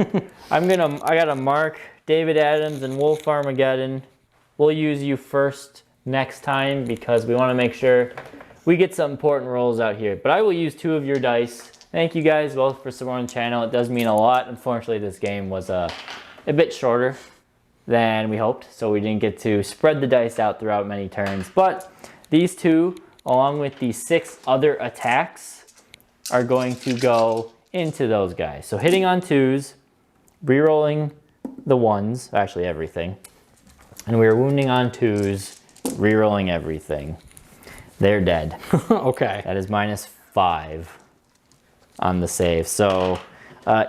I gotta mark David Adams and Wolf Armageddon. We'll use you first next time because we want to make sure we get some important rolls out here. But I will use 2 of your dice. Thank you guys both for supporting the channel. It does mean a lot. Unfortunately, this game was a bit shorter than we hoped, so we didn't get to spread the dice out throughout many turns. But these 2, along with the 6 other attacks, are going to go into those guys. So hitting on 2s, re-rolling the 1s, actually everything. And we're wounding on 2s, re-rolling everything. They're dead. Okay. That is -5 on the save. So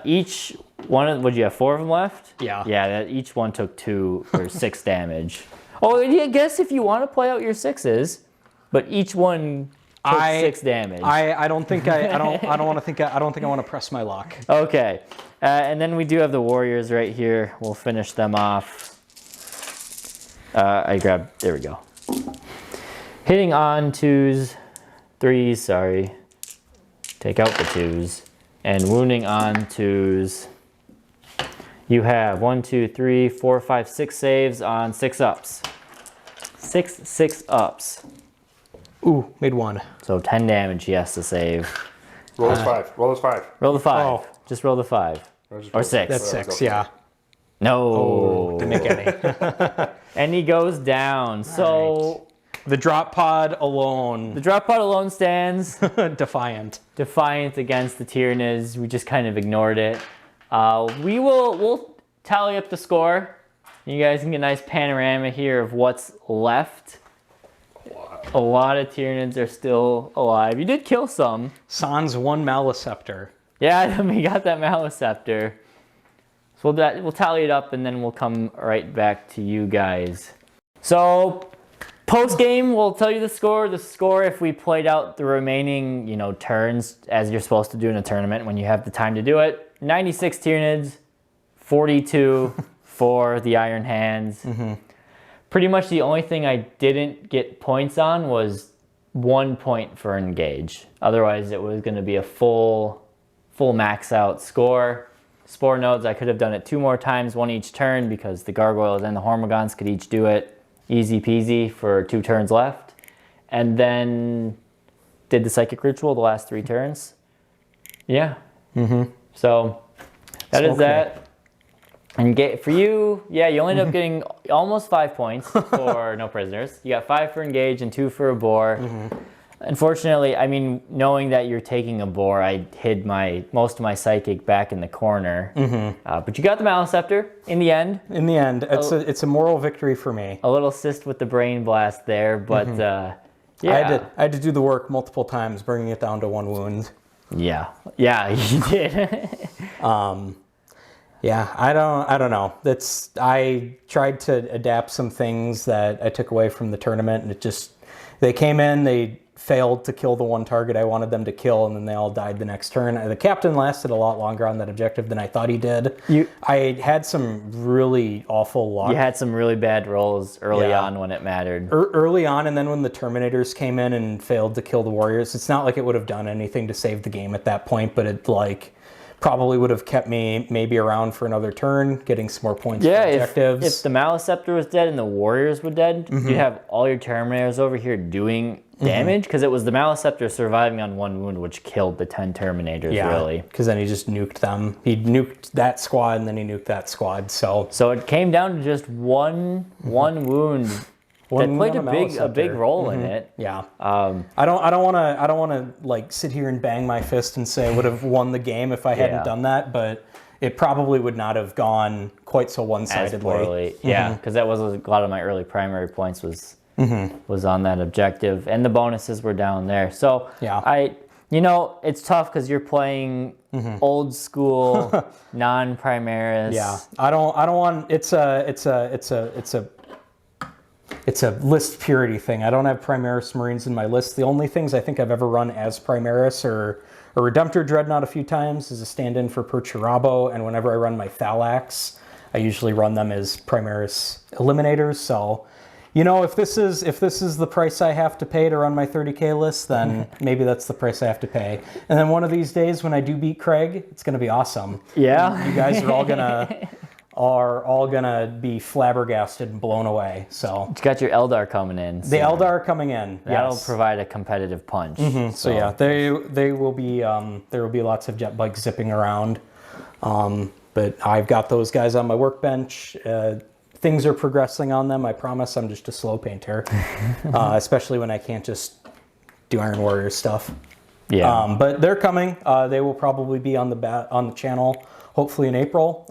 each one of, would you have 4 of them left? Yeah. Yeah, each one took 2 for 6 damage. Oh, yeah, I guess if you want to play out your 6s, but each one took 6 damage. I don't think I want to press my luck. Okay, and then we do have the warriors right here. We'll finish them off. There we go. Hitting on 2s, 3s, sorry. Take out the 2s. And wounding on 2s. You have 1, 2, 3, 4, 5, 6 saves on 6 ups. 6 ups. Ooh, made 1. So 10 damage he has to save. Roll his 5. Roll his 5. Roll the 5. Oh. Just roll the 5. Or 6. That's 6, yeah. No. Oh, didn't make any. And he goes down. So The drop pod alone. the drop pod alone stands Defiant. defiant against the Tyranids. We just kind of ignored it. We'll tally up the score. You guys can get a nice panorama here of what's left. A lot of Tyranids are still alive. You did kill some. Sans 1 Maleceptor. Yeah, we got that Maleceptor. So we'll tally it up and then we'll come right back to you guys. So post game, we'll tell you the score. The score if we played out the remaining, turns as you're supposed to do in a tournament when you have the time to do it. 96 Tyranids, 42 for the Iron Hands. Mm-hmm. Pretty much the only thing I didn't get points on was 1 point for engage. Otherwise, it was going to be a full max out score. Spore nodes, I could have done it 2 more times, 1 each turn, because the gargoyles and the hormagaunts could each do it easy peasy for 2 turns left. And then did the psychic ritual the last 3 turns. Yeah. Mm-hmm. So that is that. And for you, yeah, you only end up getting almost 5 points for no prisoners. You got 5 for engage and 2 for a bore. Unfortunately, I mean, knowing that you're taking a bore, I hid most of my psychic back in the corner. But you got the Maelstrom in the end. In the end, it's a moral victory for me. A little assist with the brain blast there, but yeah. I had to do the work multiple times, bringing it down to 1 wound. Yeah, you did. Yeah, I don't know. I tried to adapt some things that I took away from the tournament, and they came in, they failed to kill the one target I wanted them to kill, and then they all died the next turn. The captain lasted a lot longer on that objective than I thought he did. I had some really awful luck. You had some really bad rolls early on when it mattered. Early on, and then when the Terminators came in and failed to kill the Warriors, it's not like it would have done anything to save the game at that point, but it probably would have kept me maybe around for another turn, getting some more points for objectives. If the Maelstrom was dead and the Warriors were dead, you'd have all your Terminators over here doing damage, because it was the Maelstrom surviving on 1 wound, which killed the 10 Terminators, really. Because then he just nuked them. He nuked that squad, and then he nuked that squad, so it came down to just one wound. That played a big role in it. Yeah. I don't want to sit here and bang my fist and say I would have won the game if I hadn't done that, but it probably would not have gone quite so one-sidedly. Yeah, because that was a lot of my early primary points was on that objective, and the bonuses were down there. So it's tough because you're playing old school, non-Primaris. Yeah, I don't want. It's a list purity thing. I don't have Primaris Marines in my list. The only things I think I've ever run as Primaris are a Redemptor Dreadnought a few times as a stand-in for Perturabo, and whenever I run my Thalax, I usually run them as Primaris Eliminators. So, if this is the price I have to pay to run my 30k list, then maybe that's the price I have to pay. And then one of these days when I do beat Craig, it's going to be awesome. Yeah. You guys are all gonna be flabbergasted and blown away. So you got your Eldar coming in. The Eldar are coming in. That'll provide a competitive punch. So yeah, they will be. There will be lots of jet bikes zipping around. But I've got those guys on my workbench. Things are progressing on them. I promise. I'm just a slow painter, especially when I can't just do Iron Warrior stuff. Yeah. But they're coming. They will probably be on the channel hopefully in April.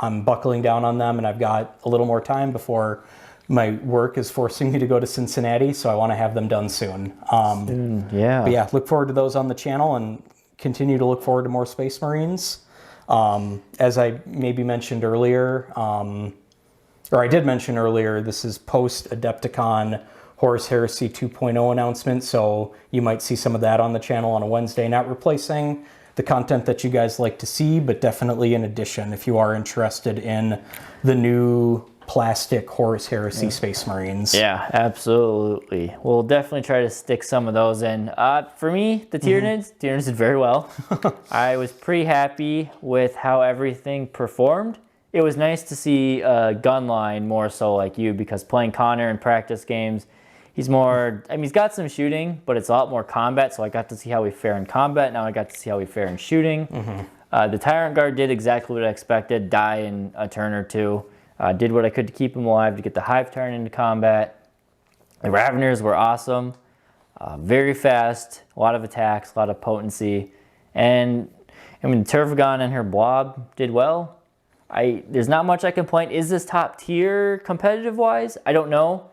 I'm buckling down on them, and I've got a little more time before my work is forcing me to go to Cincinnati, so I want to have them done soon. Yeah. But yeah, look forward to those on the channel, and continue to look forward to more Space Marines. As I maybe mentioned earlier, or I did mention earlier, this is post-Adepticon Horus Heresy 2.0 announcement, so you might see some of that on the channel on a Wednesday, not replacing the content that you guys like to see, but definitely in addition if you are interested in the new plastic Horus Heresy Space Marines. Yeah, absolutely. We'll definitely try to stick some of those in. For me, the Tyranids did very well. I was pretty happy with how everything performed. It was nice to see Gunline more so like you, because playing Connor in practice games, he's more, he's got some shooting, but it's a lot more combat, so I got to see how we fare in combat. Now I got to see how we fare in shooting. The Tyrant Guard did exactly what I expected, die in a turn or two. Did what I could to keep him alive, to get the Hive Tyrant into combat. The Raveners were awesome. Very fast, a lot of attacks, a lot of potency. And Tervagon and her blob did well. There's not much I can point. Is this top tier competitive-wise? I don't know.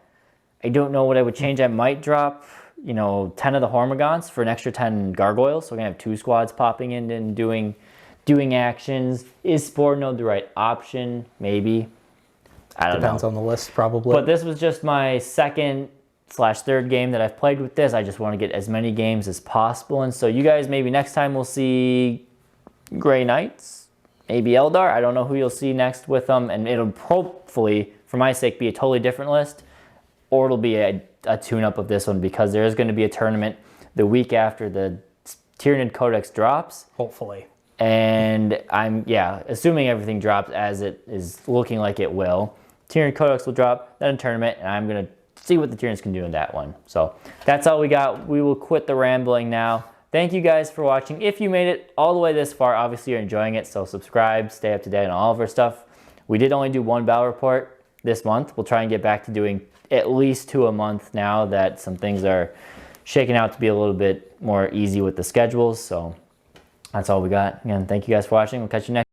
I don't know what I would change. I might drop, 10 of the Hormigons for an extra 10 Gargoyles. So we're going to have 2 squads popping in and doing actions. Is Spore Node the right option? Maybe. I don't know. Depends on the list, probably. But this was just my second/third game that I've played with this. I just want to get as many games as possible. And so you guys, maybe next time we'll see Grey Knights, maybe Eldar. I don't know who you'll see next with them. And it'll hopefully, for my sake, be a totally different list. Or it'll be a tune-up of this one, because there is going to be a tournament the week after the Tyranid Codex drops. Hopefully. And I'm, assuming everything drops as it is looking like it will. Tyranid Codex will drop, then a tournament, and I'm going to see what the Tyranids can do in that one. So that's all we got. We will quit the rambling now. Thank you guys for watching. If you made it all the way this far, obviously you're enjoying it, so subscribe, stay up to date on all of our stuff. We did only do 1 battle report this month. We'll try and get back to doing at least 2 a month now that some things are shaking out to be a little bit more easy with the schedules. So that's all we got. Again, thank you guys for watching. We'll catch you next.